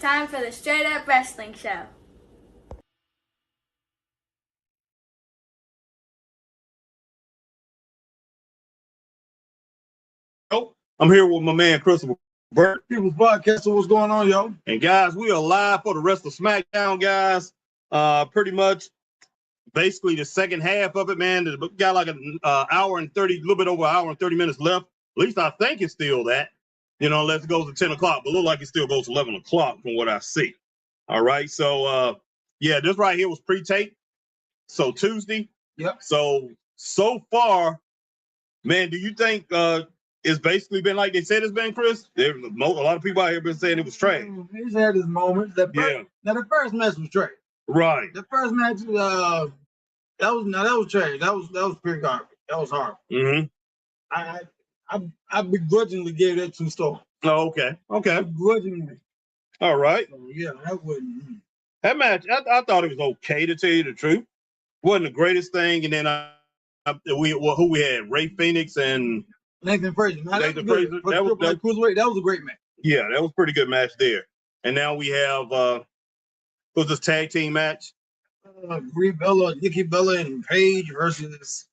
time for the Straight Up Wrestling Show. Oh, I'm here with my man Christopher Burt. People's Podcast. So what's going on, yo? And guys, we are live for the rest of SmackDown, guys. Pretty much, basically the second half of it, man. We got like an hour and 30, a little bit over an hour and 30 minutes left. At least I think it's still that. You know, unless it goes to 10 o'clock, but look like it still goes to 11 o'clock from what I see. All right, so yeah, this right here was pre-tape. So Tuesday. Yep. So far, man, do you think it's basically been like they said it's been, Chris? A lot of people out here been saying it was trash. He's had his moments. Now the first match was trash. Right. The first match, that was trash. That was pure garbage. That was horrible. Mm-hmm. I begrudgingly gave that 2 stars. Oh, okay. Begrudgingly. All right. So, yeah, that wouldn't. That match, I thought it was okay, to tell you the truth. Wasn't the greatest thing, and then who we had? Ray Phoenix and Nathan Frazier. Nathan Frazier. That was a great match. Yeah, that was a pretty good match there. And now we have was this tag team match? Brie Bella, Nikki Bella, and Paige versus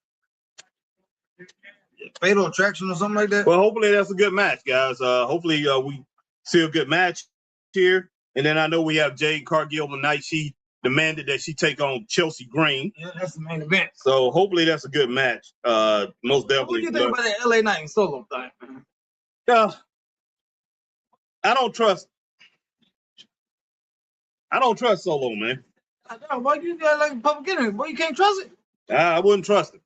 Fatal Attraction or something like that. Well, hopefully that's a good match, guys. Hopefully we see a good match here. And then I know we have Jade Cargill tonight. She demanded that she take on Chelsea Green. Yeah, that's the main event. So hopefully that's a good match. Most definitely. What do you think about that LA Knight and Solo thing, man? Yeah, I don't trust Solo, man. Why you got like a public enemy? Boy, you can't trust it. I wouldn't trust him.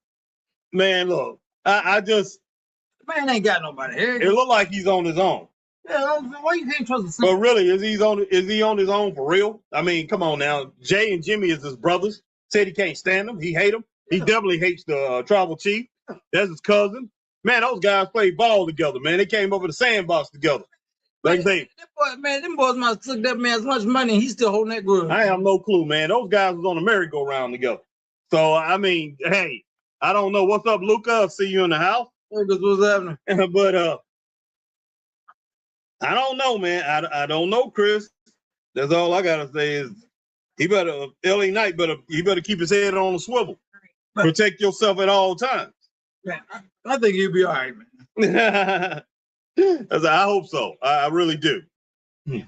Man, look, I just man ain't got nobody here. It looked like he's on his own. Yeah, why you can't trust the But really, is he on his own for real? I mean, come on now. Jay and Jimmy is his brothers. Said he can't stand them. He hate them. He definitely hates the tribal chief. That's his cousin. Man, those guys played ball together, man. They came over the sandbox together. Like they, them boys must have took that man as much money and he's still holding that grudge. I have no clue, man. Those guys was on a merry-go-round together. So, I mean, hey, I don't know. What's up, Luca? I'll see you in the house. Lucas, what's happening? But I don't know, man. I don't know, Chris. That's all I gotta say is LA Knight better keep his head on a swivel. Protect yourself at all times. Man, I think he'll be all right, man. I hope so. I really do. Yeah,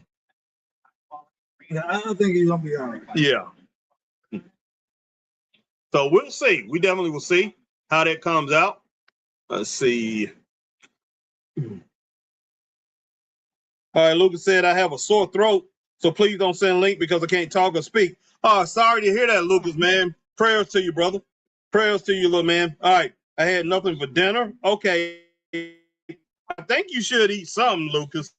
I think he's gonna be all right. Yeah. So we'll see. We definitely will see how that comes out. Let's see. All right, Lucas said, I have a sore throat, so please don't send a link because I can't talk or speak. Oh, sorry to hear that, Lucas, man. Prayers to you, brother. Prayers to you, little man. All right, I had nothing for dinner. Okay. I think you should eat something, Lucas.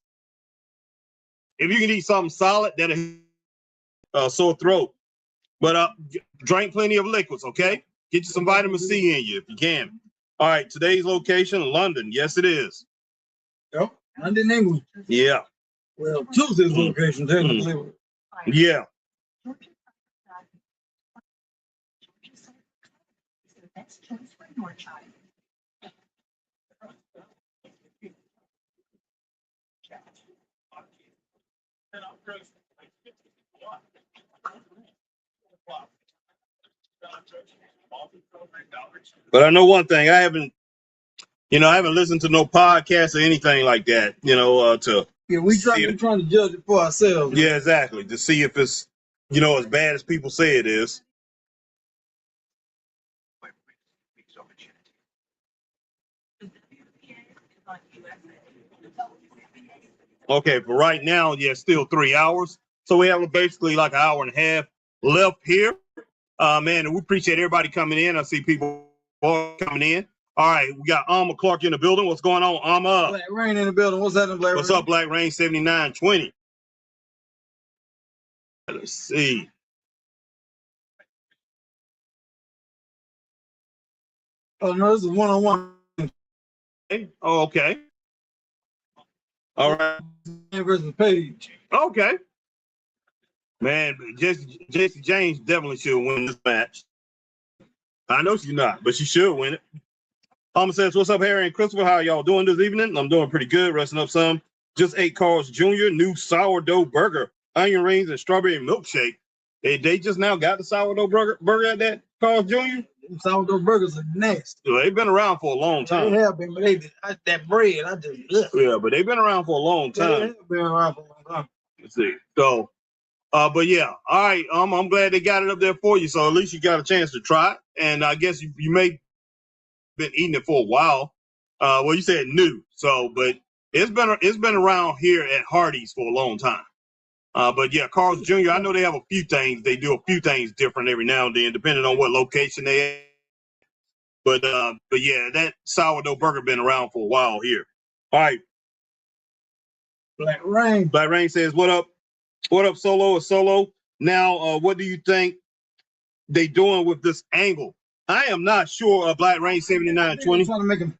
If you can eat something solid, that'll sore throat. But drink plenty of liquids, okay? Get you some vitamin C in you if you can. All right, today's location, London. Yes, it is. Yep. London, England. Yeah. Well, Tuesday's location, technically. Yeah. But I know one thing, I haven't listened to no podcast or anything like that, we're trying to judge it for ourselves. Yeah, exactly. To see if it's, as bad as people say it is. Okay, but right now, yeah, still 3 hours. So we have basically like an hour and a half left here. Man, we appreciate everybody coming in. I see people coming in. All right, we got Alma Clark in the building. What's going on, Alma? Black Rain in the building. What's happening, Black Rain? What's up, Black Rain 7920? Let's see. Oh, no, this is one-on-one. Oh, okay. All right. Versus Paige. Okay. Man, Jesse James definitely should win this match. I know she's not, but she should win it. Alma says, what's up, Harry and Christopher? How y'all doing this evening? I'm doing pretty good, resting up some. Just ate Carl's Jr. new sourdough burger onion rings, and strawberry milkshake. They just now got the sourdough burger at that Carl's Jr. Sourdough burgers are nasty. So they've been around for a long time. They have been, but that bread, I just Yeah, but they've been around for a long time. They have been around for a long time. Let's see. So, but yeah, all right. I'm glad they got it up there for you. So at least you got a chance to try it. And I guess you may been eating it for a while. Well, you said new. So, but it's been around here at Hardee's for a long time. But yeah, Carl's Jr., I know they have a few things. They do a few things different every now and then, depending on what location they at. But yeah, that sourdough burger been around for a while here. All right. Black Rain. Black Rain says, what up? What up, Solo? It's Solo. Now, what do you think they doing with this angle? I am not sure of Black Rain 7920. Trying to make him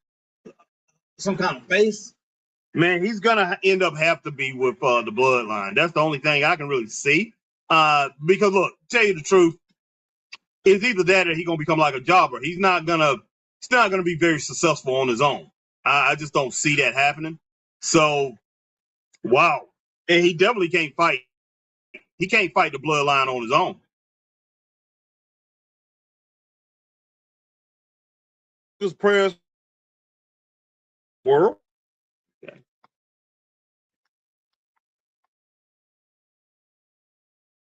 some kind of face. Man, he's gonna end up have to be with the Bloodline. That's the only thing I can really see. Because look, tell you the truth, it's either that or he's gonna become like a jobber. He's not gonna be very successful on his own. I just don't see that happening. So, wow, and he definitely can't fight. He can't fight the Bloodline on his own. Just prayers, world.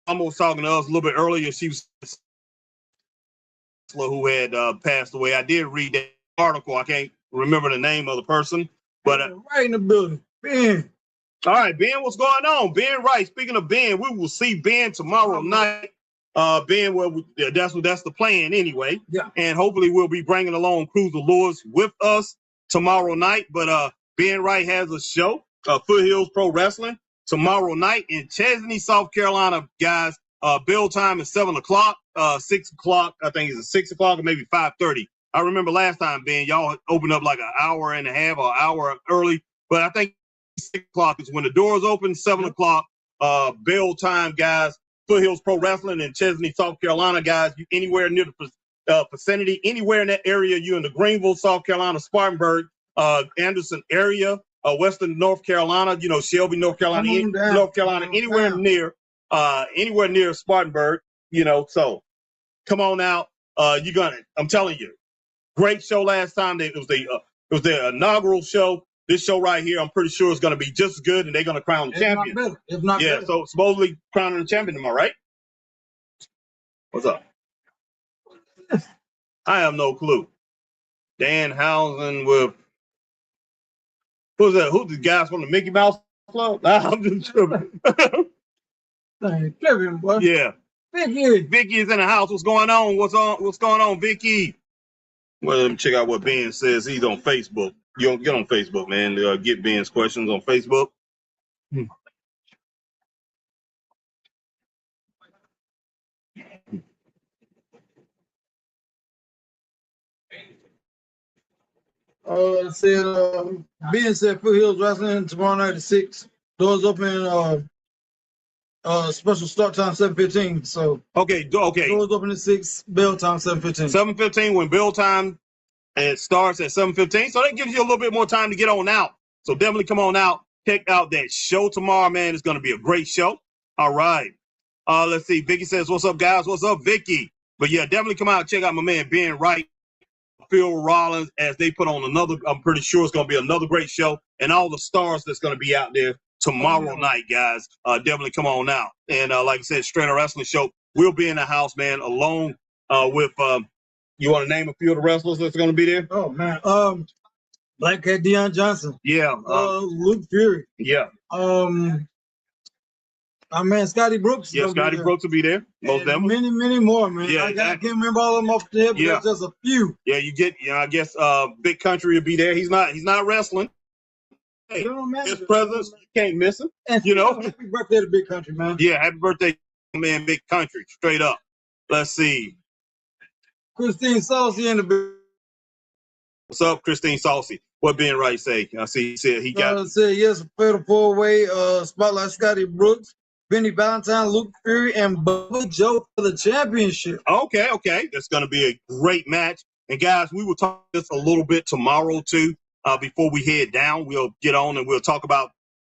Almost talking to us a little bit earlier. She was who had passed away. I did read that article. I can't remember the name of the person, but right in the building, Ben. All right, Ben, what's going on? Ben Wright. Speaking of Ben, we will see Ben tomorrow night. Ben, well, that's the plan anyway. Yeah. And hopefully we'll be bringing along Cruiser Lewis with us tomorrow night. But Ben Wright has a show, Foothills Pro Wrestling, tomorrow night in Chesney, South Carolina, guys. Bill time is 7 o'clock, 6 o'clock. I think it's 6 o'clock or maybe 5:30. I remember last time, Ben, y'all opened up like an hour and a half or an hour early, but I think 6 o'clock is when the doors open. 7 o'clock, Bill time, guys. Foothills Pro Wrestling in Chesney, South Carolina, guys. You anywhere near the vicinity, anywhere in that area, you in the Greenville, South Carolina, Spartanburg, Anderson area, Western North Carolina, Shelby, North Carolina, anywhere near Spartanburg, so come on out. I'm telling you, great show last time. It was the inaugural show. This show right here, I'm pretty sure is going to be just as good, and they're going to crown the champion. If not better. So supposedly crowning the champion tomorrow, right? What's up? I have no clue. Dan Housen with who's that? Who's the guys from the Mickey Mouse Club? I'm just tripping. Tripping, boy. Yeah. Vicky is in the house. What's going on? What's going on, Vicky? Well, let me check out what Ben says. He's on Facebook. You don't get on Facebook, man. Get Ben's questions on Facebook. Ben said Foothills Wrestling tomorrow night at 6. Doors open. Special start time 7:15. So okay. Doors open at 6. Bell time 7:15. 7:15 when bell time. And it starts at 7:15, so that gives you a little bit more time to get on out. So definitely come on out, check out that show tomorrow, man. It's going to be a great show. All right. Let's see. Vicky says, "What's up, guys? What's up, Vicky?" But yeah, definitely come out and check out my man Ben Wright, Phil Rollins, as they put on another. I'm pretty sure it's going to be another great show, and all the stars that's going to be out there tomorrow night, guys. Definitely come on out. And like I said, Straight Up Wrestling Show. We'll be in the house, man, along with. You want to name a few of the wrestlers that's going to be there? Oh, man. Black Cat Deion Johnson. Yeah. Luke Fury. Yeah. Our man Scotty Brooks. Yeah, Scotty Brooks will be there. Most definitely. Many, many more, man. Yeah, I can't remember all of them off the head, but there's just a few. Yeah, I guess Big Country will be there. He's not wrestling. Hey, his presence, you can't miss him. And happy birthday to Big Country, man. Yeah, happy birthday, man, Big Country. Straight up. Let's see. Christine Saucy in the. What's up, Christine Saucy? What Ben Wright say? I see he said he got. Said yes, fatal 4-way spotlight. Scotty Brooks, Benny Valentine, Luke Fury, and Bubba Joe for the championship. Okay, that's gonna be a great match. And guys, we will talk this a little bit tomorrow too. Before we head down, we'll get on and we'll talk about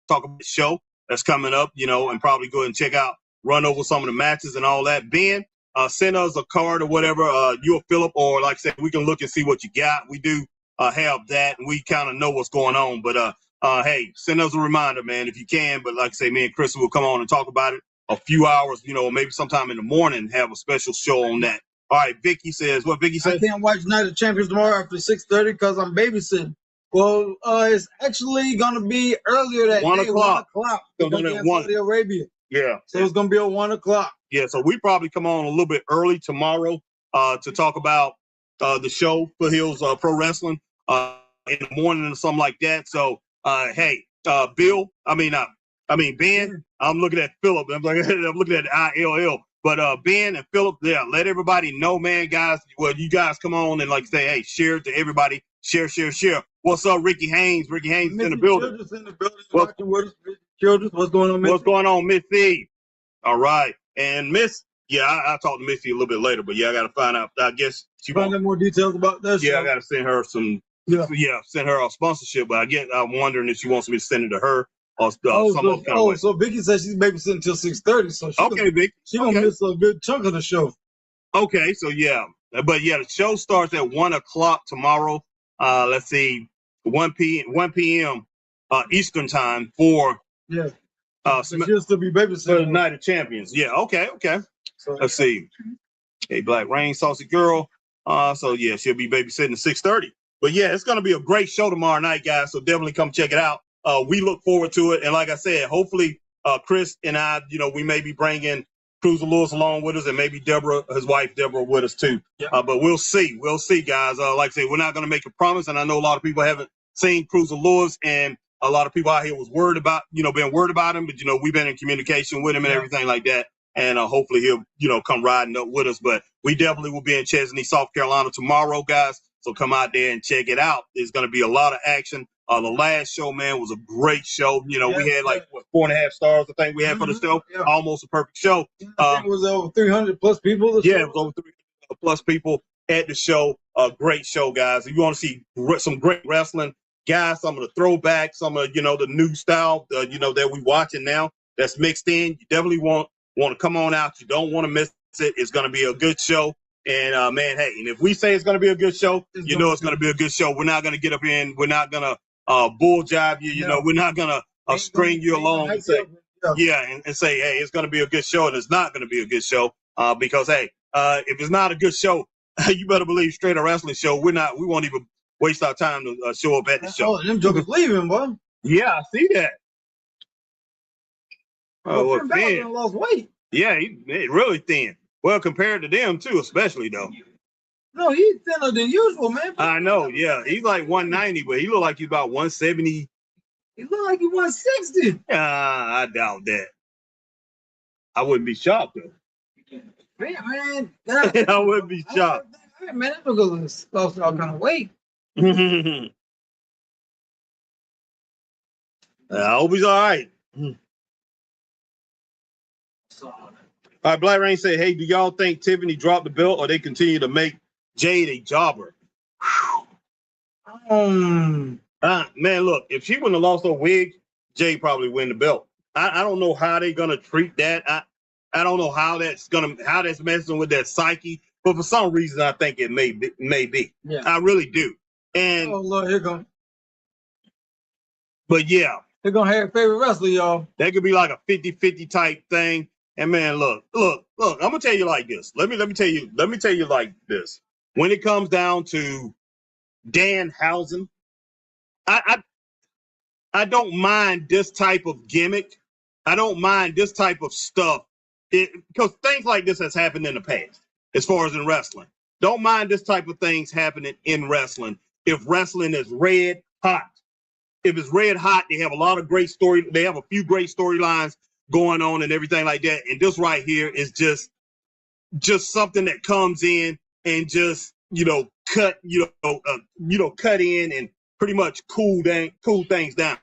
the show. that's coming up, you know, and probably go ahead and check out, run over some of the matches and all that. Ben, send us a card or whatever, you or Philip, or like I said, we can look and see what you got. We do have that, and we kind of know what's going on. But hey, send us a reminder, man, if you can. But like I say, me and Chris will come on and talk about it a few hours, you know, maybe sometime in the morning, have a special show on that. All right, Vicky says, what Vicky says? I can't watch Night of Champions tomorrow after 6:30 because I'm babysitting. Well, it's actually going to be earlier that 1 day, o'clock. 1 o'clock. So Because then in at 1. Saudi Arabia. Yeah. So it's going to be at 1 o'clock. Yeah, so we probably come on a little bit early tomorrow to talk about the show, Foothills Pro Wrestling, in the morning or something like that. So, hey, Bill, Ben, I'm looking at Philip. I'm looking at ILL. But Ben and Philip, yeah, let everybody know, man, guys. Well, you guys come on and like say, hey, share it to everybody. Share. What's up, Ricky Haynes? Ricky Haynes is in the building. Children's in the building. Watching with us. Children, what's going on, Miss? What's going on, Miss Eve? All right. And Miss, yeah, I'll talk to Missy a little bit later, but yeah, I got to find out. I guess she Find out more details about that. Yeah, show. I got to send her some. Yeah. Send her a sponsorship. But I'm wondering if she wants me to send it to her or some other kind of way. So Vicky says she's babysitting until 6:30. So she's gonna miss a good chunk of the show. Okay, so yeah, but yeah, the show starts at 1 o'clock tomorrow. Let's see, 1 p.m. Eastern time for she'll still be babysitting for the Night of Champions. Yeah, okay. So let's see. Hey, Black Rain, Saucy Girl. So yeah, she'll be babysitting at 6:30. But yeah, it's gonna be a great show tomorrow night, guys. So definitely come check it out. We look forward to it, and like I said, hopefully Chris and I, you know, we may be bringing Cruiser Lewis along with us, and maybe Deborah, his wife Deborah, with us too. Yeah. But we'll see, guys. Like I said, we're not gonna make a promise, and I know a lot of people haven't seen Cruiser Lewis, and a lot of people out here was worried about, been worried about him, but you know, we've been in communication with him and everything like that. And hopefully he'll, come riding up with us. But we definitely will be in Chesney, South Carolina tomorrow, guys. So come out there and check it out. There's going to be a lot of action. The last show, man, was a great show. We had like 4.5 stars, I think we had for the show. Yeah. Almost a perfect show. I think it was over 300 plus people. Yeah, it was over 300 plus people at the show. A great show, guys. If you want to see some great wrestling, guys, some of the throwbacks, some of the new style, that we watching now that's mixed in. You definitely want to come on out. You don't want to miss it. It's going to be a good show. And man, hey, and if we say it's going to be a good show, it's going to be a good show. We're not going to get up in. We're not going to bull jive you. You know, we're not going to string you along and say, and say, hey, it's going to be a good show, and it's not going to be a good show. Because hey, if it's not a good show, you better believe Straight Up Wrestling Show. We won't even waste our time to show up at the show. Oh, them jokers leaving, boy. Yeah, I see that. Oh, thin. Lost weight. Yeah, he's really thin. Well, compared to them too, especially though. No, he's thinner than usual, man. I know. Yeah, he's like 190, but he look like he's about 170. He look like he's 160. I doubt that. I wouldn't be shocked though. Man, I wouldn't be shocked. Man, that look lost all kind of weight. I hope he's all right. All right, Black Rain said, hey, do y'all think Tiffany dropped the belt or they continue to make Jade a jobber? Man, look, if she wouldn't have lost her wig, Jade probably win the belt. I don't know how they're gonna treat that. I don't know how that's messing with that psyche, but for some reason I think it may be. Yeah. I really do. And oh Lord, here go. But yeah. They're gonna have a favorite wrestler, y'all. That could be like a 50-50 type thing. And man, look, I'm gonna tell you like this. Let me tell you like this. When it comes down to Danhausen, I don't mind this type of gimmick. I don't mind this type of stuff. Because things like this has happened in the past, as far as in wrestling. Don't mind this type of things happening in wrestling. If wrestling is red hot. If it's red hot, they have a lot of great story. They have a few great storylines going on and everything like that. And this right here is just something that comes in and just, cut in and pretty much cool things down.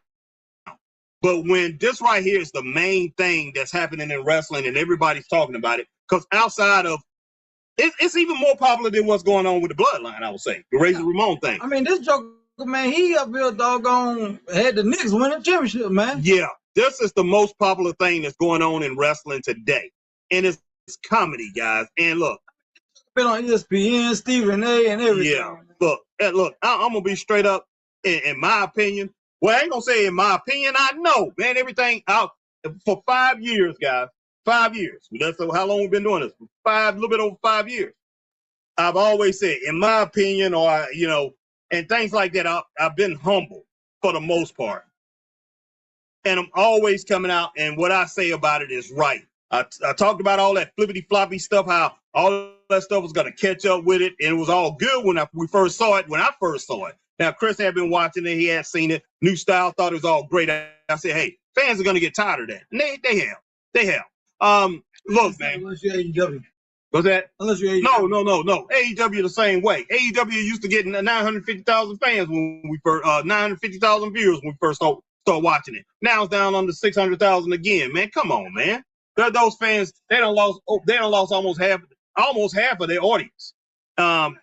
But when this right here is the main thing that's happening in wrestling and everybody's talking about it, because outside of it's even more popular than what's going on with the Bloodline, I would say. The Razor Ramon thing. I mean, this joker, man, he up here doggone had the Knicks win the championship, man. Yeah. this is the most popular thing that's going on in wrestling today, and it's comedy, guys. And look, been on ESPN, Stephen A, and everything. yeah, look, I'm gonna be straight up. In my opinion, well, I ain't gonna say in my opinion. I know, man, everything out for 5 years, guys. 5 years. That's how long we've been doing this. A little bit over 5 years. I've always said, in my opinion, or and things like that. I've been humble for the most part, and I'm always coming out, and what I say about it is right. I talked about all that flippity floppy stuff, how all that stuff was gonna catch up with it, and it was all good when we first saw it. When I first saw it, now Chris had been watching it, he had seen it. New style, thought it was all great. I said, hey, fans are gonna get tired of that, and they have. Look, man. Unless you're AEW. What's that? Unless you're AEW. No. AEW the same way. AEW used to get 950,000 fans when we first 950,000 viewers when we first start watching it. Now it's down under 600,000 again. Man, come on, man. Those fans, they done lost almost half of their audience. And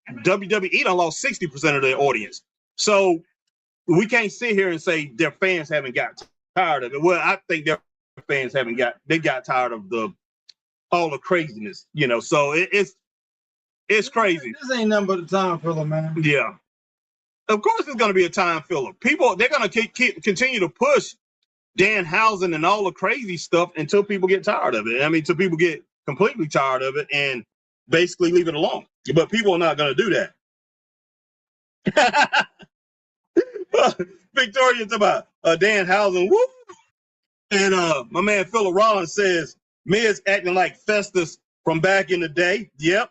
WWE done lost 60% of their audience. So we can't sit here and say their fans haven't got tired of it. Well, I think their fans got tired of all the craziness, So it's crazy. This ain't nothing but a time filler, man. Yeah, of course it's going to be a time filler. People, they're going to continue to push Danhausen and all the crazy stuff until people get tired of it. I mean, until people get completely tired of it and basically leave it alone. But people are not going to do that. Victoria's about Danhausen. Whoop. And my man Philip Rollins says Miz acting like Festus from back in the day. Yep.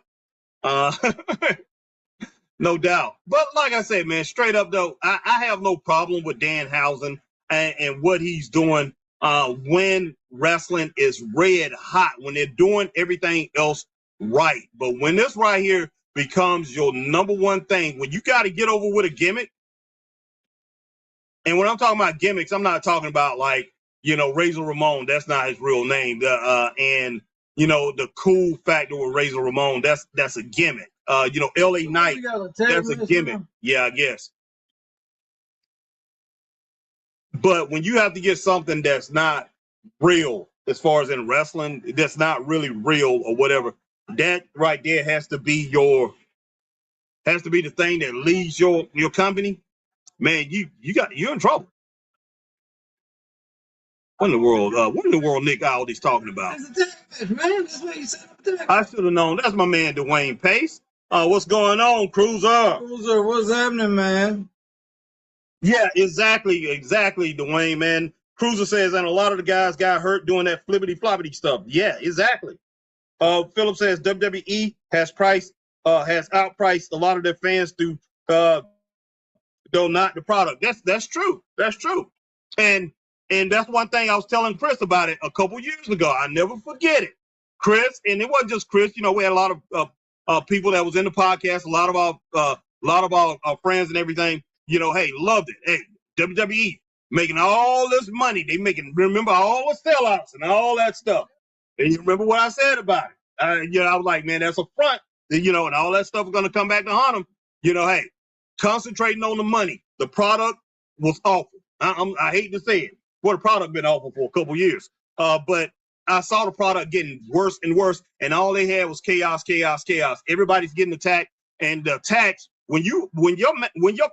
No doubt. But like I said, man, straight up though, I have no problem with Danhausen and what he's doing when wrestling is red hot, when they're doing everything else right. But when this right here becomes your number one thing, when you got to get over with a gimmick, and when I'm talking about gimmicks, I'm not talking about like, Razor Ramon, that's not his real name. And the cool factor with Razor Ramon, that's a gimmick. LA Knight, that's a gimmick. Yeah, I guess. But when you have to get something that's not real, as far as in wrestling, that's not really real or whatever, that right there has to be the thing that leads your company. Man, you're in trouble. What in the world Nick Aldis talking about? Man, that's what you said. I should have known. That's my man Dwayne Pace. What's going on, Cruiser? Cruiser, what's happening, man? Yeah, exactly, Dwayne, man. Cruiser says, and a lot of the guys got hurt doing that flippity floppity stuff. Yeah, exactly. Philip says WWE has outpriced a lot of their fans through though not the product. That's true. That's true. And that's one thing I was telling Chris about it a couple years ago. I never forget it. Chris, and it wasn't just Chris. We had a lot of people that was in the podcast. A lot of our friends and everything. Hey, loved it. Hey, WWE making all this money. They remember all the sellouts and all that stuff. And you remember what I said about it. I was like, man, that's a front. And all that stuff is going to come back to haunt them. Hey, concentrating on the money. The product was awful. I hate to say it. Well, the product been awful for a couple years. But I saw the product getting worse and worse, and all they had was chaos. Everybody's getting attacked, and the attacks when your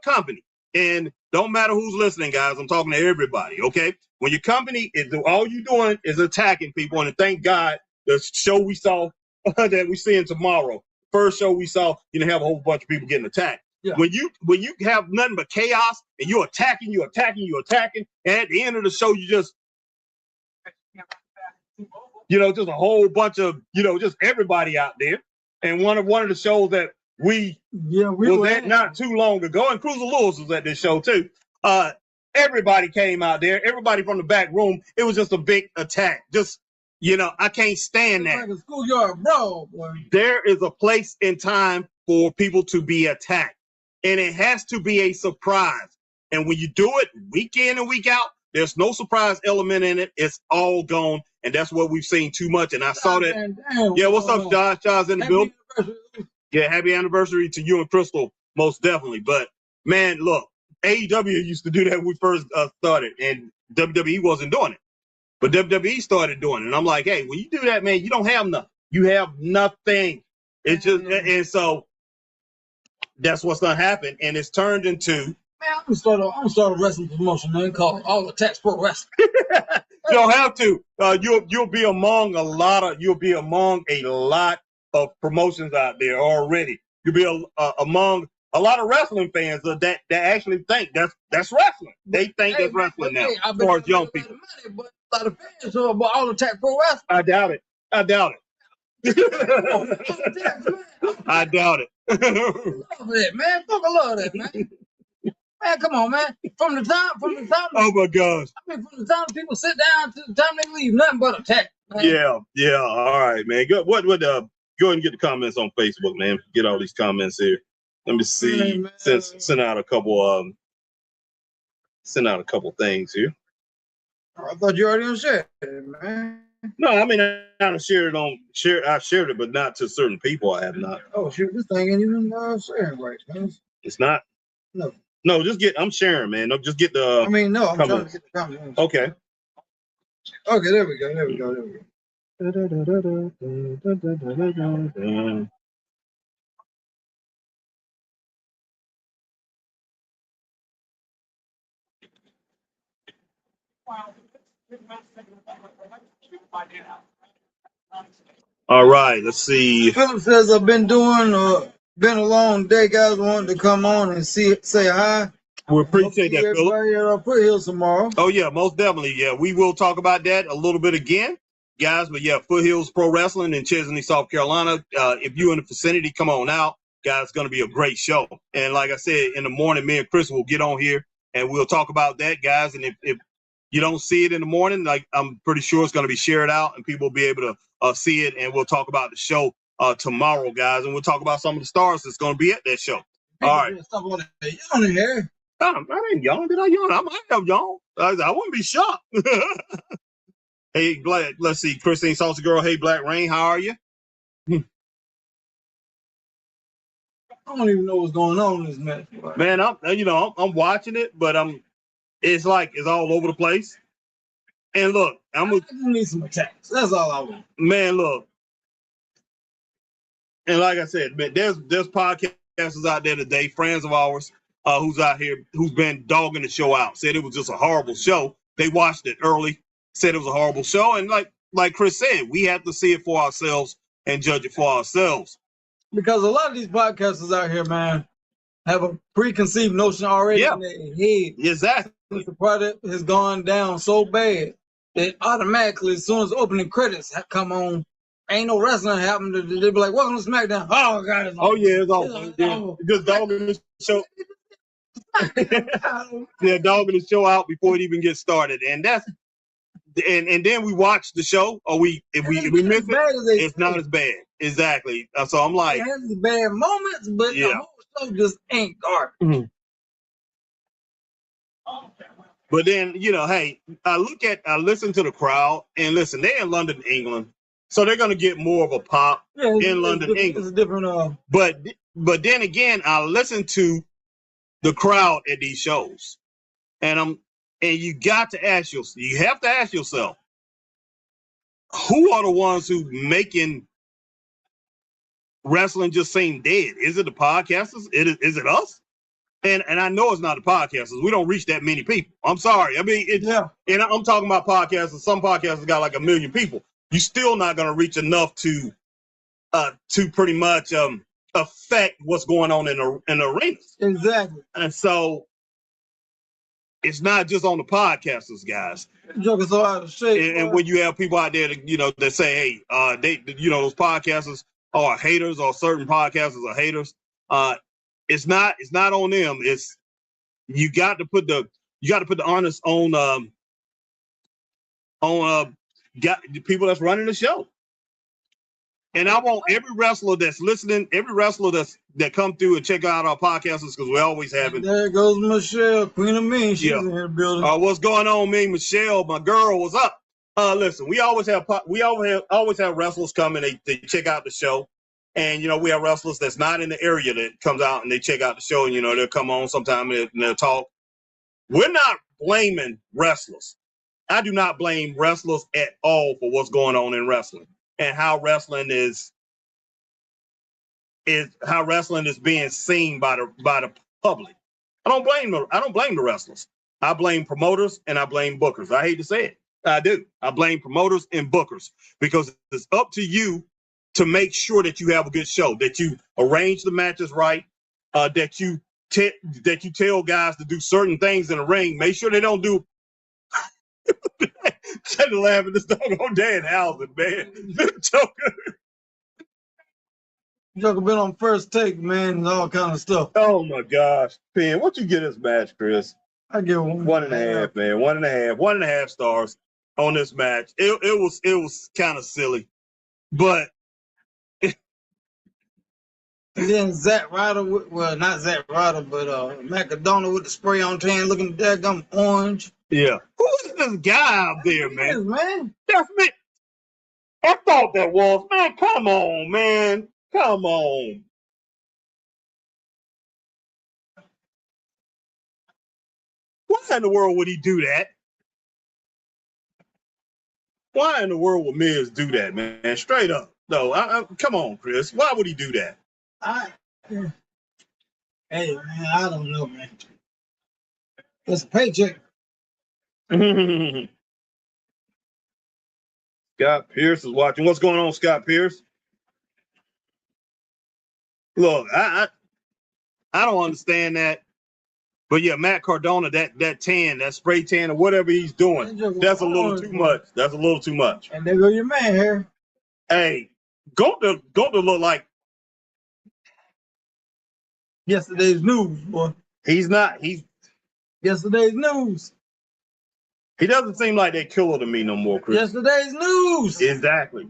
company, and don't matter who's listening, guys, I'm talking to everybody, okay? When your company is all you doing is attacking people, and thank God the show we saw that we're seeing tomorrow, first show we saw, have a whole bunch of people getting attacked. Yeah. When you have nothing but chaos and you're attacking, and at the end of the show you just just a whole bunch of just everybody out there. And one of the shows that we was at not too long ago, and Cruiser Lewis was at this show too. Everybody came out there, everybody from the back room. It was just a big attack. Just I can't stand that. Like a schoolyard brawl, boy. There is a place and time for people to be attacked. And it has to be a surprise. And when you do it week in and week out, there's no surprise element in it. It's all gone. And that's what we've seen too much. And I saw that. Damn, yeah, what's up, Josh? Josh in the building. Yeah, happy anniversary to you and Crystal, most definitely. But, man, look, AEW used to do that when we first started, and WWE wasn't doing it. But WWE started doing it. And I'm like, hey, when you do that, man, you don't have nothing. You have nothing. It's just, and so that's what's going to happen. And it's turned into. Man, I'm gonna start a wrestling promotion, man, called All Attacks Pro Wrestling. You don't have to. You'll be among a lot of promotions out there already. You'll be among a lot of wrestling fans that actually think that's wrestling. They think that's wrestling now, as far as young people. Money, but a lot of fans know about All Attacks Pro Wrestling. I doubt it. I doubt it. Love that, man. Fucking love that, man. Man, come on, man. From the time. Oh my gosh. I mean, from the time people sit down to the time they leave, nothing but attack. Man. Yeah. All right, man. Good. What? Go ahead and get the comments on Facebook, man. Get all these comments here. Let me see. Send out a couple. Send out a couple things here. I thought you already shared it, man. No, I mean I shared it I shared it, but not to certain people. I have not. Oh shoot, this thing ain't even sharing right, man. It's not. No, I'm sharing, man. No, just get the. I mean, no, I'm comments. trying to get the comments. Okay. Okay, there we go. All right, let's see. Philip says I've been been a long day, guys. Wanted to come on and say hi. We appreciate that, Philip. Everybody at Foothills tomorrow. Oh yeah, most definitely. Yeah, we will talk about that a little bit again, guys. But yeah, Foothills Pro Wrestling in Chesney, South Carolina. If you're in the vicinity, come on out, guys. It's gonna be a great show. And like I said, in the morning, me and Chris will get on here and we'll talk about that, guys. And if you don't see it in the morning, like I'm pretty sure it's gonna be shared out and people will be able to see it. And we'll talk about the show tomorrow, guys. And we'll talk about some of the stars that's gonna be at that show. All right. Stop on that yawning here. I didn't yawn. Did I yawn? I might have yawned. I wouldn't be shocked. Hey, let's see. Christine Salsa Girl. Hey, Black Rain. How are you? I don't even know what's going on in this match. Man, I'm watching it, but it's all over the place. And look, I need some attacks. That's all I want. Man, look. And like I said, man, there's podcasters out there today, friends of ours, who's out here, who's been dogging the show out, said it was just a horrible show. They watched it early, said it was a horrible show. And like Chris said, we have to see it for ourselves and judge it for ourselves. Because a lot of these podcasters out here, man, have a preconceived notion already in their head. Exactly. The product has gone down so bad that automatically, as soon as the opening credits come on, ain't no wrestling happened. They'll be like, welcome to SmackDown. Oh, God. It's over. Just dogging the show. They're dogging the show out before it even gets started. And and then we watch the show, or if we miss it, it's not as bad. Exactly. So I'm like, it has bad moments, but the whole show just ain't garbage. Mm-hmm. But then, hey, I listen to the crowd, and listen, they're in London, England, so they're gonna get more of a pop in London, England. It's different. But then again, I listen to the crowd at these shows, and you have to ask yourself, who are the ones who making wrestling just seem dead? Is it the podcasters? Is it us? And I know it's not the podcasters. We don't reach that many people. I'm sorry. I mean, and I'm talking about podcasters. Some podcasters got like 1 million people. You're still not going to reach enough to pretty much affect what's going on in the arenas. Exactly. And so it's not just on the podcasters, guys. Joking so out of shape. And when you have people out there that say, hey, those podcasters are haters, or certain podcasters are haters. It's not on them. It's you got to put the onus on the people that's running the show. And I want every wrestler that's listening, every wrestler that come through and check out our podcasters, because we always have it. There goes Michelle, Queen of Mean. She's in here building. What's going on, me, Michelle? My girl, what's up? Listen, we always have wrestlers coming. They check out the show. And, we have wrestlers that's not in the area that comes out and they check out the show and, they'll come on sometime and they'll talk. We're not blaming wrestlers. I do not blame wrestlers at all for what's going on in wrestling and how wrestling is being seen by the public. I don't blame the wrestlers. I blame promoters and I blame bookers. I hate to say it. I do. I blame promoters and bookers because it's up to you to make sure that you have a good show, that you arrange the matches right, that you tell guys to do certain things in the ring. Make sure they don't do. Trying to laugh at this doggone Dan Housen, man. Joker been on First Take, man, and all kind of stuff. Oh my gosh, Penn, what you get this match, Chris? I give him 1.5, man. 1.5 stars on this match. It was kind of silly, but. And then Zack Ryder, not Zack Ryder, but Macadona with the spray on tan, looking daggum orange. Yeah. Who is this guy out there, man? Yes, man. That's me. I thought that was, man. Come on, man. Come on. Why in the world would he do that? Why in the world would Miz do that, man? Straight up. No, come on, Chris. Why would he do that? Hey, man, I don't know, man. It's a paycheck. Scott Pierce is watching. What's going on, Scott Pierce? Look, I don't understand that. But yeah, Matt Cardona, that tan, that spray tan or whatever he's doing, that's a little too much. That's a little too much. And there go your man here. Hey, Gunther look like yesterday's news, boy. He's yesterday's news. He doesn't seem like that killer to me no more, Chris. Yesterday's news. Exactly.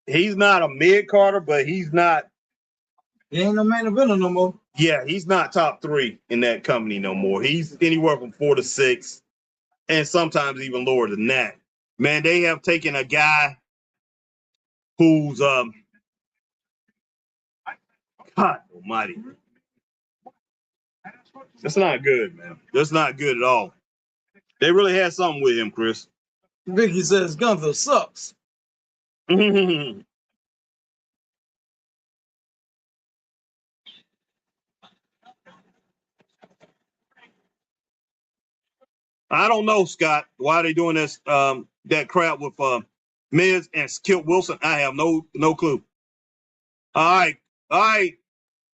He's not a mid-carder, but he's not. He ain't no main eventer no more. Yeah, he's not top 3 in that company no more. He's anywhere from 4 to 6, and sometimes even lower than that. Man, they have taken a guy who's God almighty. That's not good, man. That's not good at all. They really had something with him, Chris. Vicky says Gunther sucks. I don't know, Scott, why they doing this that crap with Miz and Kip Wilson. I have no clue. All right.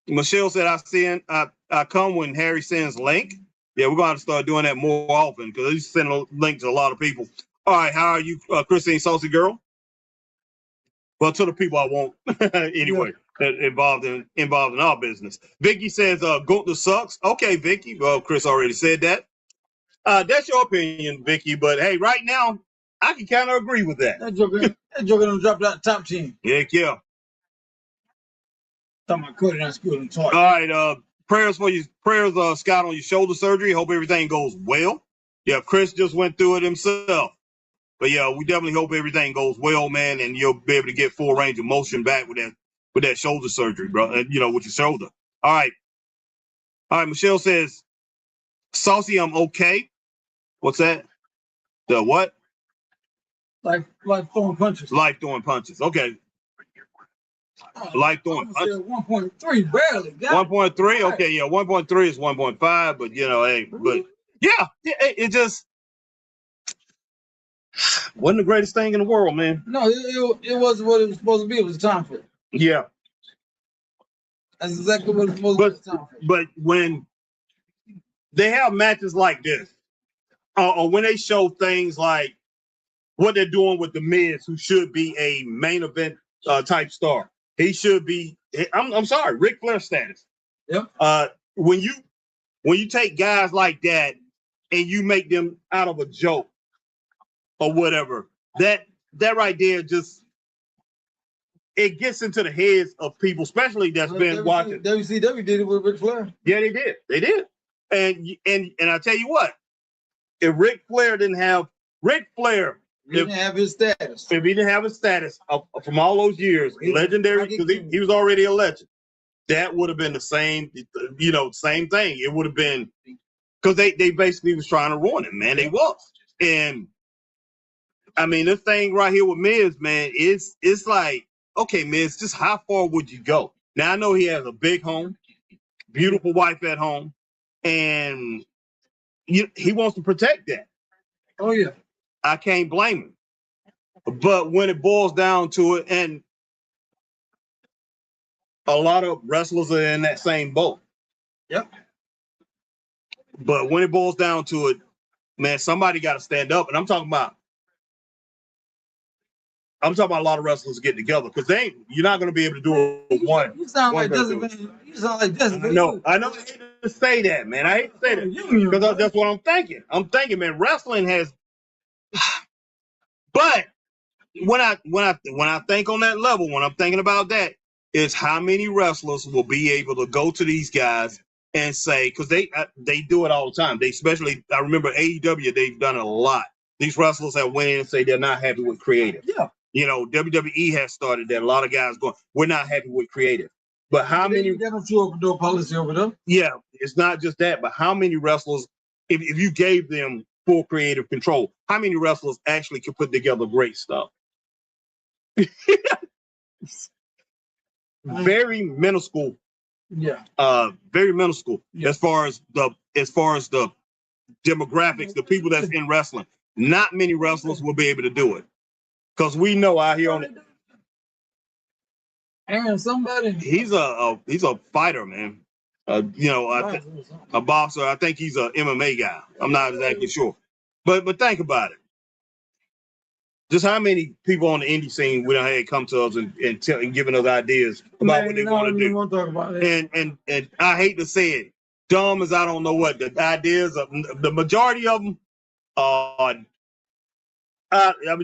Michelle said I come when Harry sends link. Yeah, we're going to start doing that more often because he's sending a link to a lot of people. All right, how are you, Christine Saucy Girl? Well, to the people I want anyway, that involved in our business. Vicky says Gunther sucks. Okay, Vicky. Well, Chris already said that. That's your opinion, Vicky. But hey, right now, I can kind of agree with that. That Joker done dropped out the top 10. Heck yeah. Talking about Cody not school and talk. All right, prayers for you. Prayers, Scott, on your shoulder surgery. Hope everything goes well. Yeah, Chris just went through it himself. But yeah, we definitely hope everything goes well, man, and you'll be able to get full range of motion back with that shoulder surgery, bro. With your shoulder. All right. Michelle says, Saucy, I'm okay. What's that? The what? Like throwing punches. Like throwing punches. Okay. Like throwing punches. 1.3 barely. 1.3. Okay, yeah. 1.3 is 1.5, but hey, but yeah, it just wasn't the greatest thing in the world, man. No, it wasn't what it was supposed to be. It was time for it. Yeah. That's exactly what it was supposed to be. But when they have matches like this, or when they show things like what they're doing with The Miz, who should be a main event type star, he should be. I'm sorry, Ric Flair status. Yep. When you take guys like that and you make them out of a joke or whatever, that right there just it gets into the heads of people, especially that's been watching. WCW did it with Ric Flair. Yeah, they did. They did. And I tell you what, if Ric Flair He didn't have his status. If he didn't have his status from all those years, legendary, because he was already a legend, that would have been the same, same thing. It would have been, because they basically was trying to ruin him, man. They was. And, I mean, this thing right here with Miz, man, it's like, okay, Miz, just how far would you go? Now, I know he has a big home, beautiful wife at home, and he wants to protect that. Oh, yeah. I can't blame him. But when it boils down to it, and a lot of wrestlers are in that same boat. Yep. But when it boils down to it, man, somebody got to stand up. And I'm talking about a lot of wrestlers getting together, because you're not going to be able to do it one. You sound like Jessica. You sound like Jessica. I know. I hate to say that, man. I hate to say that, because that's what I'm thinking. I'm thinking, man, wrestling has. But when I think on that level, when I'm thinking about that, is how many wrestlers will be able to go to these guys and say, because they do it all the time. They especially, I remember AEW, they've done it a lot. These wrestlers have went in and say they're not happy with creative. Yeah. WWE has started that. A lot of guys going, we're not happy with creative. But how many? They don't show up door policy over there. Yeah, it's not just that, but how many wrestlers, if you gave them full creative control, how many wrestlers actually could put together great stuff? Very minuscule. Yeah. Very minuscule. Yeah. As far as the demographics, the people that's in wrestling. Not many wrestlers will be able to do it. Because we know out here on it. Aaron, somebody. He's a fighter, man. A boxer. I think he's a MMA guy. I'm not exactly sure. But think about it. Just how many people on the indie scene we done had come to us and giving us ideas about what they want to do. Want to talk about it. And I hate to say it, dumb as I don't know what the ideas of the majority of them are.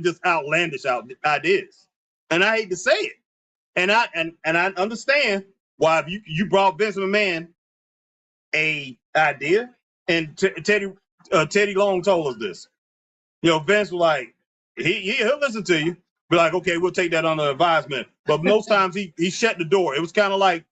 Just outlandish ideas, and I hate to say it, and I understand why you brought Vince McMahon a idea, and Teddy Long told us this. Vince was like, he'll listen to you, be like, okay, we'll take that under advisement, but most times he shut the door. It was kind of like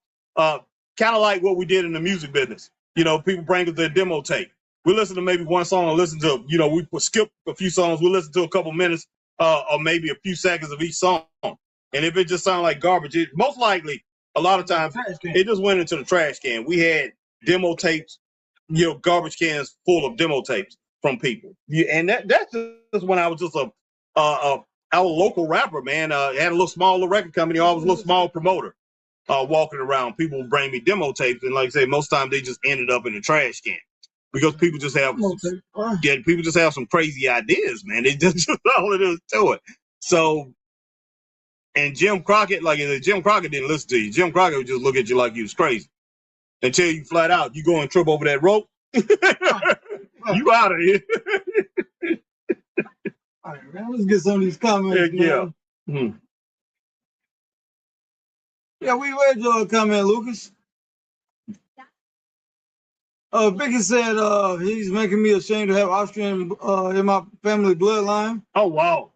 what we did in the music business. People bring us their demo tape. We listen to maybe one song and listen to, we skip a few songs. We listen to a couple minutes or maybe a few seconds of each song. And if it just sounds like garbage, most likely, a lot of times, it just went into the trash can. We had demo tapes, garbage cans full of demo tapes from people. And that's just when I was just our local rapper, man. Had a little smaller record company, always a little small promoter walking around. People would bring me demo tapes. And like I say, most times they just ended up in the trash can. Because people just have some crazy ideas, man. It's just all it is to it. So, and Jim Crockett, Jim Crockett didn't listen to you. Jim Crockett would just look at you like you was crazy and tell you flat out, you go and trip over that rope, you out of here. All right, man. Let's get some of these comments. Yeah. Yeah, we read your comment, Lucas. Vicky said he's making me ashamed to have Austrian in my family bloodline. Oh, wow.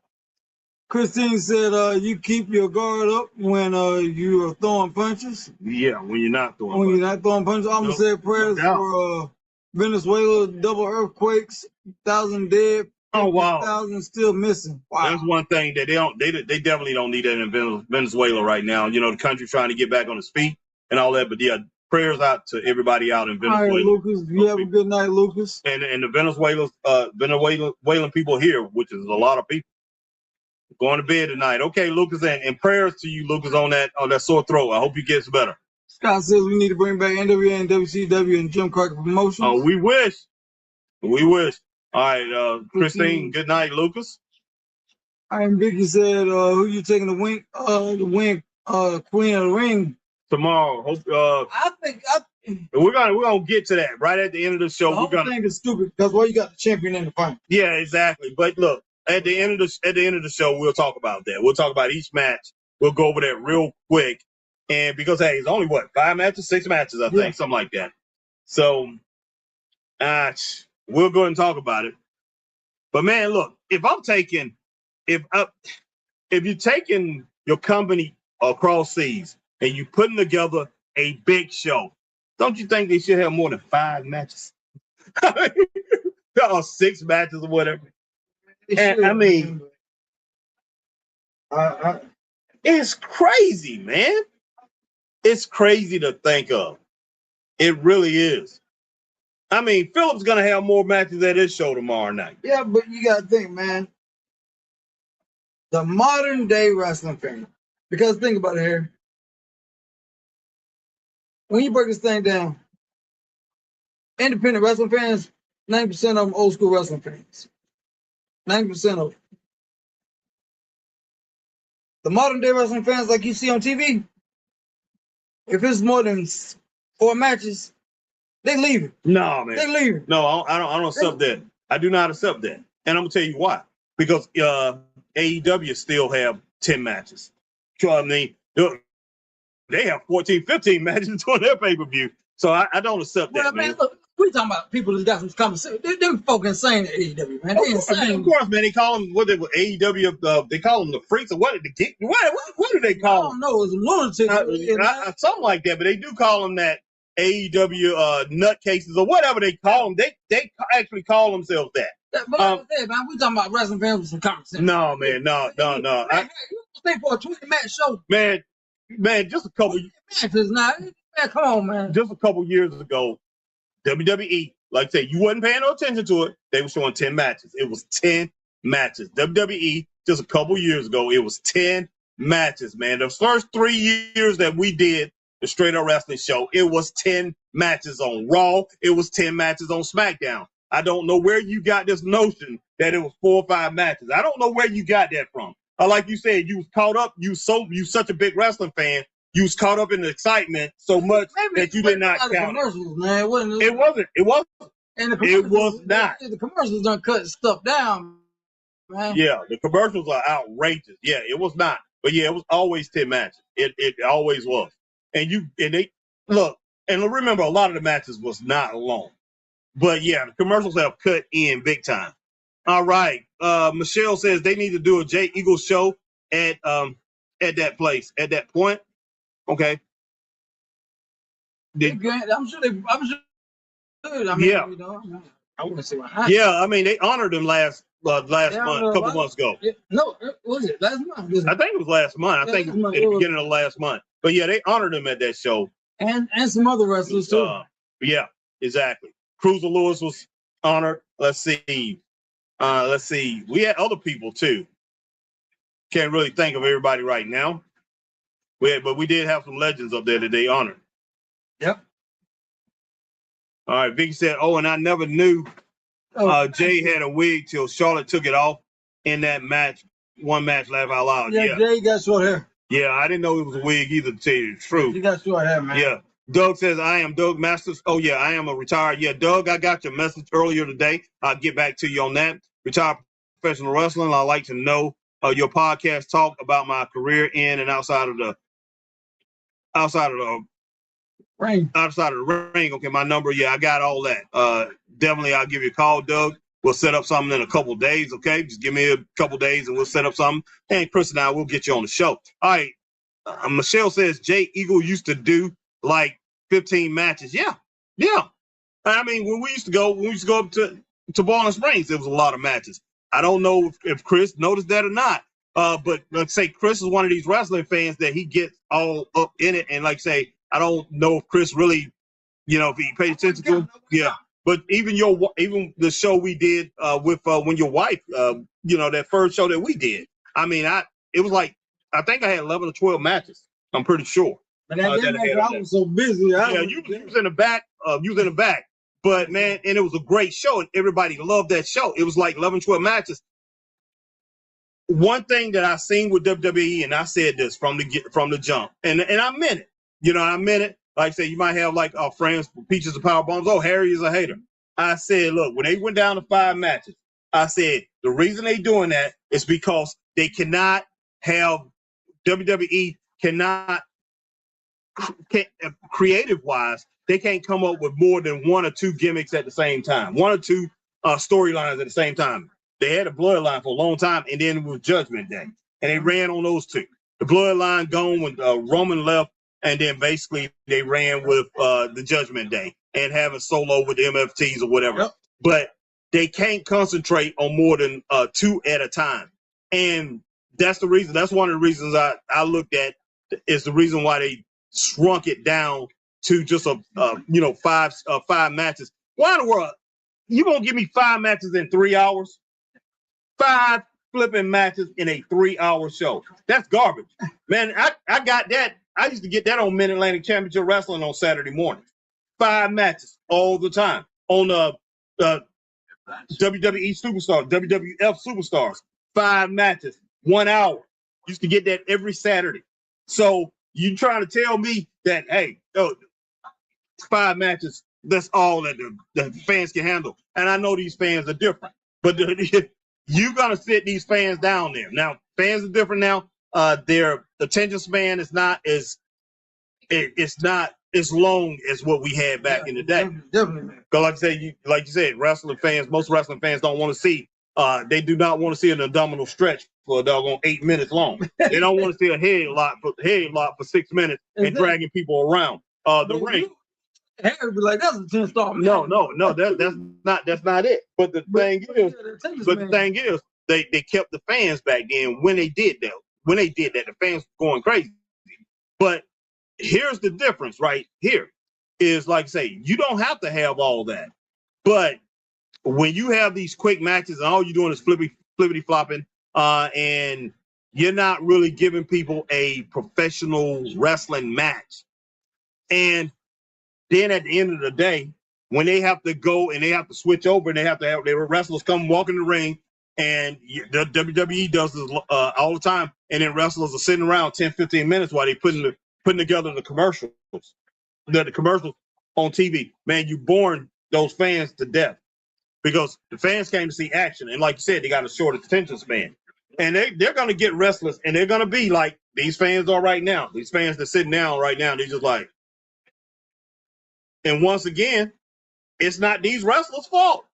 Christine said you keep your guard up when you are throwing punches. Yeah, when you're not throwing punches. When you're not throwing punches. I'm going to say prayers for Venezuela, double earthquakes, 1,000 dead. Oh, wow. 1,000 still missing. Wow. That's one thing that they definitely don't need that in Venezuela right now. The country's trying to get back on its feet and all that, but yeah, prayers out to everybody out in Venezuela. All right, Lucas. You have a good night, Lucas. And the Venezuelan people here, which is a lot of people, going to bed tonight. Okay, Lucas, and prayers to you, Lucas, on that sore throat. I hope you gets better. Scott says we need to bring back NWA and WCW and Jim Crockett Promotions. Oh, we wish. We wish. All right, Christine, good night, Lucas. All right, Vicky said, who you taking the win, Queen of the Ring? Tomorrow. Hope we're gonna get to that right at the end of the show. I think it's stupid because you got the champion in the final. Yeah, exactly. But look, at the end of the show, we'll talk about that. We'll talk about each match. We'll go over that real quick. And because it's only 5 matches, 6 matches, I think, something like that. So we'll go ahead and talk about it. But man, look, if I'm taking if you're taking your company across seas and you putting together a big show, don't you think they should have more than 5 matches? Or 6 matches or whatever. And, I mean, it's crazy, man. It's crazy to think of. It really is. I mean, Philip's gonna have more matches at his show tomorrow night. Yeah, but you gotta think, man. The modern day wrestling fan. Because think about it here. When you break this thing down, independent wrestling fans, 90% of them old school wrestling fans. 90% of them. The modern day wrestling fans like you see on TV, if it's more than 4 matches, they leave it. No, man. They leave it. No, I don't accept that. I do not accept that. And I'm gonna tell you why. Because AEW still have 10 matches. So, I mean, they have 14, 15 matches on their pay-per-view. So I don't accept that, man. Look, we talking about people that got some conversation. Them folk insane at AEW, man. They insane. Of course, man. They call them what they AEW. They call them the freaks or what? What do they call them? I don't know. It's lunatic. Something like that. But they do call them that AEW nutcases or whatever they call them. They actually call themselves that. But like I said, man, we talking about wrestling fans with some conversation. No, man. No. Man, you stay for a 20-match show. Man, just a couple. Matches now. Man, come on, man. Just a couple years ago, WWE, like I say, you wasn't paying no attention to it. They were showing 10 matches. It was 10 matches. WWE, just a couple years ago, it was 10 matches, man. The first 3 years that we did the Straight Up Wrestling Show, it was 10 matches on Raw. It was 10 matches on SmackDown. I don't know where you got this notion that it was 4 or 5 matches. I don't know where you got that from. Like you said, you was caught up. You such a big wrestling fan. You was caught up in the excitement so much that you did not count commercials, man. It wasn't. And it was not. The commercials done cut stuff down, man. Yeah, the commercials are outrageous. Yeah, it was not. But yeah, it was always 10 matches. It always was. And they look, and remember, a lot of the matches was not long. But yeah, the commercials have cut in big time. All right. Michelle says they need to do a Jay Eagles show at that place, at that point. Okay. I'm sure. I mean, yeah. You know, I want to see what happens. Yeah, I mean, they honored him last month, a couple months ago. No, was it last month? I think it was last month. I think at the beginning of last month. But yeah, they honored him at that show. And some other wrestlers too. Yeah, exactly. Cruiser Lewis was honored. Let's see. We had other people too. Can't really think of everybody right now. But we did have some legends up there that they honored. Yep. All right. Vicky said, and I never knew Jay had a wig till Charlotte took it off in that match. One match, laugh out loud. Yeah, Jay got short hair. Yeah, I didn't know it was a wig either, to tell you the truth. He got short hair, man. Yeah. Doug says, I am Doug Masters. Oh, yeah, I am a retired. Yeah, Doug, I got your message earlier today. I'll get back to you on that. Retired professional wrestling. I'd like to know your podcast talk about my career in and outside of the ring. Okay, my number. Yeah, I got all that. Definitely, I'll give you a call, Doug. We'll set up something in a couple days. Okay, just give me a couple days and we'll set up something. And Chris and I will get you on the show. All right. Michelle says Jay Eagle used to do like 15 matches. Yeah. I mean, when we used to go up to Bowling Springs, there was a lot of matches. I don't know if Chris noticed that or not. But let's say Chris is one of these wrestling fans that he gets all up in it. And like say, I don't know if Chris really, if he paid attention to him. Yeah. But even the show we did with when your wife, that first show that we did. I mean, it was like, I think I had 11 or 12 matches. I'm pretty sure. But I was so busy. You was in the back. But man, and it was a great show, and everybody loved that show. It was like 11, 12 matches. One thing that I seen with WWE, and I said this from the jump, and I meant it. I meant it. Like I said, you might have like our friends, Peaches and Power Bombs. Oh, Harry is a hater. I said, look, when they went down to 5 matches, I said the reason they doing that is because they cannot have WWE creative wise, they can't come up with more than 1 or 2 gimmicks at the same time, 1 or 2 storylines at the same time. They had a bloodline for a long time, and then it was Judgment Day, and they ran on those two. The bloodline gone when Roman left, and then basically they ran with the Judgment Day and having Solo with the MFTs or whatever. Yep. But they can't concentrate on more than two at a time, and that's the reason. That's one of the reasons I looked at is the reason why they shrunk it down to just five matches. Why in the world you gonna give me 5 matches in 3 hours? 5 flipping matches in a 3-hour show. That's garbage, man. I got that. I used to get that on Mid Atlantic Championship Wrestling on Saturday morning. 5 matches all the time on WWE Superstars, WWF Superstars. 5 matches, 1 hour. Used to get that every Saturday. So you trying to tell me that, hey, 5 matches, that's all that the fans can handle. And I know these fans are different, but you're going to sit these fans down there. Now, fans are different now. Their attention span is not as long as what we had back in the day. Definitely. Because like you said, wrestling fans, most wrestling fans don't want to see. They do not want to see an abdominal stretch for a doggone 8 minutes long. They don't want to see a headlock for 6 minutes and dragging people around the ring. Harry be like, that's a 10-star. No, that's not it. But the thing is, they kept the fans back then when they did that. When they did that, the fans were going crazy. But here's the difference right here is, like I say, you don't have to have all that. But when you have these quick matches and all you're doing is flippity flopping, and you're not really giving people a professional wrestling match. And then at the end of the day, when they have to go and they have to switch over and they have to have their wrestlers come walk in the ring, and the WWE does this all the time, and then wrestlers are sitting around 10, 15 minutes while they putting together the commercials. The commercials on TV. Man, you born those fans to death. Because the fans came to see action. And like you said, they got a short attention span. And they're going to get restless. And they're going to be like these fans are right now. These fans that are sitting down right now, they're just like. And once again, it's not these wrestlers' fault.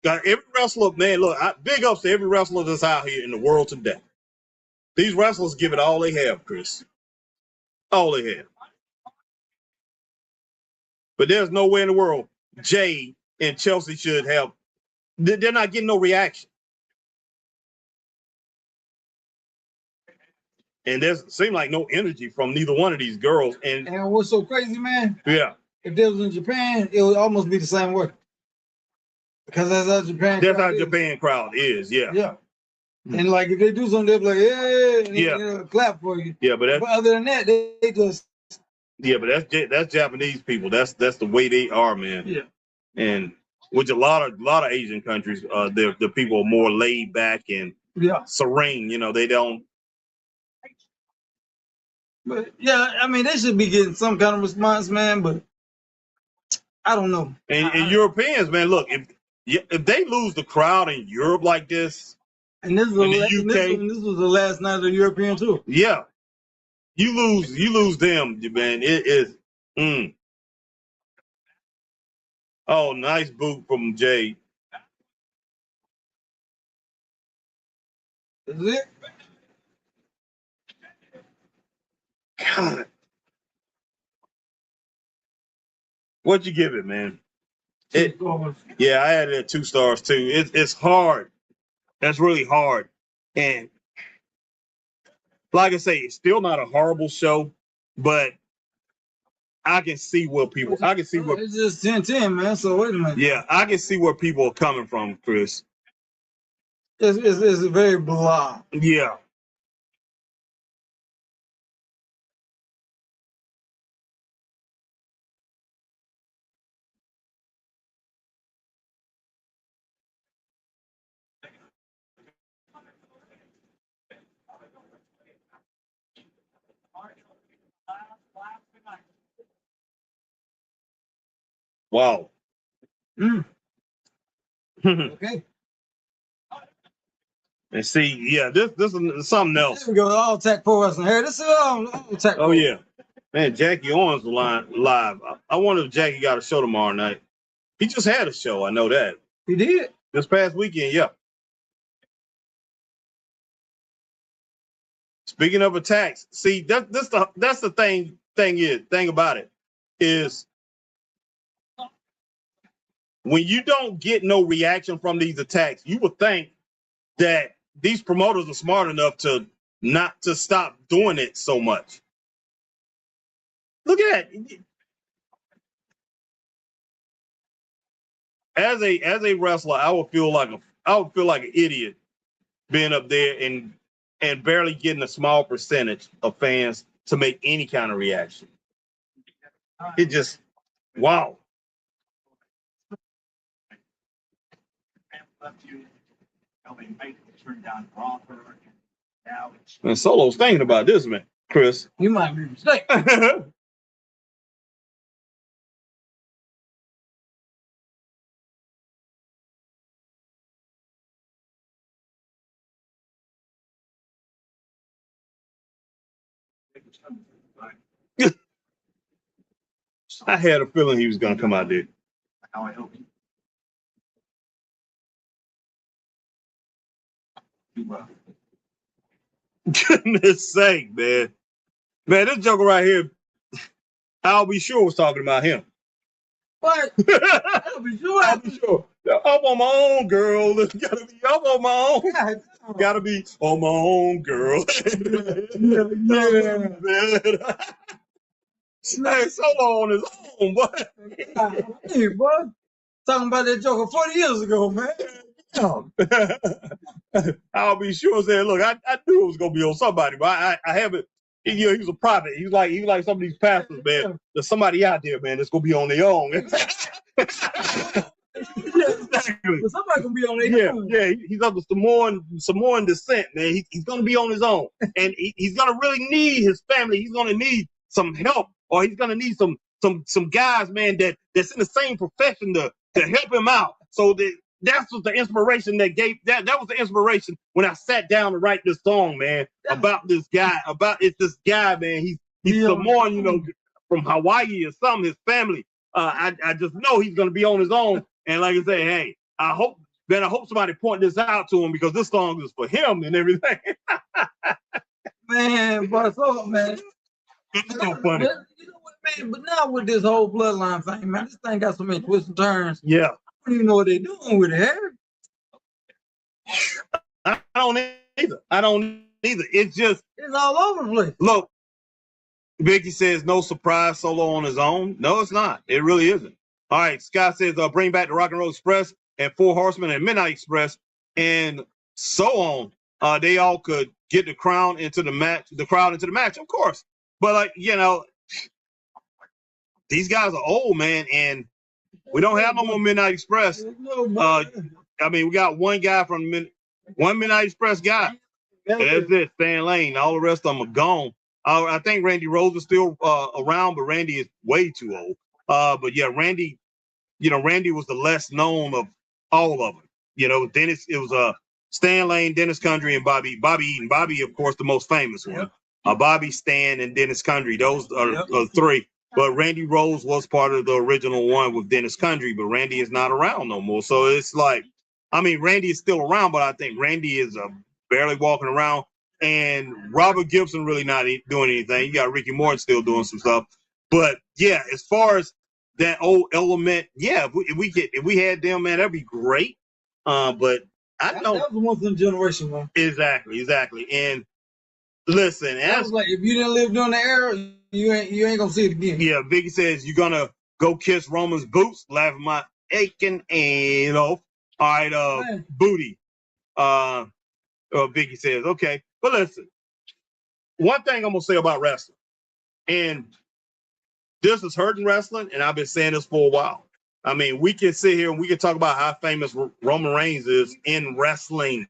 Got every wrestler, man, look, big ups to every wrestler that's out here in the world today. These wrestlers give it all they have, Chris. All they have. But there's no way in the world Jay and Chelsea should have. They're not getting no reaction. And there's seemed like no energy from neither one of these girls. And what's so crazy, man? Yeah. If this was in Japan, it would almost be the same way. Because that's how Japan. That's how Japan crowd is. Yeah. Yeah. And like if they do something, they'll be like, yeah, and they'll clap for you. Yeah, but other than that, they just. Yeah, but that's Japanese people. That's the way they are, man. Yeah. And which a lot of Asian countries, the people are more laid back and serene. You know, they don't. But yeah, I mean, they should be getting some kind of response, man. But I don't know. And Europeans, man, look, if they lose the crowd in Europe like this, and this is this was the last night of the European tour. Yeah, you lose them, man. It is. Oh, nice boot from Jay. Is it? God. What'd you give it, man? Yeah, I had it at 2 stars too. It's hard. That's really hard. And like I say, it's still not a horrible show, but I can see where people. It's just 10-10, man. So wait a minute. Yeah, I can see where people are coming from, Chris. It's very blah. Yeah. Wow. Okay. And see, yeah, this is something else. Here we go. All Tech Pro Wrestling. Here, this is all Tech Pro. Oh yeah, man. Jackie Owens live. I wonder if Jackie got a show tomorrow night. He just had a show. I know that. He did. This past weekend, yeah. Speaking of attacks, see that's the thing about it is when you don't get no reaction from these attacks, you would think that these promoters are smart enough to not to stop doing it so much. Look at that. As a wrestler, I would feel like an idiot being up there and barely getting a small percentage of fans to make any kind of reaction. It just wow. And Solo's thinking about this, man, Chris. You might be mistaken. I had a feeling he was going to come out there. Goodness sake, man. Man, this joker right here, I'll be sure was talking about him. What? I'll be sure. I'll be sure. I'm on my own, girl. Gotta be up on my own. God, Gotta be on my own, girl. yeah. Man. Hey, Solo on his own, boy. Hey, boy. Talking about that joker 40 years ago, man. I'll be sure saying, look, I knew it was gonna be on somebody, but I haven't. He was a prophet. He's like some of these pastors, man. There's somebody out there, man, that's gonna be on their own. Yeah, exactly. But somebody gonna be on their own. Yeah, he's of the Samoan descent, man. He's gonna be on his own, and he's gonna really need his family. He's gonna need some help, or he's gonna need some guys, man, that's in the same profession to help him out. So that's what the inspiration that was the inspiration when I sat down to write this song, man, about this guy. It's this guy, man. He's Samoan, you know, from Hawaii or something. His family. I just know he's gonna be on his own. And like I say, hey, I hope somebody point this out to him because this song is for him and everything. Man, but so man. It's so funny. You know what, man? But now with this whole bloodline thing, man, this thing got so many twists and turns. Yeah. I don't even know what they're doing with it. I don't either. It's all over the place. Look, Vicky says no surprise Solo on his own. No, it's not. It really isn't. All right, Scott says bring back the Rock and Roll Express and Four Horsemen and Midnight Express and so on. They all could get the crowd into the match, of course. But like, you know, these guys are old, man, and we don't have no more Midnight Express. I mean, we got one guy from one Midnight Express guy. That's it, Stan Lane. All the rest of them are gone. I think Randy Rose is still around, but Randy is way too old. But yeah, Randy was the less known of all of them. You know, Dennis, it was Stan Lane, Dennis Condrey, and Bobby Eaton. Bobby, of course, the most famous one. Bobby, Stan, and Dennis Condrey. Those are three. But Randy Rose was part of the original one with Dennis Condrey, but Randy is not around no more. So it's like, I mean, Randy is still around, but I think Randy is barely walking around. And Robert Gibson really not doing anything. You got Ricky Morton still doing some stuff. But yeah, as far as that old element, yeah, if we had them, man, that'd be great. But I know that was once in a generation, man. Exactly. And listen, was like if you didn't live during the era, you ain't gonna see it again. Yeah, Biggie says you're gonna go kiss Roman's boots, laughing my aching and off. All right, booty. Biggie says, okay. But listen, one thing I'm gonna say about wrestling, and this is hurting wrestling, and I've been saying this for a while. I mean, we can sit here and we can talk about how famous Roman Reigns is in wrestling.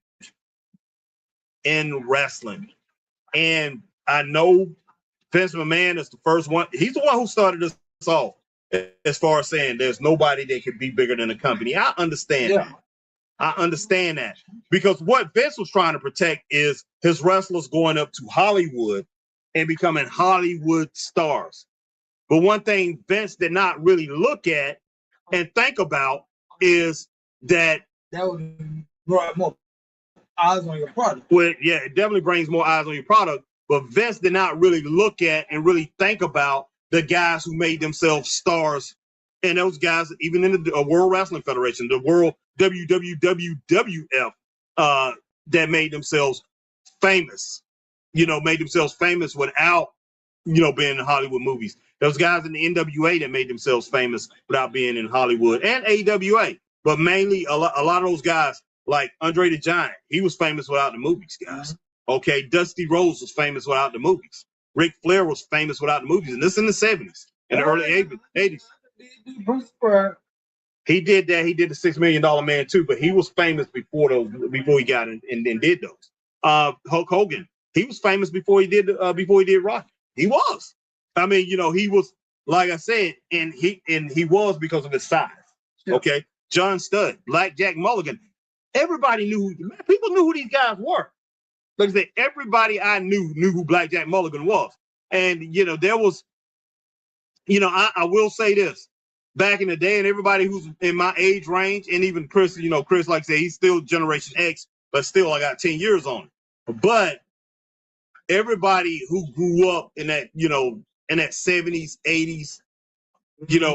And I know Vince McMahon is the first one. He's the one who started this off as far as saying there's nobody that could be bigger than the company. I understand that. I understand that because what Vince was trying to protect is his wrestlers going up to Hollywood and becoming Hollywood stars. But one thing Vince did not really look at and think about is that that would draw more eyes on your product. Well, yeah, it definitely brings more eyes on your product. But Vince did not really look at and really think about the guys who made themselves stars, and those guys, even in the World Wrestling Federation, the World WWWF, that made themselves famous. Made themselves famous without, being in Hollywood movies. Those guys in the NWA that made themselves famous without being in Hollywood, and AWA. But mainly a lot of those guys, like Andre the Giant, he was famous without the movies, guys. Okay, Dusty Rhodes was famous without the movies. Ric Flair was famous without the movies, and this in the 70s, in the early 80s. He did that. He did the $6 Million Man too, but he was famous before he got in and did those. Hulk Hogan, he was famous before he did Rocky. He was. I mean, he was, like I said, and he was because of his size. Yeah. Okay, John Studd, Black Jack Mulligan. Everybody people knew who these guys were. Like I said, everybody I knew who Black Jack Mulligan was. And, there was, I will say this. Back in the day, and everybody who's in my age range, and even Chris, Chris, like I said, he's still Generation X, but still I got 10 years on it. But everybody who grew up in that, in that 70s, 80s,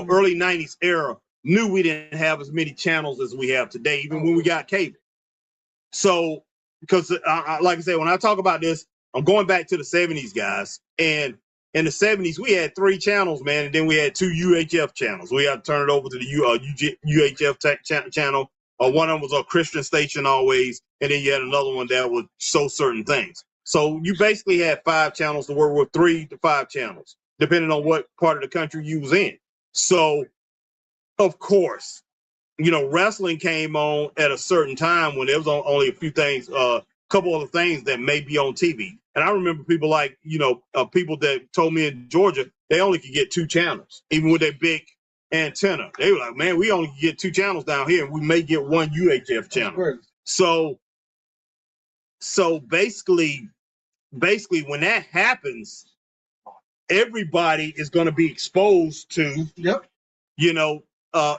early 90s era knew we didn't have as many channels as we have today, even when we got cable. So, because like I said, when I talk about this, I'm going back to the 70s, guys. And in the 70s, we had 3 channels, man, and then we had 2 UHF channels. We had to turn it over to the UHF channel. One of them was a Christian station always, and then you had another one that would show certain things. So you basically had 5 channels to work with, 3 to 5 channels, depending on what part of the country you was in. So, of course, wrestling came on at a certain time when there was only a few things, couple other things that may be on TV. And I remember people like, people that told me in Georgia, they only could get 2 channels, even with their big antenna. They were like, man, we only get 2 channels down here, and we may get 1 UHF channel. So basically, when that happens, everybody is going to be exposed to,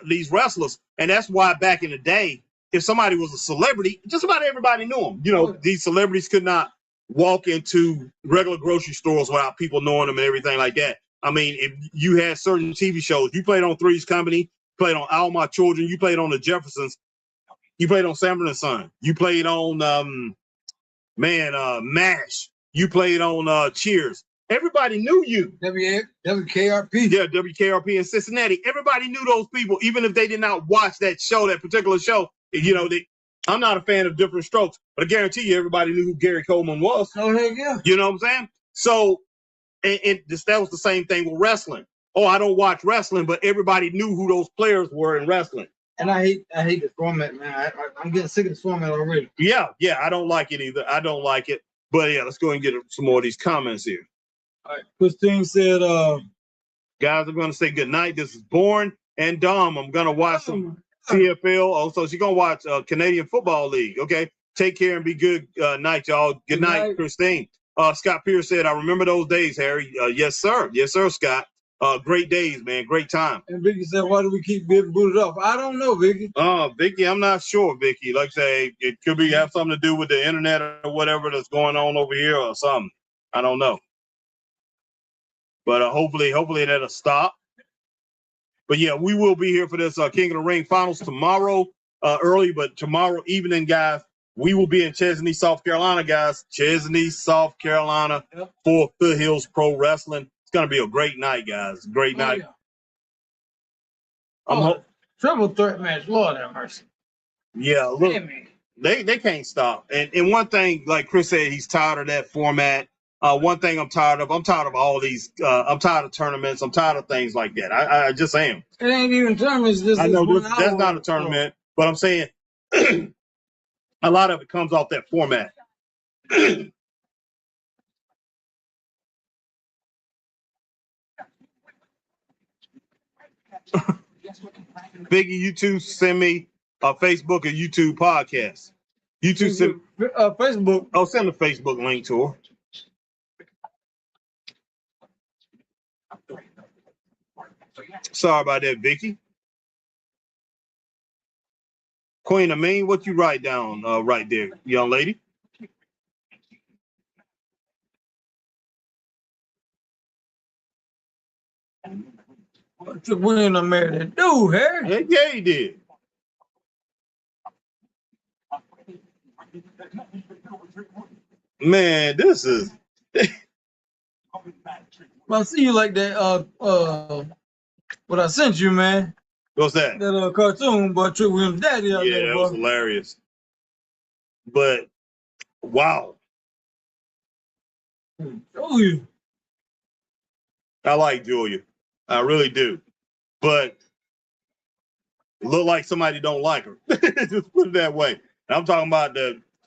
these wrestlers. And that's why back in the day, if somebody was a celebrity, just about everybody knew them. These celebrities could not walk into regular grocery stores without people knowing them and everything like that. I mean, if you had certain TV shows, you played on Three's Company, played on All My Children, you played on The Jeffersons, you played on Sanford and Son, you played on MASH, you played on Cheers. Everybody knew you. WKRP. Yeah, WKRP in Cincinnati. Everybody knew those people, even if they did not watch that particular show. I'm not a fan of Different Strokes, but I guarantee you everybody knew who Gary Coleman was. Oh, heck yeah. You know what I'm saying? So, that was the same thing with wrestling. Oh, I don't watch wrestling, but everybody knew who those players were in wrestling. And I hate the format, man. I'm getting sick of this format already. Yeah, I don't like it either. I don't like it. But yeah, let's go and get some more of these comments here. All right. Christine said, guys, I'm going to say good night. This is Born and Dom. I'm going to watch some CFL. Also, she's going to watch Canadian Football League. Okay. Take care and be good. Night, y'all. Good night, Christine. Scott Pierce said, I remember those days, Harry. Yes, sir. Yes, sir, Scott. Great days, man. Great time. And Vicky said, why do we keep getting booted off? I don't know, Vicky. Vicky, I'm not sure, Vicky. Like I say, it could have something to do with the internet or whatever that's going on over here or something. I don't know. But hopefully that'll stop. But yeah, we will be here for this King of the Ring finals tomorrow early, but tomorrow evening, guys, we will be in Chesney, South Carolina, guys. Chesney, South Carolina for Foothills Pro Wrestling. It's going to be a great night, guys. Great night. Yeah. Triple threat match. Lord have mercy. Yeah, look, they can't stop. And one thing, like Chris said, he's tired of that format. One thing I'm tired of all these. I'm tired of tournaments. I'm tired of things like that. I just am. It ain't even tournaments. I know that's not a tournament, but I'm saying a lot of it comes off that format. Biggie, you two send me a Facebook or YouTube podcast. YouTube send Facebook. Oh, send the Facebook link to her. Sorry about that, Vicky. Queen of Mean, what you write down right there, young lady? Trick Williams done married that dude, Harry. Yeah, he did. Man, this is I see you like that. What I sent you, man. what's that? That cartoon, but Trick Williams' daddy out Yeah, there, that bro. was hilarious. But wow, Oh, you. I like Julia, I really do. But it look like somebody don't like her. Just put it that way. And I'm talking about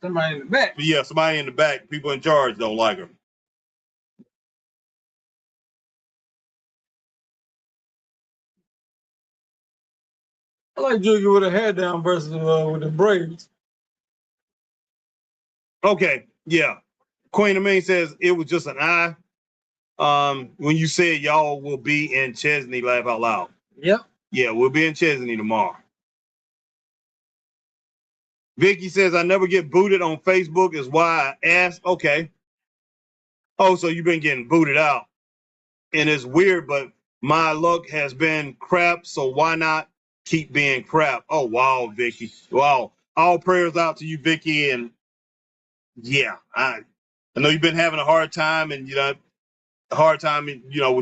Somebody in the back. somebody in the back, people in charge don't like her. I like Julia with her hair down versus with the braids. Okay, yeah. Queen of Mean says it was just an eye. When you said y'all will be in Chesney, laugh out loud. Yep. Yeah, we'll be in Chesney tomorrow. Vicky says I never get booted on Facebook is why I asked. Okay. Oh, so you've been getting booted out. And it's weird, but my luck has been crap, so why not keep being crap? Oh, wow, Vicky. Wow. All prayers out to you, Vicky. And yeah, I know you've been having a hard time and, with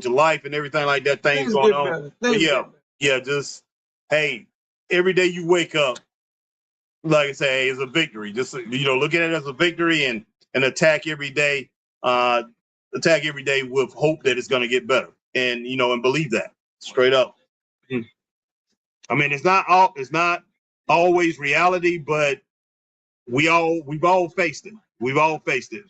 your life and everything like that, things going on. But yeah, just, hey, every day you wake up, like I say, hey, it's a victory. Just, look at it as a victory and attack every day. Attack every day with hope that it's going to get better, and and believe that straight up. I mean, it's not always reality, but we've all faced it. We've all faced it.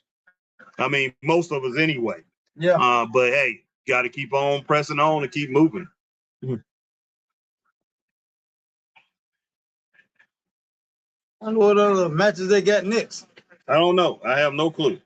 I mean, most of us anyway. Yeah. But hey, got to keep on pressing on and keep moving. I don't know what other matches they got next. I don't know. I have no clue.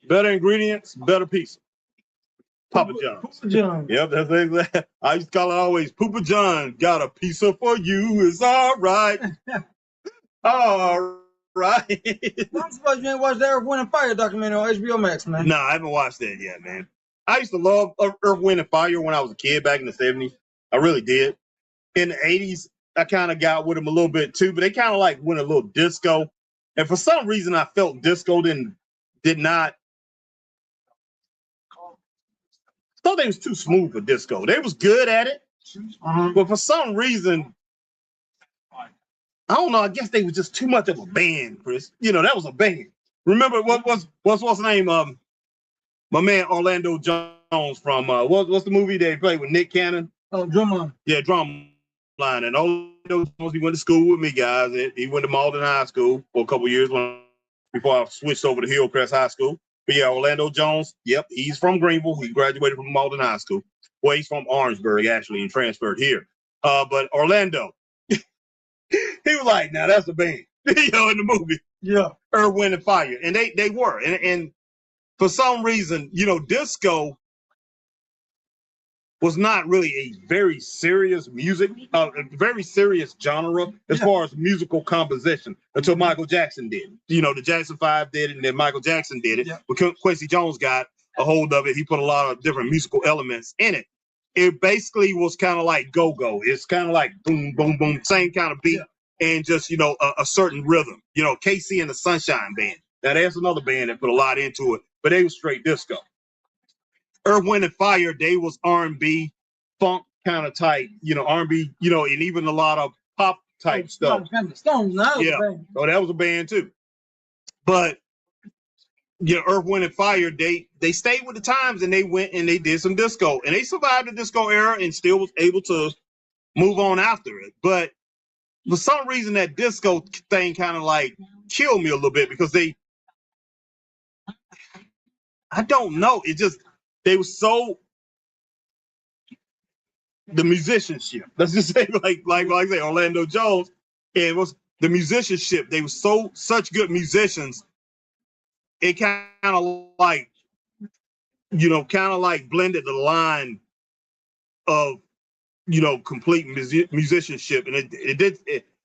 Better ingredients, better pizza. Papa John's. Papa John's. Yep, that's exactly. I used to call it always Papa John. Got a pizza for you. It's all right. All right. I'm surprised you ain't watched the Earth, Wind and Fire documentary on HBO Max, man. No, I haven't watched that yet, man. I used to love Earth, Wind, and Fire when I was a kid back in the 70s. I really did. In the 80s, I kind of got with them a little bit too, but they kind of like went a little disco. And for some reason, I felt disco did not. I thought they was too smooth for disco. They was good at it, but for some reason, I don't know. I guess they was just too much of a band, Chris. That was a band. Remember what's the name? My man Orlando Jones from what's the movie they played with Nick Cannon? Oh, Drumline. Yeah, Drumline. And Orlando Jones, he went to school with me, guys. He went to Malden High School for a couple of years before I switched over to Hillcrest High School. But yeah, Orlando Jones, yep, he's from Greenville. He graduated from Malden High School. Well, he's from Orangeburg, actually, and transferred here. But Orlando, he was like, now that's a band, in the movie. Yeah. Earth, Wind, and Fire. And they were. And for some reason, disco was not really a very serious a very serious genre as far as musical composition until Michael Jackson did. The Jackson 5 did it, and then Michael Jackson did it. Yeah. But Quincy Jones got a hold of it. He put a lot of different musical elements in it. It basically was kind of like go-go. It's kind of like boom, boom, boom, same kind of beat, and just, a certain rhythm. KC and the Sunshine Band. Now, there's another band that put a lot into it, but they was straight disco. Earth, Wind, and Fire, they was R&B, funk kind of type, R&B, and even a lot of pop type stuff. Stones, yeah, so that was a band too. But Earth, Wind, and Fire, they stayed with the times, and they went and they did some disco, and they survived the disco era and still was able to move on after it. But for some reason, that disco thing kind of like killed me a little bit because I don't know, it just. They were so the musicianship. Let's just say like I say Orlando Jones, and it was the musicianship. They were such good musicians. It kind of like, blended the line of, complete musicianship, and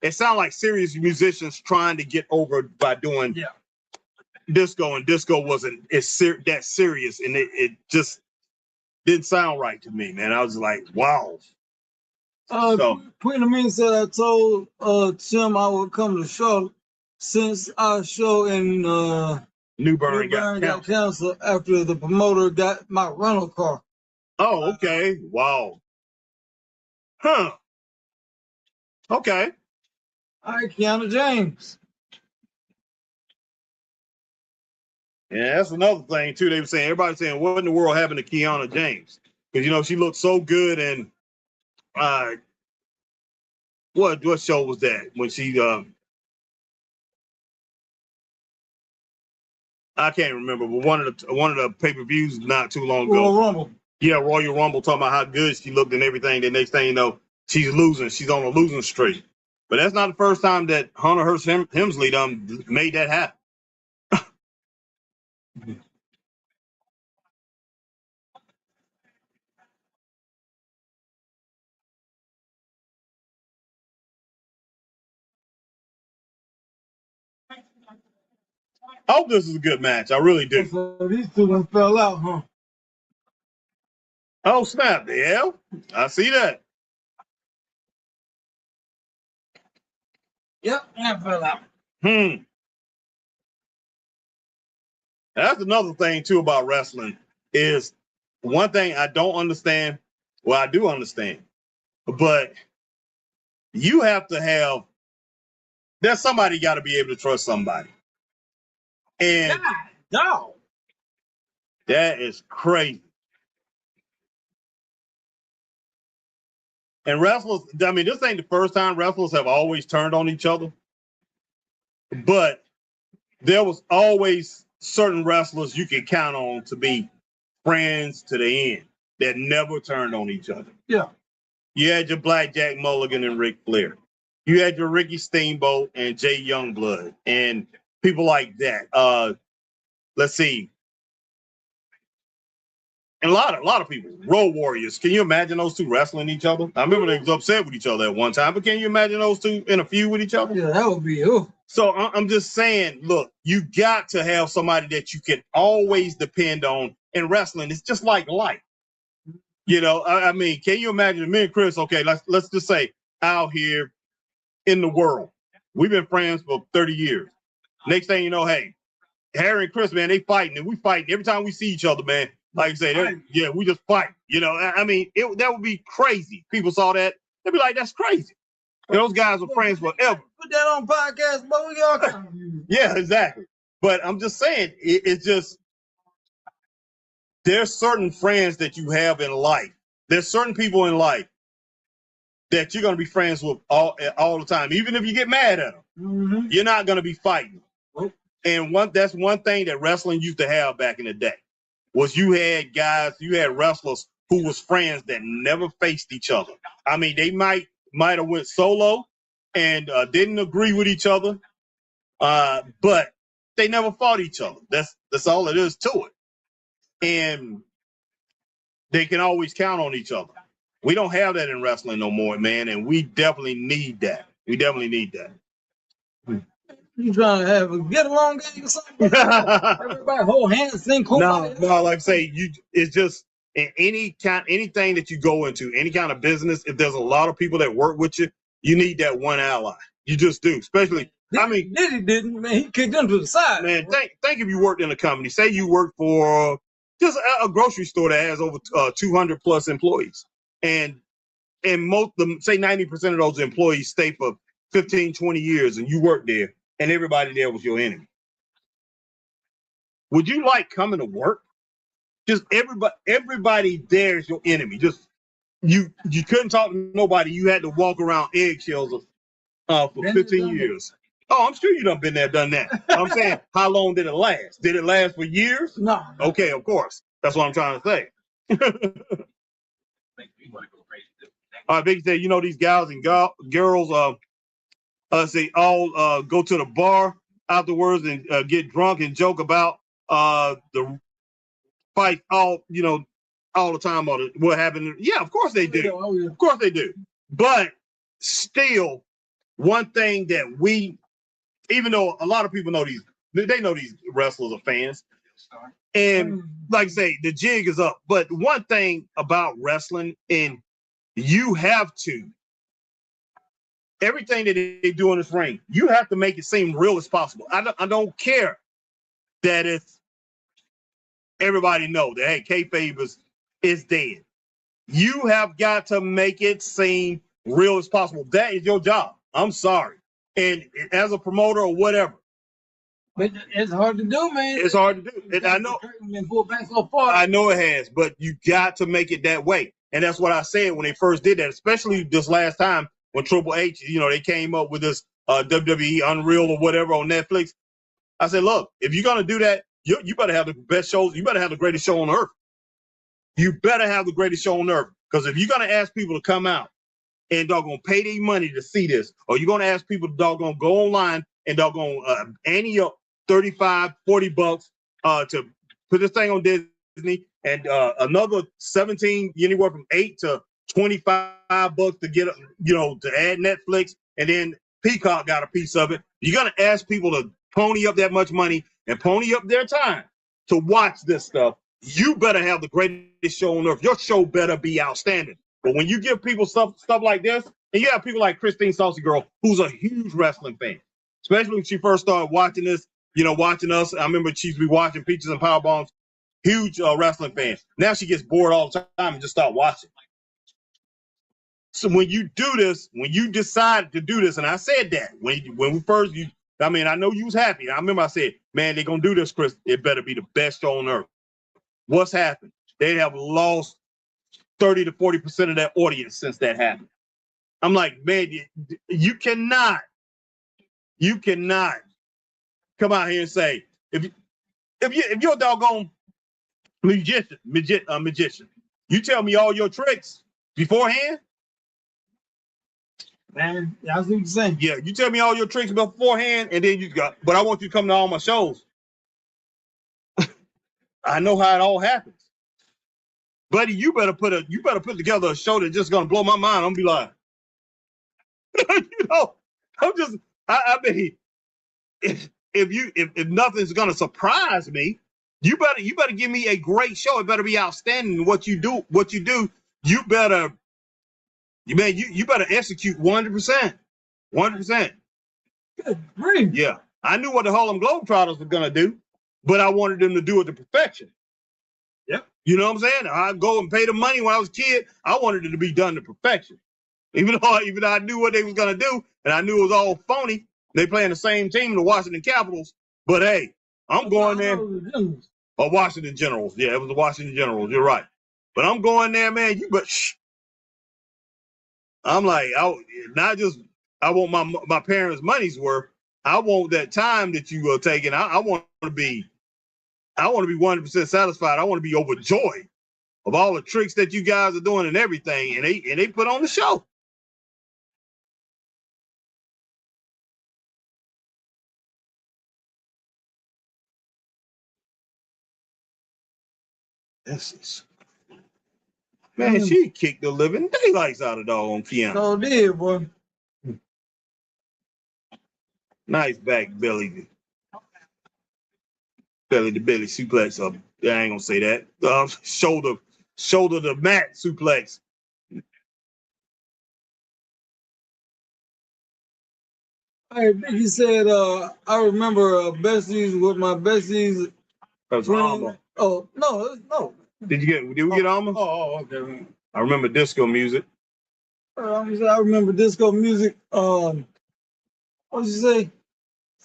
it sounded like serious musicians trying to get over by doing disco, and disco wasn't that serious, and it just didn't sound right to me, man. I was like, wow. Queen Amin said I told Tim I would come to Charlotte since our show in New Bern got canceled after the promoter got my rental car. Oh, okay. Wow. Huh. Okay. All right, Kiana James. Yeah, that's another thing too. They were saying, everybody's saying, what in the world happened to Kiana James? Because she looked so good, and what show was that when she I can't remember, but one of the pay-per-views not too long ago. Royal Rumble. Yeah, Royal Rumble, talking about how good she looked and everything. The next thing you know, she's losing. She's on a losing streak. But that's not the first time that Hunter Hearst Helmsley made that happen. I hope this is a good match. I really do. So these two done fell out, huh? Oh, snap. Yeah, I see that. Yep, that fell out. That's another thing, too, about wrestling is one thing I don't understand. Well, I do understand. But you have to have, there's somebody got to be able to trust somebody. And dog. That is crazy. And wrestlers, I mean, this ain't the first time wrestlers have always turned on each other. But there was always certain wrestlers you could count on to be friends to the end that never turned on each other. Yeah. You had your Blackjack Mulligan and Ric Flair. You had your Ricky Steamboat and Jay Youngblood and people like that. Let's see. And a lot of people, Road Warriors. Can you imagine those two wrestling each other? I remember they was upset with each other at one time, but can you imagine those two in a feud with each other? Yeah, that would be you. So I'm just saying, look, you got to have somebody that you can always depend on in wrestling. It's just like life. You know, I mean, can you imagine me and Chris? Okay, let's just say out here in the world, we've been friends for 30 years. Next thing you know, hey, Harry and Chris, man, they fighting and we fighting every time we see each other, man. Like I say, yeah, we just fight. You know, I mean, that would be crazy. People saw that, they'd be like, that's crazy. And those guys were friends forever. Put that on podcast, but we all Yeah, exactly. But I'm just saying, it's just, there's certain friends that you have in life. There's certain people in life that you're going to be friends with all the time. Even if you get mad at them, you're not going to be fighting. And that's one thing that wrestling used to have back in the day, was you had wrestlers who was friends that never faced each other. I mean, they might have went solo and didn't agree with each other, but they never fought each other. That's all it is to it. And they can always count on each other. We don't have that in wrestling no more, man, and we definitely need that. We definitely need that. You trying to get along game or something? Everybody hold hands, think cool. No, like I say, it's just in anything that you go into, any kind of business, if there's a lot of people that work with you, you need that one ally. You just do, especially. Diddy didn't, man. He kicked them to the side. Man, think if you worked in a company. Say you work for just a grocery store that has over 200 plus employees, and most of them, say 90% of those employees stay for 15, 20 years, and you work there, and everybody there was your enemy. Would you like coming to work? Just everybody there is your enemy. Just you couldn't talk to nobody. You had to walk around eggshells for 15 years. Oh, I'm sure you done been there, done that. I'm saying, how long did it last? Did it last for years? No. Okay, of course. That's what I'm trying to say. Biggie said, you know, these guys and girls, they all go to the bar afterwards and get drunk and joke about the fight all the time on what happened. Yeah, of course they do. Oh, yeah. Of course they do. But still, one thing that we, even though a lot of people know they know these wrestlers are fans. And like I say, the jig is up. But one thing about wrestling, and you have to, everything that they do in this ring, you have to make it seem real as possible. I don't care that it's everybody know that, hey, kayfabe is dead. You have got to make it seem real as possible. That is your job. I'm sorry. And as a promoter or whatever. But it's hard to do, man. It's hard to do. And I know. I know it has, but you got to make it that way. And that's what I said when they first did that, especially this last time when Triple H, they came up with this WWE Unreal or whatever on Netflix. I said, look, if you're going to do that, you better have the best shows. You better have the greatest show on earth. You better have the greatest show on earth. Because if you're going to ask people to come out and doggone pay their money to see this, or you're going to ask people to doggone go online and doggone ante up $35, $40 to put this thing on Disney, and another 17, anywhere from 8 to $25 to get, to add Netflix, and then Peacock got a piece of it. You're going to ask people to pony up that much money and pony up their time to watch this stuff. You better have the greatest show on earth. Your show better be outstanding. But when you give people stuff like this, and you have people like Christine Saucy Girl, who's a huge wrestling fan, especially when she first started watching this, watching us. I remember she'd be watching Peaches and Power Bombs, huge wrestling fan. Now she gets bored all the time and just start watching. So when you do this, when you decide to do this, and I said that when we first, I know you was happy. I remember I said, man, they're going to do this, Chris. It better be the best show on earth. What's happened? They have lost 30 to 40% of their audience since that happened. I'm like, man, you cannot come out here and say, if you're a doggone magician, you tell me all your tricks beforehand. Man, that's what you're saying. Yeah, you tell me all your tricks beforehand, and then but I want you to come to all my shows. I know how it all happens. Buddy, you better put together a show that's just gonna blow my mind. I'm gonna be like, if nothing's gonna surprise me, you better give me a great show. It better be outstanding. What you do, you better execute 100%. 100%. Good grief. Yeah. I knew what the Harlem Globetrotters were gonna do, but I wanted them to do it to perfection. Yep. You know what I'm saying? I'd go and pay the money when I was a kid. I wanted it to be done to perfection. Even though I knew what they was gonna do, and I knew it was all phony. They playing the same team, the Washington Capitals. But hey, I'm going there. Or Washington Generals. Yeah, it was the Washington Generals. You're right. But I'm going there, man. I'm like, I want my parents' money's worth. I want that time that you are taking. I want to be 100% satisfied. I want to be overjoyed of all the tricks that you guys are doing and everything. And they put on the show. Man, she kicked the living daylights out of dog on Keanu. So did, boy. Nice back belly to belly suplex. I ain't gonna say that. Shoulder to mat suplex. Hey, Biggie said, I remember besties with my besties. That's Alma. Oh, no. Did we get Alma? Oh, okay. I remember disco music. I remember disco music. What'd you say?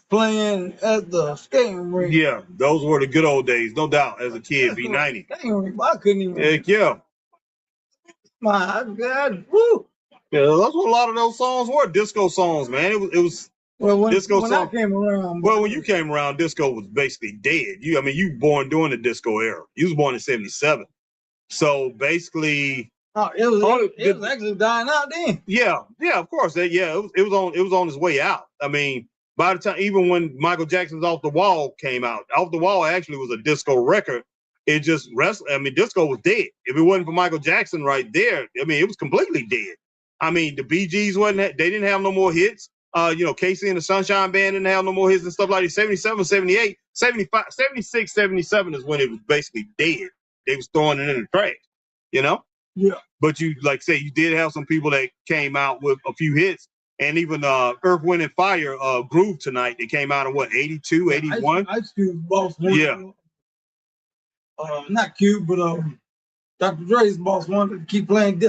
Playing at the skating rink. Yeah, those were the good old days, no doubt. As a kid, B90. I couldn't even. Heck yeah. My God, woo. Yeah, that's what a lot of those songs were. Disco songs, man. It was. Well, when song. I came around. Well, when you came around, disco was basically dead. You were born during the disco era. You was born in '77. So basically, Oh, it was actually dying out then. Yeah, of course. It was on its way out. I mean, by the time, even when Michael Jackson's Off the Wall came out, Off the Wall actually was a disco record. It just disco was dead. If it wasn't for Michael Jackson right there, I mean, it was completely dead. I mean, the Bee Gees they didn't have no more hits. Casey and the Sunshine Band didn't have no more hits and stuff like that. 77, 78, 75, 76, 77 is when it was basically dead. They was throwing it in the trash, Yeah. But you, like say, you did have some people that came out with a few hits, and even Earth, Wind, and Fire, Groove Tonight, they came out in what, 82, 81? Ice Cube boss one. Yeah. Not Cube, but Dr. Dre's boss wanted to keep playing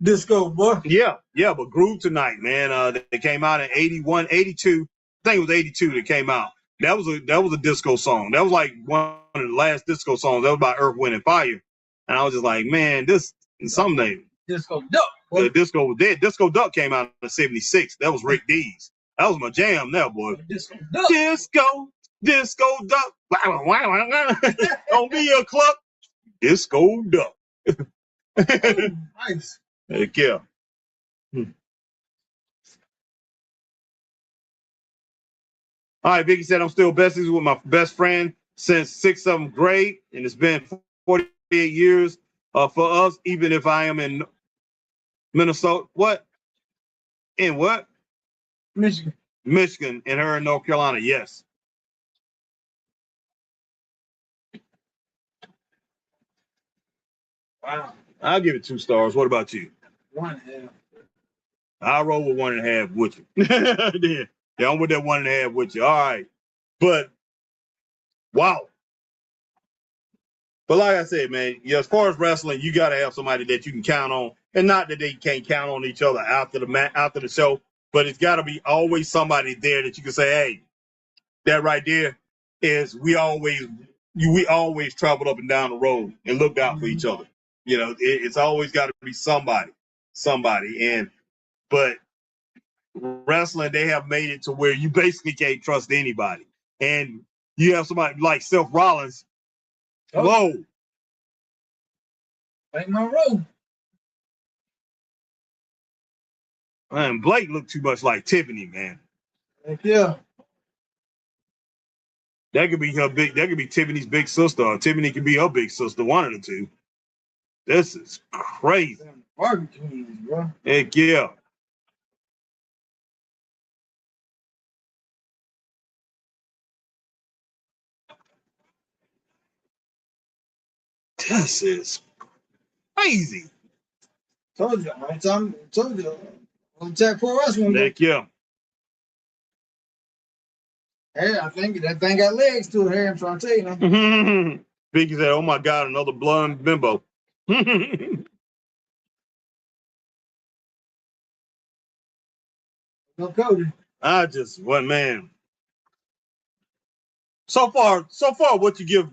disco, boy. Yeah, but Groove Tonight, man, they came out in 81, 82. I think it was 82 that came out. That was a disco song. That was like one of the last disco songs. That was by Earth, Wind, and Fire. And I was just like, man, this is something. Disco Duck. The disco was dead. Disco Duck came out in 76. That was Rick Dees. That was my jam now, boy. Disco Duck. Disco Duck. Don't be a club. Disco Duck. Nice. Heck yeah. All right, Vicky said, I'm still besties with my best friend since 6th, 7th grade, and it's been 48 years for us, even if I am in Minnesota. What? In what? Michigan. Michigan, and her in North Carolina, yes. Wow. I'll give it 2 stars. What about you? 1.5. I'll roll with 1.5 with you. Yeah, I'm with that 1.5 with you. All right. But wow. But like I said, man, as far as wrestling, you got to have somebody that you can count on. And not that they can't count on each other after the show, but it's got to be always somebody there that you can say, hey, that right there is we always traveled up and down the road and looked out for each other. It's always got to be somebody. But wrestling, they have made it to where you basically can't trust anybody. And you have somebody like Seth Rollins. Whoa. Like Monroe. Man, Blake looked too much like Tiffany, man. Heck yeah. That could be Tiffany's big sister, or Tiffany could be her big sister, one of the two. This is crazy. Barbecue, bro. Heck yeah. This is crazy. Told you. Told you. On Tech Pro Wrestling. Heck yeah. Hey, I think that thing got legs to it here. I'm trying to tell you now. Vicky said, oh my God, another blonde bimbo. No Cody. I just, what, man. So far, what you give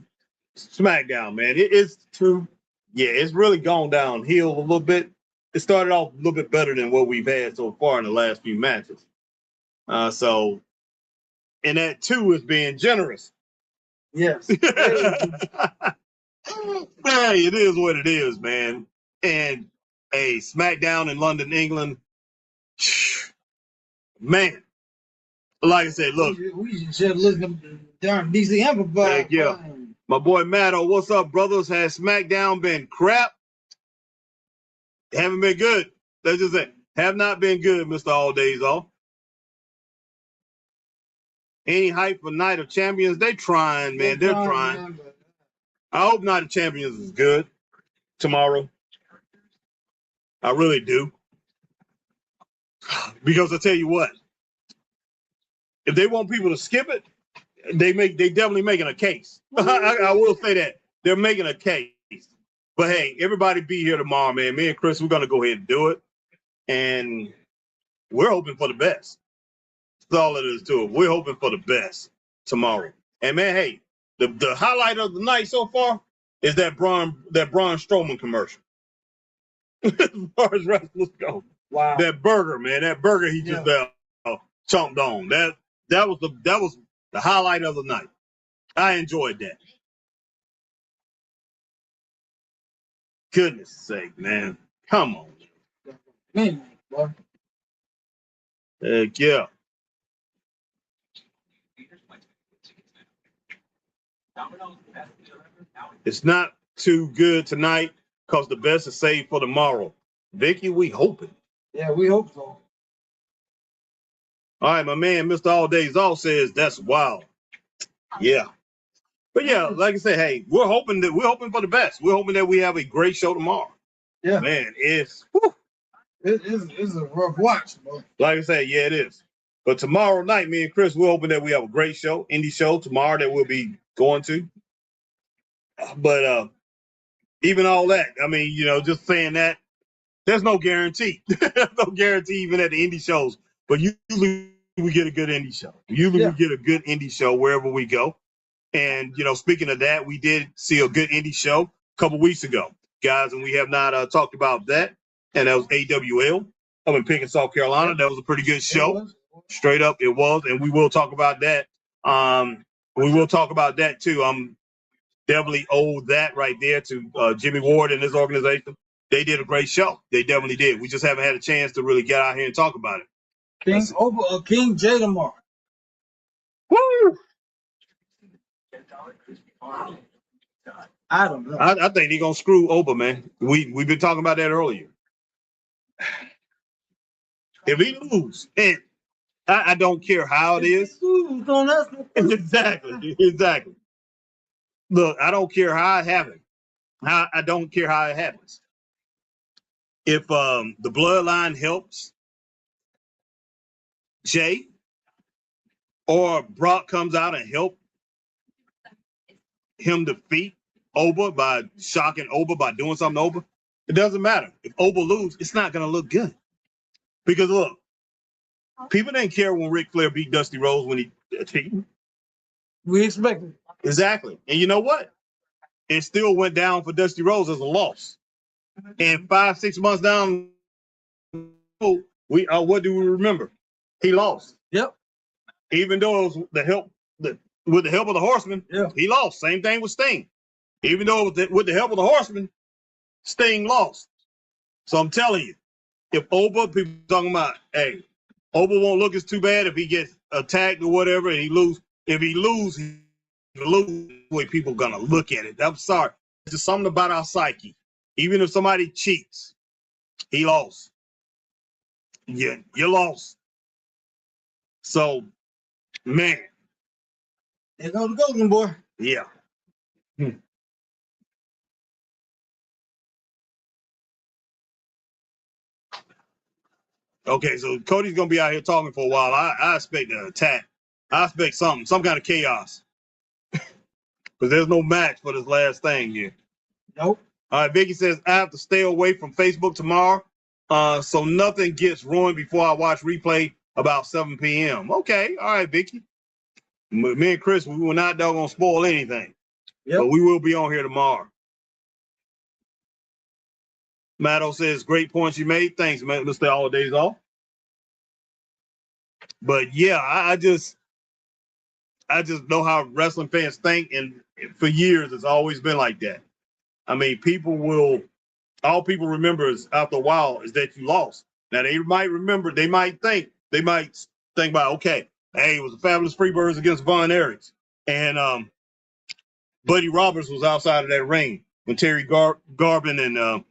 SmackDown, man? It's true. Yeah, it's really gone downhill a little bit. It started off a little bit better than what we've had so far in the last few matches. And that too is being generous. Yes. Hey, it is what it is, man. And a SmackDown in London, England, man. Like I said, look. We should look at darn DC Amplified. Yeah. My boy Matto, what's up, brothers? Has SmackDown been crap? Haven't been good. That's just it. Have not been good, Mr. All Days Off. Any hype for Night of Champions? They trying, man. They're trying. Man, I hope Night of Champions is good tomorrow. I really do. Because I tell you what, if they want people to skip it, they definitely making a case. I will say that. They're making a case. But hey, everybody be here tomorrow, man. Me and Chris, we're gonna go ahead and do it. And we're hoping for the best. That's all it is to it. We're hoping for the best tomorrow. And man, hey, the highlight of the night so far is that Braun Strowman commercial. As far as wrestlers go. Wow. That burger, man. That burger he just chomped on. That was the highlight of the night. I enjoyed that. Goodness sake, man. Come on. Man, boy. Heck yeah. It's not too good tonight because the best is saved for tomorrow. Vicky, we hoping. Yeah, we hope so. All right, my man, Mr. All Days Off says that's wild. Yeah. But yeah, like I said, hey, we're hoping for the best. We're hoping that we have a great show tomorrow. Yeah. Man, it's whew. It's a rough watch, bro. Like I said, yeah, it is. But tomorrow night, me and Chris, we're hoping that we have a great show, indie show tomorrow that we'll be going to. But even all that, I mean, you know, just saying that, there's no guarantee. No guarantee even at the indie shows. But usually we get a good indie show. Usually we get a good indie show wherever we go. And, you know, speaking of that, we did see a good indie show a couple weeks ago, guys, and we have not talked about that. And that was AWL up in Pickens, South Carolina. That was a pretty good show. Straight up, it was. And we will talk about that. We will talk about that, too. I'm definitely owe that right there to Jimmy Ward and his organization. They did a great show. They definitely did. We just haven't had a chance to really get out here and talk about it. King J tomorrow. Woo! I don't know. I think they're gonna screw Oba, man. We've been talking about that earlier. If he lose, and I don't care how it is. Exactly. Look, I don't care how it happens. I don't care how it happens. If the bloodline helps Jay, or Brock comes out and help him defeat Oba by shocking Oba by doing something to Oba, it doesn't matter. If Oba lose, it's not gonna look good. Because look, people didn't care when Ric Flair beat Dusty Rhodes when he cheated. We expected. Exactly. And you know what? It still went down for Dusty Rhodes as a loss. And 5-6 months down, what do we remember? He lost. Yep. Even though it was with the help of the Horsemen, he lost. Same thing with Sting. Even though it was with the help of the Horsemen, Sting lost. So I'm telling you, if Oba, people talking about, hey, Oba won't look as too bad if he gets attacked or whatever, and he lose. If he lose, he lose the way people gonna look at it. I'm sorry. It's just something about our psyche. Even if somebody cheats, he lost. Yeah, you lost. So, man. There goes the Golden Boy. Yeah. Okay, so Cody's gonna be out here talking for a while. I expect an attack. I expect some kind of chaos. Because there's no match for this last thing here. Nope. All right, Vicky says I have to stay away from Facebook tomorrow, so nothing gets ruined before I watch replay about 7 p.m. Okay, all right, Vicky. Me and Chris, we will not gonna spoil anything. Yep. But we will be on here tomorrow. Matto says, great points you made. Thanks, man. Let's stay all the days off. But yeah, I just know how wrestling fans think, and for years it's always been like that. I mean, all people remember is after a while is that you lost. Now they might think about, okay, hey, it was the Fabulous Freebirds against Von Erichs, and Buddy Roberts was outside of that ring when Terry Garvin and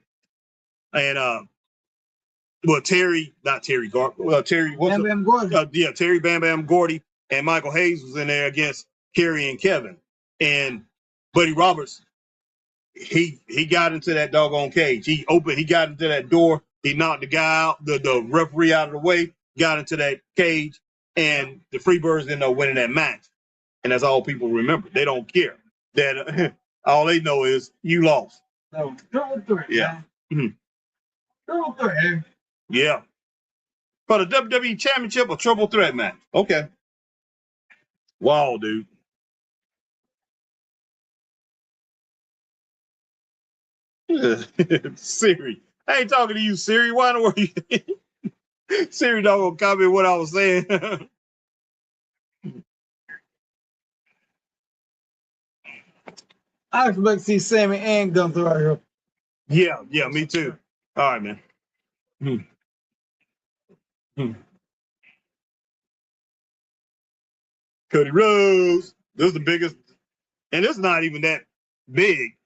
Terry Bam Bam Gordy. Terry Bam Bam Gordy and Michael Hayes was in there against Kerry and Kevin. And Buddy Roberts, he got into that doggone cage. He got into that door. He knocked the guy out, the referee out of the way, got into that cage, and the Freebirds ended up winning that match. And that's all people remember. They don't care. That all they know is you lost. No, triple threat. Yeah. Mm-hmm. Triple threat. Yeah. For the WWE Championship or triple threat match. Okay. Wow, dude. Siri. I ain't talking to you, Siri. Why don't you? Siri don't gonna comment what I was saying. I expect to see Sammy and Gunther right here. Yeah, me too. All right, man. Hmm. Hmm. Cody Rhodes. This is the biggest, and it's not even that big,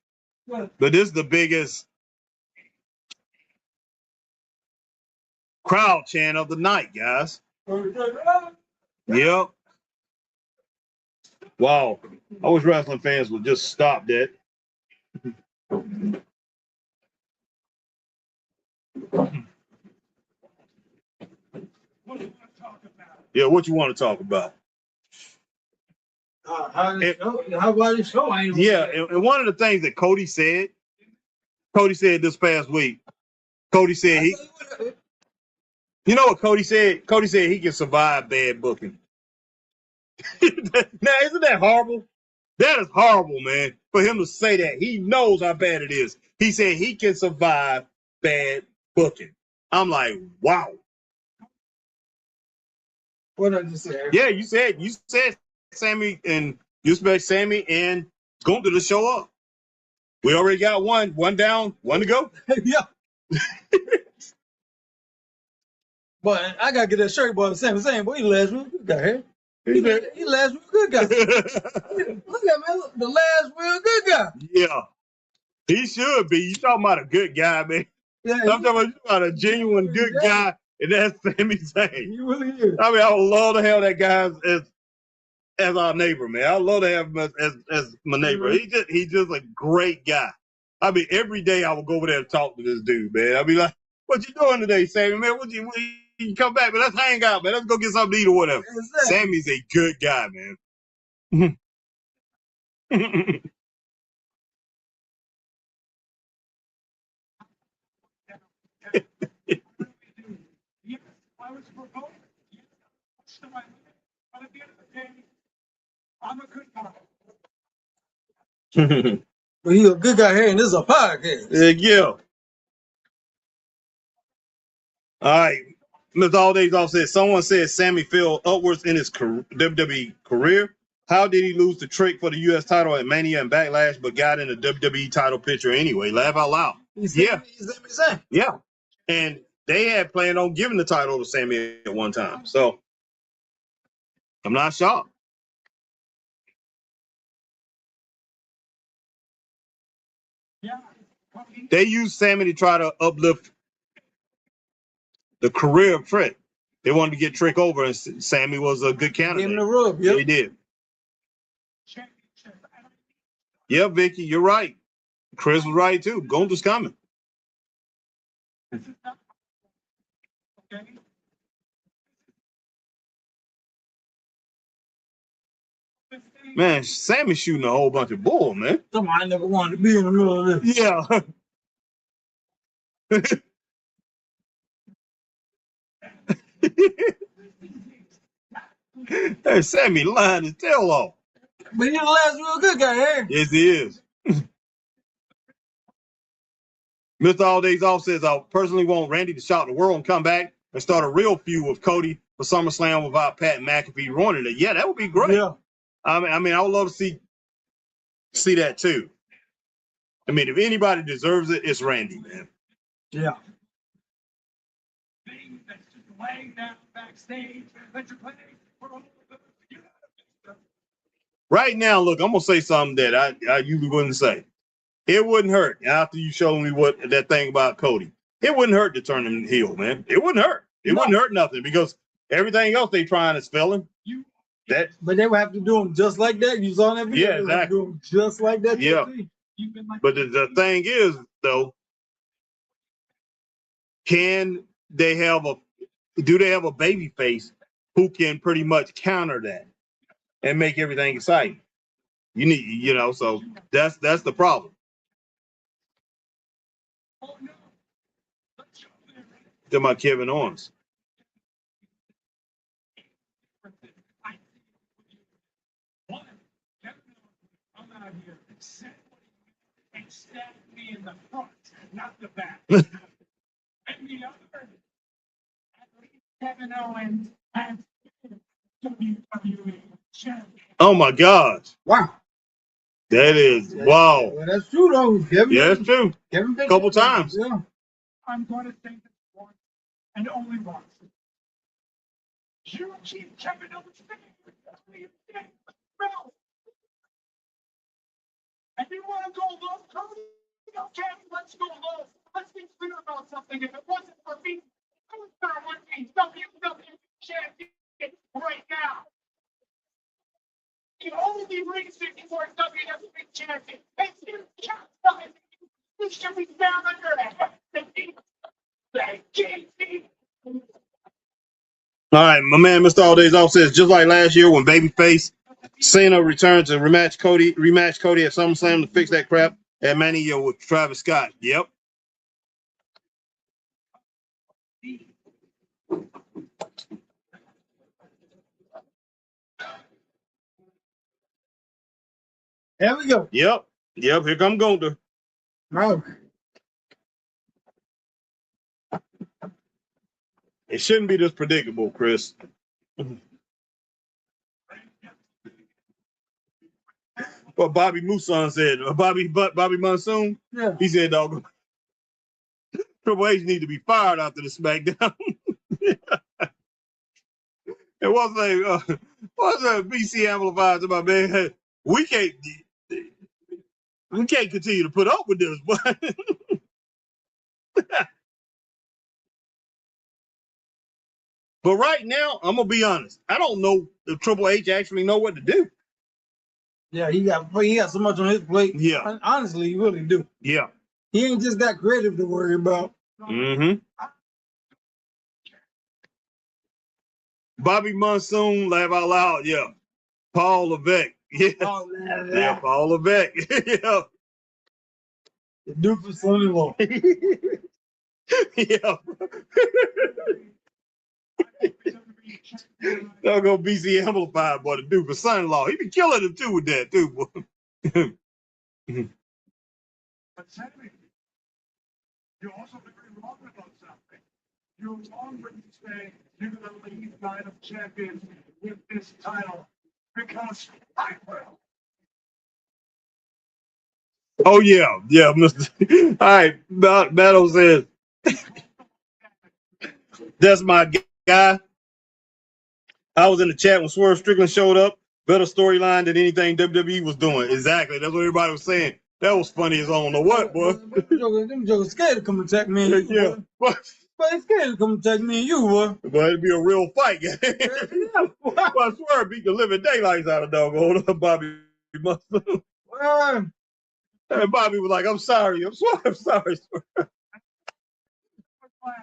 but this is the biggest crowd chant of the night, guys. Yep. Wow. I wish wrestling fans would just stop that. Yeah, what you want to talk about? How about the show? Yeah, and one of the things that Cody said this past week, Cody said you know what Cody said? Cody said he can survive bad booking. Now, isn't that horrible? That is horrible, man, for him to say that. He knows how bad it is. He said he can survive bad booking. I'm like, wow. What did I just say? Yeah, you said Sammy and you expect Sammy and Gunther to show up. We already got one down, one to go. Yeah. But I gotta get that shirt, boy. Same, boy. He last real good guy here. He last real good guy. Look at man, the last real good guy. Yeah, he should be. You talking about a good guy, man? Yeah, I'm talking about a genuine good guy, and that's Sami Zayn. He really is. I mean, I would love to have that guy as our neighbor, man. I'd love to have him as my neighbor. Mm-hmm. He's just a great guy. I mean, every day I would go over there and talk to this dude, man. I'd be like, "What you doing today, Sammy? Man, you come back, man? Let's hang out, man. Let's go get something to eat or whatever." Exactly. Sammy's a good guy, man. But he's a good guy here, and this is a podcast. Yeah. All right. Mr. All Days Off said, someone said Sammy fell upwards in his WWE career. How did he lose the trick for the U.S. title at Mania and Backlash, but got in the WWE title picture anyway? Laugh out loud. Yeah. Yeah. And they had planned on giving the title to Sammy at one time. So I'm not shocked. They used Sammy to try to uplift the career of Trick. They wanted to get Trick over, and Sammy was a good candidate. Give him the rub, yep. They did. Yeah, Vicky, you're right. Chris was right too. Gunther's coming. Man, Sammy's shooting a whole bunch of bull, man. Somebody never wanted to be in the middle of this. Yeah. Hey, Sammy lying his tail off. But he's the last real good guy here. Yes, he is. Mr. All Days Off says, I personally want Randy to shock the world and come back and start a real feud with Cody for SummerSlam without Pat McAfee running it. Yeah, that would be great. Yeah. I mean, I would love to see that too. I mean, if anybody deserves it, it's Randy, man. Yeah. Right now, look, I'm gonna say something that I usually wouldn't say. It wouldn't hurt after you showed me what that thing about Cody. It wouldn't hurt to turn him heel, man. It wouldn't hurt. It wouldn't hurt nothing because everything else they trying is failing. But they would have to do them just like that. You saw that video? Yeah, exactly. Do them just like that. Yeah. But the thing is, though, do they have a baby face who can pretty much counter that and make everything exciting? So that's the problem. To my Kevin Owens. In the front, not the back. And the other, Kevin Owens and WWE champion. Oh my gosh. Wow. That is wow. Well, that's true though. Kevin, yeah, that's true. Kevin a couple times. Yeah. I'm going to say this once and only once. You keep Kevin Owens and you want to go low, Cody? Okay, let's go low. Let's be clear about something. If it wasn't for me, Gunther would be WWE champion right now. The only reason you are WWE champion is you can't tell me you should be down under the head of the JC. All right, my man, Mr. All Days Off says just like last year when Babyface Cena returned to rematch Cody at SummerSlam to fix that crap at Mania with Travis Scott. Yep. There we go. Yep. Here come Gunther. Oh. It shouldn't be this predictable, Chris. What Bobby Mooson said, Bobby Monsoon. Yeah. He said, "Dog, Triple H need to be fired after the SmackDown." And what's that? BC Amplified to my man. We can't continue to put up with this, but but right now, I'm gonna be honest. I don't know if Triple H actually know what to do. Yeah, he got so much on his plate. Yeah. Honestly, he really do. Yeah. He ain't just got creative to worry about. Mm-hmm. Bobby Monsoon, laugh out loud. Yeah. Paul Levesque. Yeah. Oh, Yeah, Paul Levesque. Yeah. The Duke of son-in-law. Yeah. They'll go BC Amplified, boy, the Duke of son-in-law. He be killing him too with that, too, boy. But Sammy, you also very wrong about something. You're wrong when you say you're going to lead Night of Champions with this title because I will. Oh, yeah. Yeah, Mr. All right. Battle says, that's my guy. I was in the chat when Swerve Strickland showed up. Better storyline than anything WWE was doing. Exactly. That's what everybody was saying. That was funny as I don't know what, boy. Them jokers scared to come attack me and you, Yeah. boy. But they scared to come attack me and you, boy. But it'd be a real fight. Well, Swerve beat the living daylights out of doggone Bobby Monsoon. Well, And Bobby was like, I'm sorry. I'm sorry, Swerve.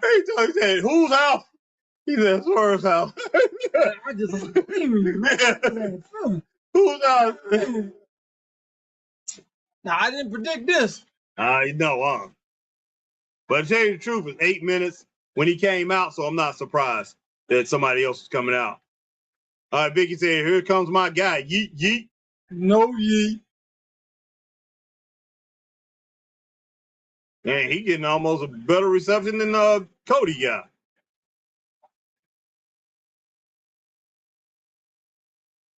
He said, whose house? He said, Swerve's house. I just don't believe you, man. Whose house? Now, I didn't predict this. I know, But to tell you the truth, it's 8 minutes when he came out, so I'm not surprised that somebody else is coming out. All right, Vicky said, here comes my guy. Yeet, yeet. No yeet. Man, he getting almost a better reception than Cody got.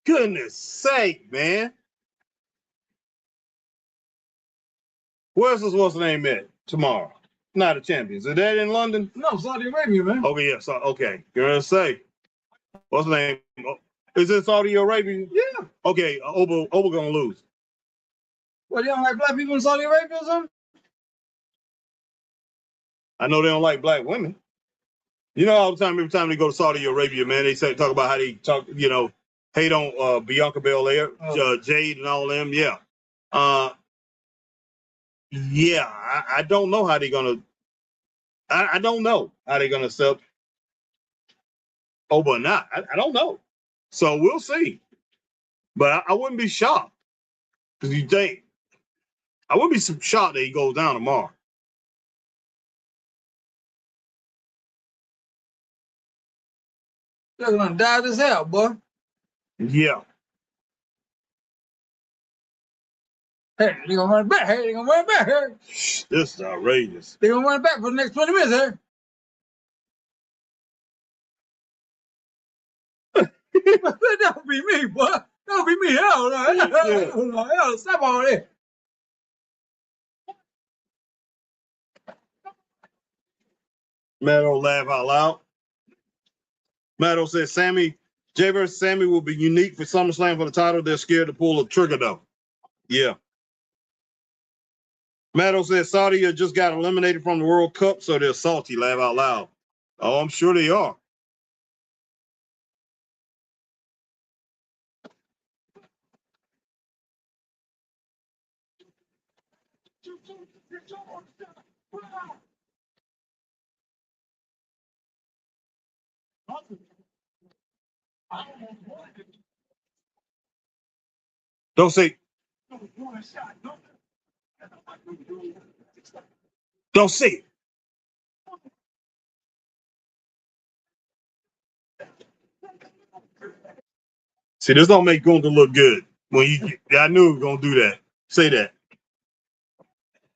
Goodness sake, man. Where's this what's the name at tomorrow? Not a Champions. Is that in London? No, Saudi Arabia, man. Okay, yeah. So okay, you're gonna say what's the name? Oh, is it Saudi Arabia? Yeah. Okay, Oba gonna lose. What, you don't like black people in Saudi Arabia or something? I know they don't like black women. You know, all the time, every time they go to Saudi Arabia, man, they talk about how they talk, hate on Bianca Belair, Jade, and all them. Yeah. Yeah, I don't know how they're gonna. I don't know how they're gonna accept Oba or not. I don't know. So we'll see. But I wouldn't be shocked because you think I wouldn't be shocked that he goes down tomorrow. They're gonna die this hell, boy. Yeah. Hey, they're gonna run it back. Hey, they're gonna run it back. Hey. This is outrageous. They're gonna run it back for the next 20 minutes, hey. That'll be me, boy. That'll be me. Hell, stop all this. Meadow laugh out loud. Meadow says Jay versus Sammy will be unique for SummerSlam for the title. They're scared to pull the trigger though. Yeah. Meadow says Saudi just got eliminated from the World Cup, so they're salty. Laugh out loud. Oh, I'm sure they are. Don't say. Don't say it. See, this don't make Gunther look good. When I knew he was gonna do that. Say that.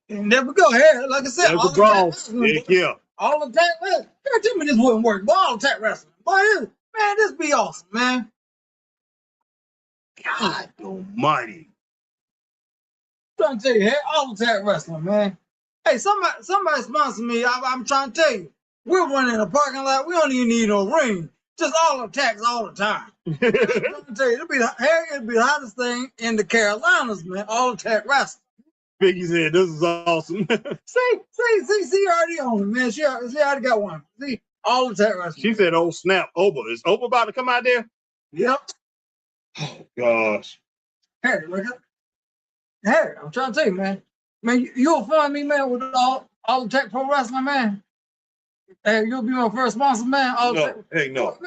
And there we go. Here, like I said, There's the bronze. Yeah. All the tag wrestling. Tell me this wouldn't work. But all the tag wrestling. Boy, man, this be awesome, man. God almighty. I'm trying to tell you, hey, all the tag wrestling, man. Hey, somebody sponsor me. I'm trying to tell you. We're running in a parking lot. We don't even need no ring. Just all attacks all the time. I'm trying to tell you, it'll be the hottest thing in the Carolinas, man. All attack wrestling. Biggie said, "This is awesome." See, already on it, man. She already got one. See, all attack wrestling. She said, "Oh snap, Oba is Oba about to come out there?" Yep. Oh gosh. Hey, I'm trying to tell you, man. Man, you'll find me, man, with all attack pro wrestling, man. Hey, you'll be my first sponsor, man. No.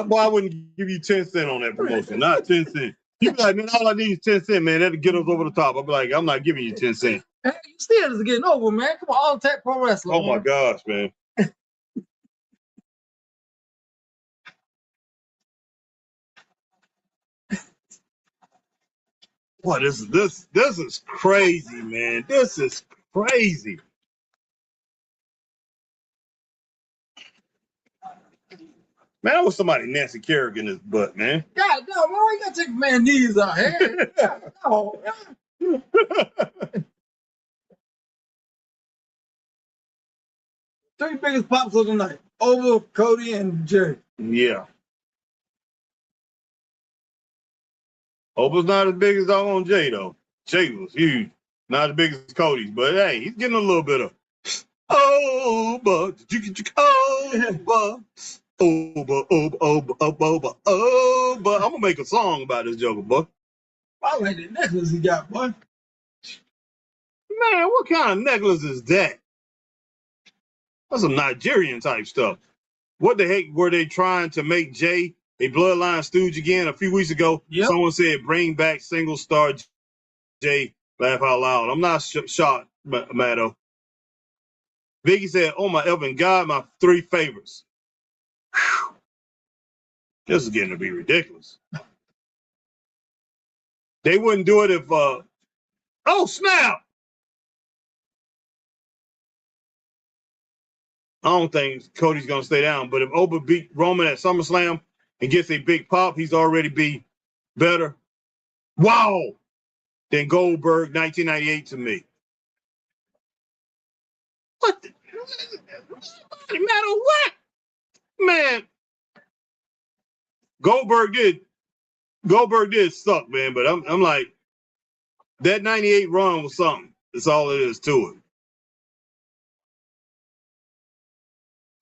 Boy, I wouldn't give you 10 cents on that promotion. Not 10 cents. You be like, man, all I need is 10 cents, man. That'll get us over the top. I'll be like, I'm not giving you 10 cents. Hey, you still is getting over, man. Come on, all attack pro wrestling. Oh my gosh, man. Boy, this is crazy, man. This is crazy. Man, I was somebody Nancy Kerrigan his butt, man. God, no, man, why you gotta take man's knees out here? No. Three biggest pops of the night: Oba, Cody, and Jerry. Yeah. Oba's not as big as on Jay though. Jay was huge. Not as big as Cody's, but hey, he's getting a little bit of Oba. Oba. Oba. I'm gonna make a song about this Joker, boy. I like the necklace he got, boy. Man, what kind of necklace is that? That's some Nigerian type stuff. What the heck were they trying to make Jay a bloodline stooge again a few weeks ago? Yep. Someone said, bring back single star Jay. Laugh out loud. I'm not shocked, Matto. Biggie said, oh my Elvin God, my three favorites. Whew. This is getting to be ridiculous. They wouldn't do it if, oh snap! I don't think Cody's going to stay down. But if Oba beat Roman at SummerSlam and gets a big pop, he's already be better. Wow! Than Goldberg 1998 to me. What? No matter what? Man. Goldberg did suck, man. But I'm like, that 98 run was something. That's all it is to it.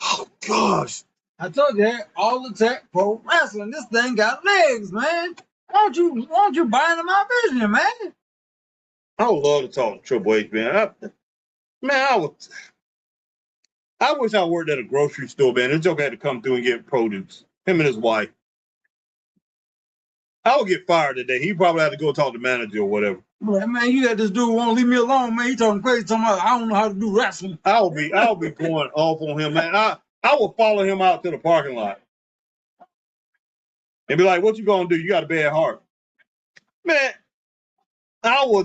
Oh gosh! I told you, all the tech pro wrestling. This thing got legs, man. Why don't you buy into my vision, man? I would love to talk to Triple H, man. I wish I worked at a grocery store, man. This joker had to come through and get produce. Him and his wife. I would get fired today. He probably had to go talk to the manager or whatever. Man, you got this dude won't leave me alone, man. He talking crazy, talking about I don't know how to do wrestling. I'll be going off on him, man. I will follow him out to the parking lot and be like, "What you gonna do? You got a bad heart, man." I will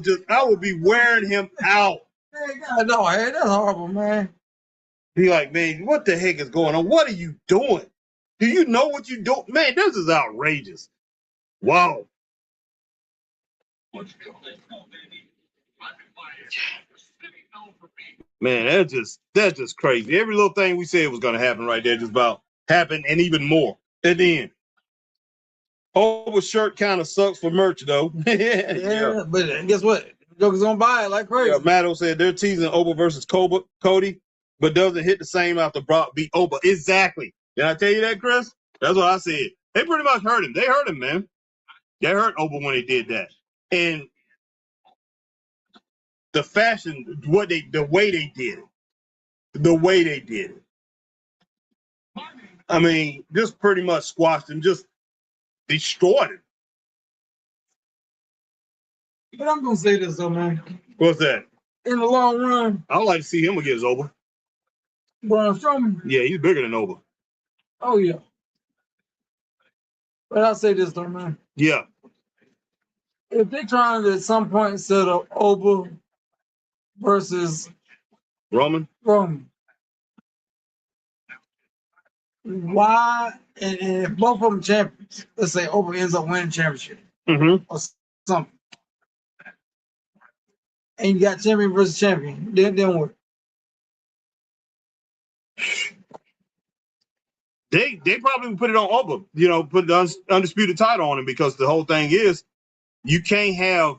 be wearing him out. Man, God, no, hey, that's horrible, man. Be like, man, what the heck is going on? What are you doing? Do you know what you do? Man, this is outrageous. Wow. Man, that's just crazy. Every little thing we said was gonna happen right there just about happened, and even more at the end. Oba shirt kind of sucks for merch though. Yeah, but guess what? Joker's gonna buy it like crazy. Yeah, Matto said they're teasing Oba versus Cody, but doesn't hit the same after Brock beat Oba. Exactly. Did I tell you that, Chris? That's what I said. They pretty much hurt him. They hurt him, man. They hurt Oba when they did that. And the fashion, the way they did it. I mean, just pretty much squashed him, just destroyed him. But I'm gonna say this though, man. What's that? In the long run, I would like to see him against Oba. Braun Strowman. Yeah, he's bigger than Oba. Oh yeah. But I'll say this though, man. Yeah. If they're trying to at some point set up Oba versus Roman? why? And if both of them champions, let's say Oba ends up winning championship or something, and you got champion versus champion, then what? They probably would put it on Oba, you know, put the undisputed title on him, because the whole thing is you can't have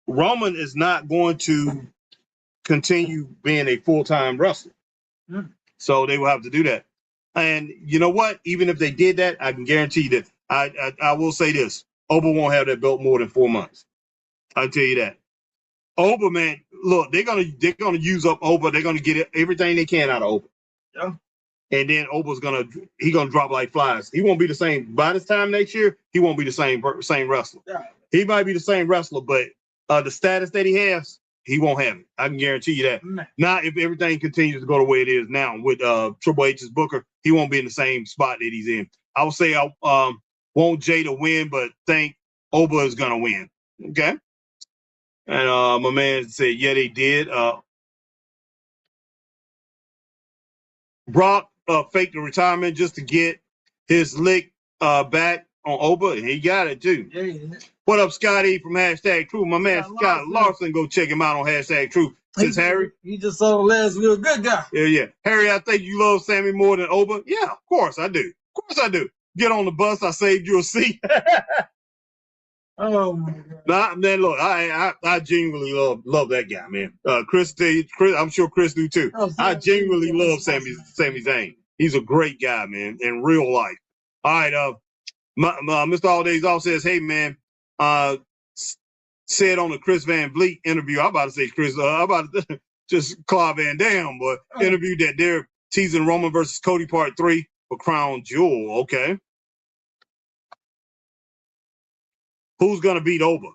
Roman is not going to continue being a full-time wrestler. So they will have to do that. And you know what? Even if they did that, I can guarantee that I will say this: Oba won't have that belt more than 4 months. I'll tell you that. Oba, man, look, they're gonna use up Oba. They're gonna get everything they can out of Oba. Yeah. And then Oba's gonna drop like flies. He won't be the same by this time next year. He won't be the same wrestler. Yeah. He might be the same wrestler, but the status that he has, he won't have it. I can guarantee you that. Not if everything continues to go the way it is now with Triple H's Booker. He won't be in the same spot that he's in. I would say I want Jay to win, but think Oba is gonna win. Okay. And my man said, yeah, they did. Brock faked the retirement just to get his lick back on Oba, and he got it too. Yeah. What up, Scotty from Hashtag Truth? My man Scott Larson, go check him out on Hashtag Truth. Says Harry. He just saw the last real good guy. Yeah. Harry, I think you love Sammy more than Oba. Yeah, of course I do. Of course I do. Get on the bus. I saved you a seat. Oh my God. Nah, man, look, I genuinely love that guy, man. Chris, I'm sure Chris do too. I genuinely love Sami Zayn. He's a great guy, man, in real life. All right, Mr. All Days Off says, hey, man, said on the Chris Van Vliet interview, I'm about to say Chris, I'm about to just Claude Van Damme, but interview that they're teasing Roman versus Cody Part 3 for Crown Jewel. Okay. Who's going to beat Oba?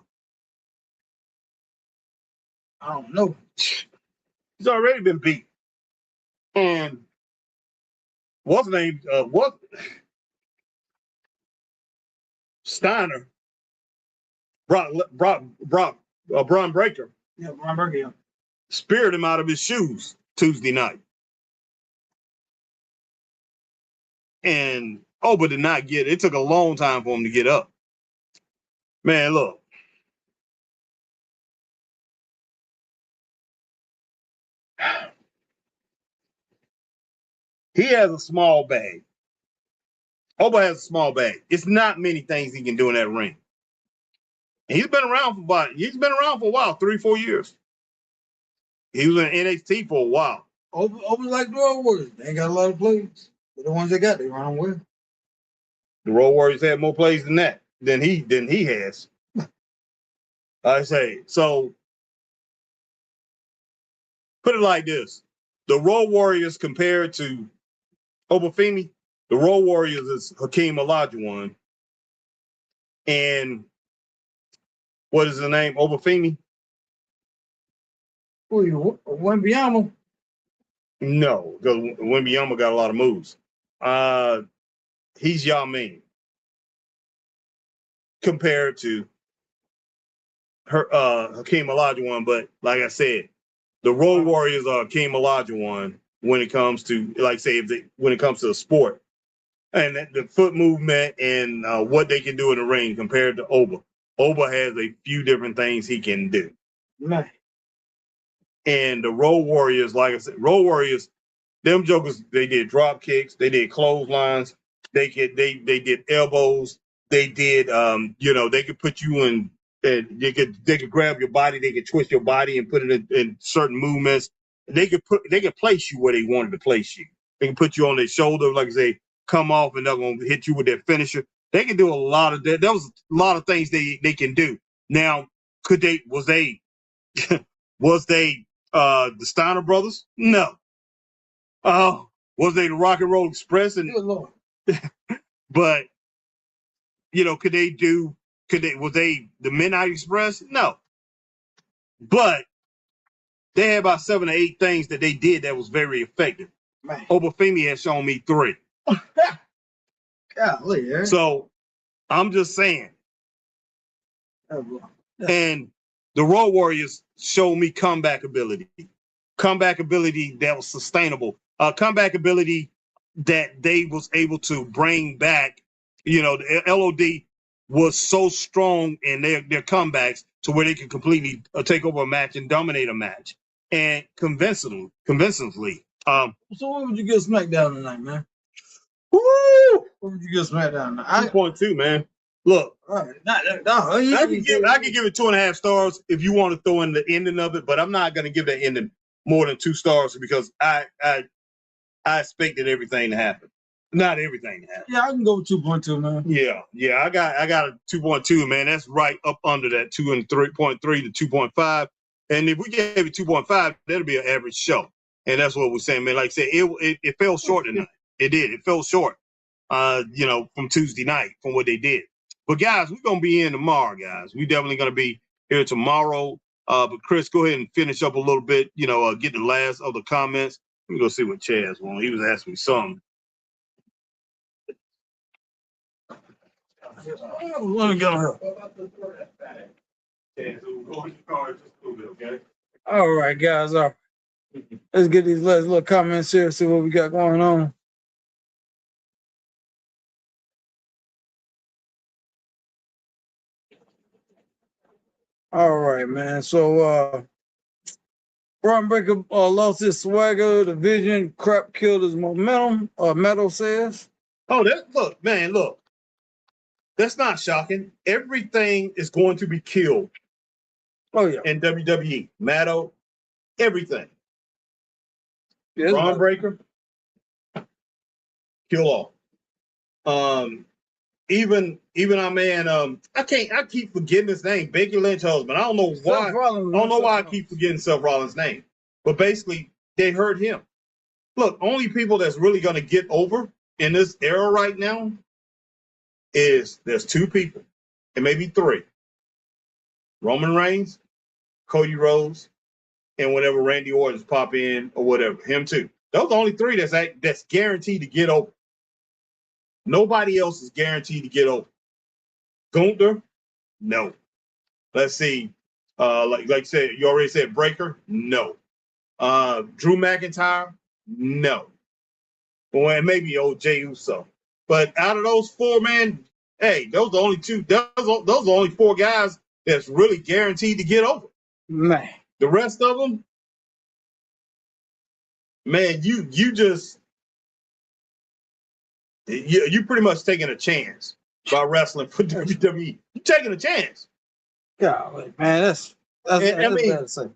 I don't know. He's already been beat. And what's the name? Steiner, Braun Breaker. Yeah, Braun Breaker, yeah. Speared him out of his shoes Tuesday night. And Oba did not get it. It took a long time for him to get up. Man, look. He has a small bag. Oba has a small bag. It's not many things he can do in that ring. And he's been around for a while, 3-4 years. He was in NXT for a while. Oba like the Road Warriors. They ain't got a lot of plays. But the ones they got, they run well. The Road Warriors had more plays than he has. I say, so put it like this. The Road Warriors compared to Obafemi, the Road Warriors is Hakeem Olajuwon. And what is the name? Obafemi? Wembanyama? No, because Wembanyama got a lot of moves. He's Yao Ming compared to Hakeem Olajuwon, but like I said, the Road Warriors are Hakeem Olajuwon when it comes to, like, say, when it comes to a sport and the foot movement and what they can do in the ring compared to Oba. Oba has a few different things he can do. Man. And the Road Warriors, like I said, Road Warriors, them jokers, they did drop kicks, they did clotheslines, they did elbows, they did they could put you in, and they could grab your body, they could twist your body and put it in certain movements. They could place you where they wanted to place you. They can put you on their shoulder, like I say, come off, and they're gonna hit you with their finisher. They can do a lot of that. There was a lot of things they can do. Now, was they the Steiner brothers? No. Was they the Rock and Roll Express? And Good Lord. but was they the Midnight Express? No. But they had about 7 or 8 things that they did that was very effective. Man. Obafemi has shown me 3. Golly, Eric. So I'm just saying. Oh, boy. And the Road Warriors showed me comeback ability that was sustainable, comeback ability that they was able to bring back. The LOD was so strong in their comebacks to where they could completely take over a match and dominate a match, and convincingly. So what would you give SmackDown tonight, man? Woo! What would you give SmackDown tonight? 2.2, man. Look, All right. I could give it 2.5 stars if you want to throw in the ending of it, but I'm not going to give that ending more than 2 stars because I expected everything to happen. Not everything to happen. Yeah, I can go with 2.2, man. Yeah. I got a 2.2, man. That's right up under that 2 and 3.3 to 2.5. And if we gave it 2.5, that'll be an average show. And that's what we're saying, man. Like I said, it fell short tonight. It did. It fell short. From Tuesday night from what they did. But guys, we're gonna be in tomorrow, guys. We definitely gonna be here tomorrow. But Chris, go ahead and finish up a little bit. Get the last of the comments. Let me go see what Chaz wanted. He was asking me something. Let me get on here. All right, guys. Let's get these last little comments here, see what we got going on. All right, man. So Braun Breaker lost his swagger. The vision crap killed his momentum. Metal says. Oh, look. That's not shocking. Everything is going to be killed. Oh yeah. In WWE, Metal, everything. Yes, Braun Breaker, kill off. Even our man, I keep forgetting his name, Becky Lynch husband. I don't know why. I don't know why I keep forgetting Seth Rollins' name. But basically, they hurt him. Look, only people that's really gonna get over in this era right now there's 2 people, and maybe 3. Roman Reigns, Cody Rhodes, and whenever Randy Orton pop in or whatever, him too. Those are the only 3 that's guaranteed to get over. Nobody else is guaranteed to get over. Gunther, no. Let's see. Like you said, you already said Breaker, no. Drew McIntyre, no. Well, maybe old Jey Uso. But out of those 4, man, hey, those are the only 2. Those are the only 4 guys that's really guaranteed to get over. Man. The rest of them, man, you pretty much taking a chance by wrestling for WWE. You're taking a chance. Yeah, man, that's bad to say.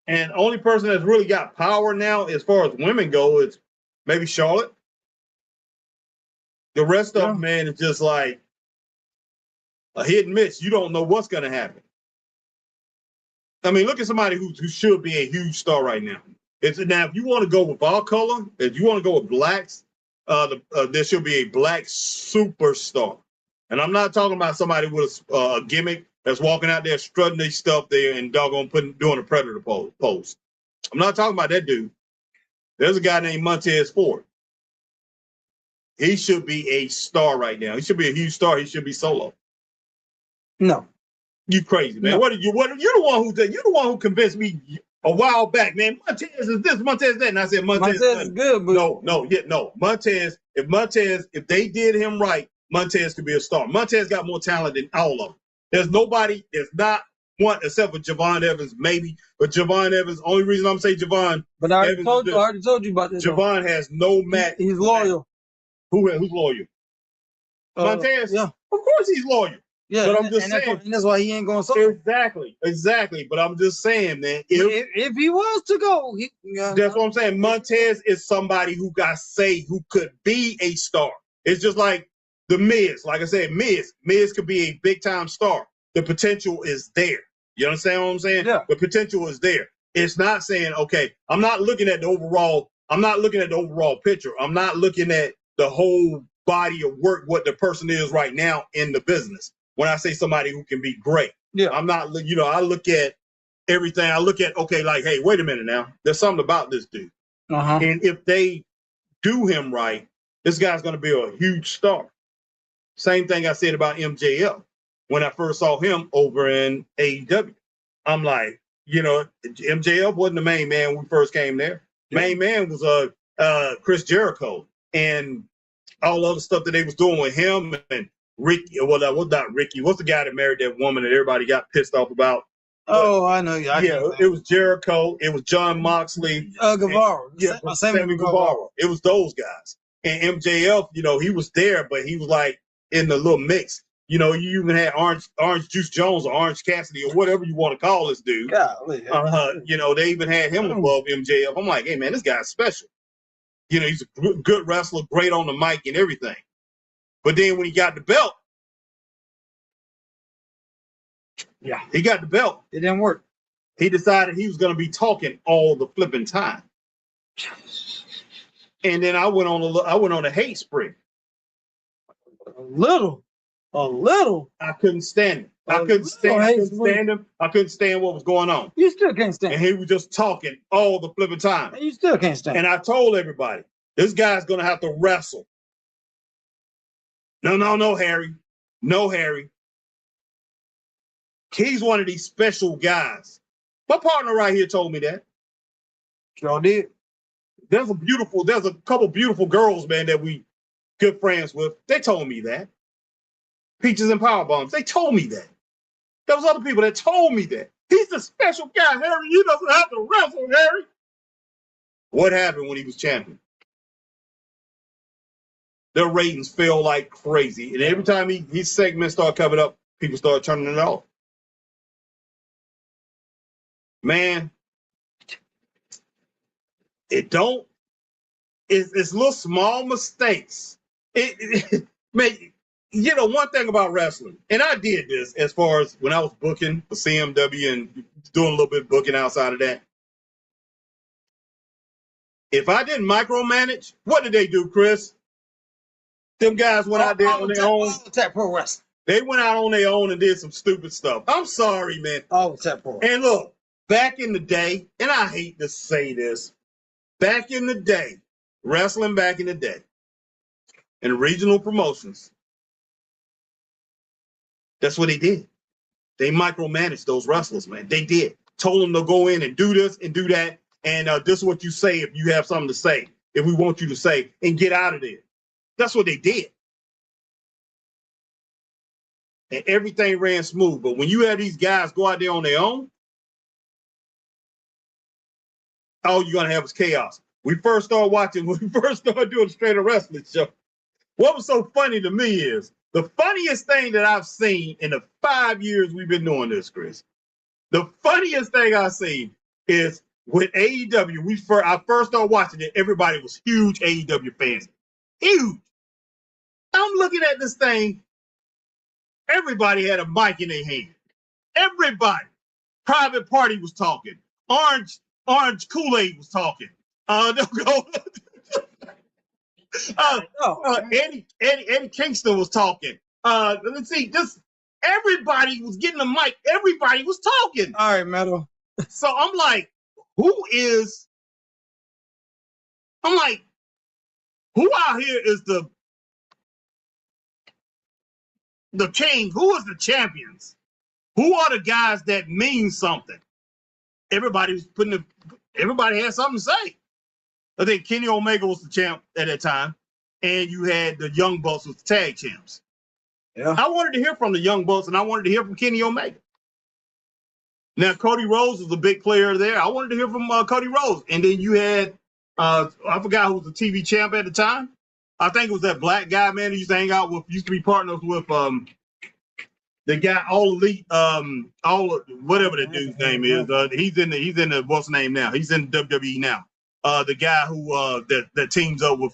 And only person that's really got power now, as far as women go, is maybe Charlotte. The rest of them, man, is just like a hit and miss. You don't know what's going to happen. I mean, look at somebody who should be a huge star right now. Now, if you want to go with all color, if you want to go with blacks, there should be a black superstar. And I'm not talking about somebody with a gimmick that's walking out there strutting their stuff there and doggone doing a predator pose. I'm not talking about that dude. There's a guy named Montez Ford. He should be a star right now. He should be a huge star. He should be solo. No. You crazy, man. No. You're the one who convinced me a while back, man. Montez is this, Montez that. And I said Montez is good, but no. Montez, if they did him right, Montez could be a star. Montez got more talent than all of them. There's nobody, there's not one except for Javon Evans, maybe. But Javon Evans, only reason I'm saying Javon, But I already Evans told is you. I already told you about this. Javon has no match. He's loyal. Who's loyal? Montez? Yeah. Of course he's loyal. Yeah. But I'm just and saying. that's why he ain't going so. Exactly. But I'm just saying, man. If he was to go, that's what I'm saying. Montez is somebody who who could be a star. It's just like the Miz. Like I said, Miz could be a big time star. The potential is there. You understand what I'm saying? Yeah. The potential is there. It's not saying, okay, I'm not looking at the overall picture. I'm not looking at the whole body of work, what the person is right now in the business. When I say somebody who can be great, yeah, I'm not, I look at everything. I look at, okay, like, hey, wait a minute now. There's something about this dude. And if they do him right, this guy's going to be a huge star. Same thing I said about MJF when I first saw him over in AEW. I'm like, MJF wasn't the main man when we first came there. Yeah. Main man was Chris Jericho and all other stuff that they was doing with him and Ricky. Well, that was not Ricky. What's the guy that married that woman that everybody got pissed off about? Oh, I know. It was Jericho. It was John Moxley. Guevara. Sammy Guevara. It was those guys. And MJF, he was there, but he was like in the little mix. You even had Orange Juice Jones or Orange Cassidy or whatever you want to call this dude. Golly. They even had him above MJF. I'm like, hey, man, this guy's special. He's a good wrestler, great on the mic and everything. But then when he got the belt, he got the belt. It didn't work. He decided he was going to be talking all the flipping time. And then I went on a hate spree. A little. I couldn't stand it. I couldn't stand him. I couldn't stand what was going on. You still can't stand him. And he was just talking all the flipping time. And you still can't stand him. And I told everybody, this guy's going to have to wrestle. No, Harry. No, Harry. He's one of these special guys. My partner right here told me that. Sure did. There's a couple beautiful girls, man, that we good friends with. They told me that. Peaches and Power Bombs. They told me that. There was other people that told me that. He's a special guy, Harry. He doesn't have to wrestle, Harry. What happened when he was champion? Their ratings fell like crazy. And every time his segments start coming up, people start turning it off. Man, it's little small mistakes. One thing about wrestling, and I did this as far as when I was booking for CMW and doing a little bit of booking outside of that. If I didn't micromanage, what did they do, Chris? Them guys went out there on their own. Pro Wrestling. They went out on their own and did some stupid stuff. I'm sorry, man. Pro. And look, back in the day, and I hate to say this, back in the day, wrestling back in the day, and regional promotions, that's what they did. They micromanaged those wrestlers, man. They did. Told them to go in and do this and do that. And this is what you say if you have something to say, if we want you to say, and get out of there. That's what they did. And everything ran smooth. But when you have these guys go out there on their own, all you're going to have is chaos. When we first started doing the Straight Up Wrestling show, what was so funny to me is the funniest thing that I've seen in the 5 years we've been doing this, Chris. The funniest thing I've seen is with AEW. I first started watching it, everybody was huge AEW fans. Huge. I'm looking at this thing. Everybody had a mic in their hand. Everybody. Private Party was talking. Orange Kool-Aid was talking. Eddie Kingston was talking. Let's see, just everybody was getting a mic. Everybody was talking. All right, Metal. So I'm like, who out here is the king? Who is the champions? Who are the guys that mean something? Everybody had something to say. I think Kenny Omega was the champ at that time. and you had the Young Bucks as the tag champs. Yeah. I wanted to hear from the Young Bucks, and I wanted to hear from Kenny Omega. Now, Cody Rhodes was a big player there. I wanted to hear from Cody Rhodes. And then you had, I forgot who was the TV champ at the time. I think it was that black guy, man, who used to hang out with, used to be partners with the guy, All Elite, whatever the dude's name is. He's in the, what's the name now? He's in WWE now. The guy who, that teams up with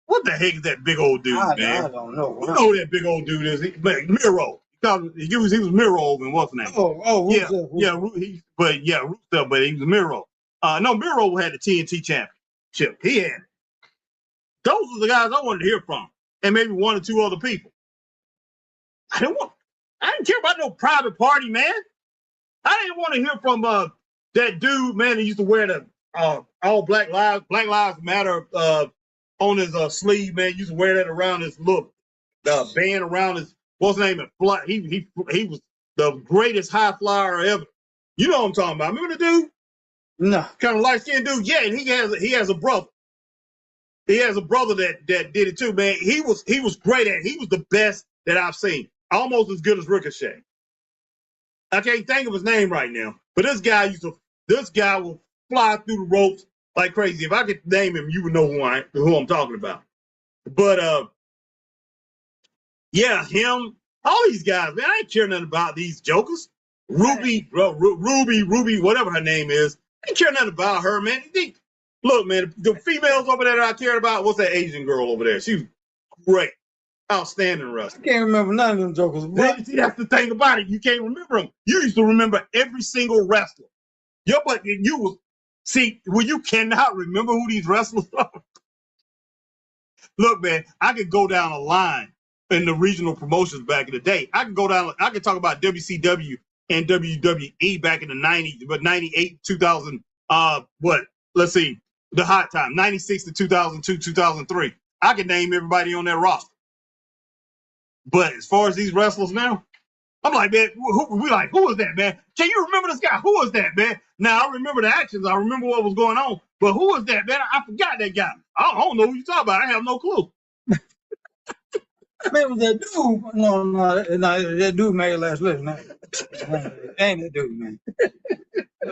what the heck is that big old dude, man? I don't know. You know who that big old dude is? Miro. He was Miro and what's the name? Rusev. But he was Miro. No, Miro had the TNT championship. He had it. Those are the guys I wanted to hear from, and maybe one or two other people. I didn't care about no private party, man. I didn't want to hear from that dude, man, that used to wear the all Black Lives Matter on his sleeve, man. He used to wear that around his little band around his, what's his name? He was the greatest high flyer ever. You know what I'm talking about. Remember the dude? No. Kind of light-skinned dude? Yeah, and he has a brother. He has a brother that did it too, man. He was great at it. He was the best that I've seen. Almost as good as Ricochet. I can't think of his name right now. But this guy will fly through the ropes like crazy. If I could name him, you would know who I'm talking about. But yeah, him, all these guys, man, I ain't care nothing about these jokers. Ruby, whatever her name is, I ain't care nothing about her, man. Look, man, the females over there that I cared about, what's that Asian girl over there? She was great. Outstanding wrestler. I can't remember none of them jokers. See, that's the thing about it. You can't remember them. You used to remember every single wrestler. Well, you cannot remember who these wrestlers are. Look, man, I could go down a line in the regional promotions back in the day. I could talk about WCW and WWE back in the 90s, but 98, 2000, let's see, the hot time, 96 to 2002, 2003. I could name everybody on that roster. But as far as these wrestlers now, I'm like, man, who is that, man? Can you remember this guy? Who is that, man? Now, I remember the actions. I remember what was going on. But who is that, man? I forgot that guy. I don't know who you're talking about. I have no clue. Man, was that dude? No, that dude made last living. Ain't that dude, man?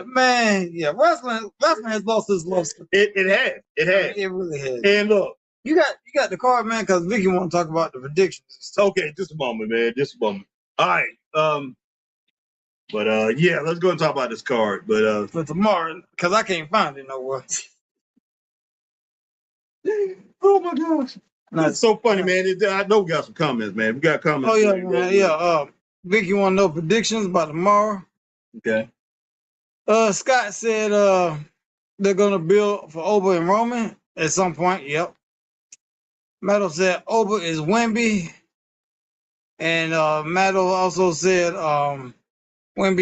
Man, yeah, wrestling has lost its luster. It has. It really has. And look, you got the card, man, because Vicky want to talk about the predictions. Okay, just a moment, man. Just a moment. All right. Yeah, let's go and talk about this card. But for tomorrow, because I can't find it nowhere. Oh my gosh. That's so funny, man. I know we got some comments, man. We got comments. Oh yeah, man. Yeah. Vicky want to know predictions about tomorrow. Okay. Scott said they're gonna build for Oba and Roman at some point. Yep. Metal said Oba is Wemby. And Metal also said Wemby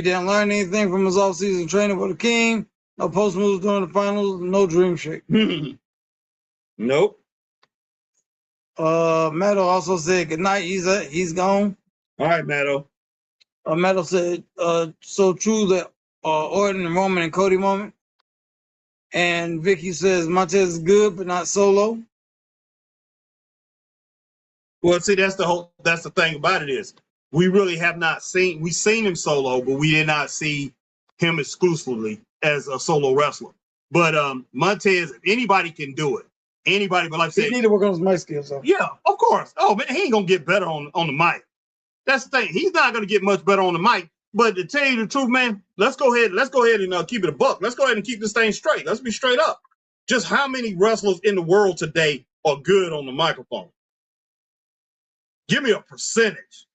didn't learn anything from his off-season training for the King. No post moves during the finals. No dream shake. Nope. Metal also said good night. He's gone. All right, Metal. Metal said so true that Orton and Roman and Cody moment. And Vicky says Montez is good, but not Solo. Well, see, that's the thing about it is we really have not we've seen him solo, but we did not see him exclusively as a solo wrestler. But Montez, if anybody can do it. Anybody, but like I said, he need to work on his mic skills. So. Yeah, of course. Oh man, he ain't gonna get better on the mic. That's the thing. He's not gonna get much better on the mic. But to tell you the truth, man, let's go ahead and keep it a buck. Let's go ahead and keep this thing straight. Let's be straight up. Just how many wrestlers in the world today are good on the microphone? Give me a percentage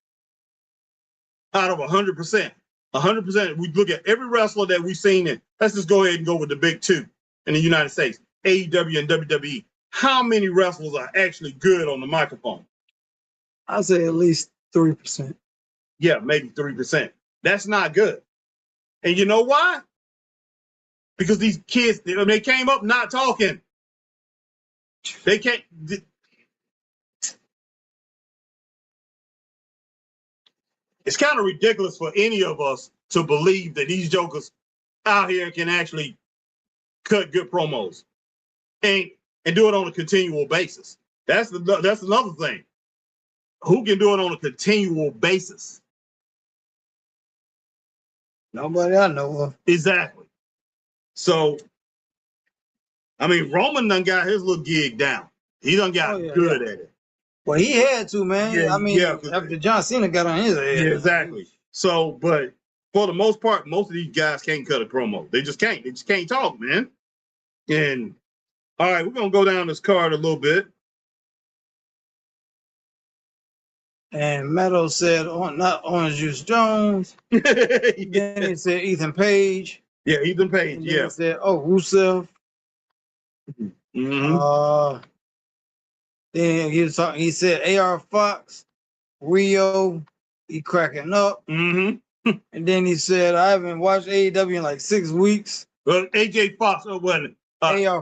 out of 100%. 100%. We look at every wrestler that we've seen in. Let's just go ahead and go with the big two in the United States, AEW and WWE. How many wrestlers are actually good on the microphone? I'd say at least 3%. Yeah, maybe 3%. That's not good. And you know why? Because these kids, they came up not talking. They can't. It's kind of ridiculous for any of us to believe that these jokers out here can actually cut good promos. And and do it on a continual basis. That's another thing. Who can do it on a continual basis? Nobody I know of. Exactly. So, I mean, Roman done got his little gig down. He done got good at it. Well, he had to, man. Yeah, I mean, yeah, after John Cena got on his head. Yeah, exactly. So, but for the most part, most of these guys can't cut a promo. They just can't. They just can't talk, man. And all right, we're gonna go down this card a little bit. And Meadows said, not Orange Juice Jones. Then he said Ethan Page. Yeah, Ethan Page. Yeah. He said, Rusev. Mm-hmm. Then he was talking. He said AR Fox, Rio. He cracking up. Mm-hmm. And then he said, I haven't watched AEW in like 6 weeks. Well, AJ Fox, AR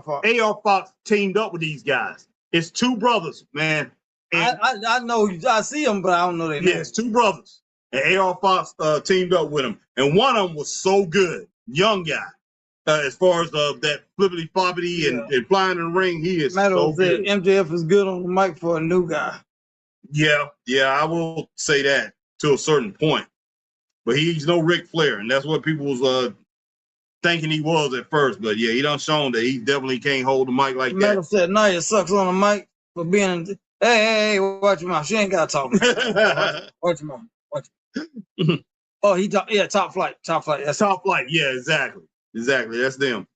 Fox. AR Fox teamed up with these guys. It's two brothers, man. I know, I see them, but I don't know their names. It's two brothers. And AR Fox teamed up with them. And one of them was so good, young guy. As far as that flippity floppity and flying in the ring, he is so good. MJF is good on the mic for a new guy. Yeah, I will say that to a certain point. But he's no Ric Flair, and that's what people was thinking he was at first. But yeah, he done shown that he definitely can't hold the mic like Metal that. said Nia sucks on the mic for being hey, watch your mouth. She ain't got to talk. Watch your mouth. Watch your mouth. Oh, Top Flight. That's Top Flight. Yeah, exactly. That's them.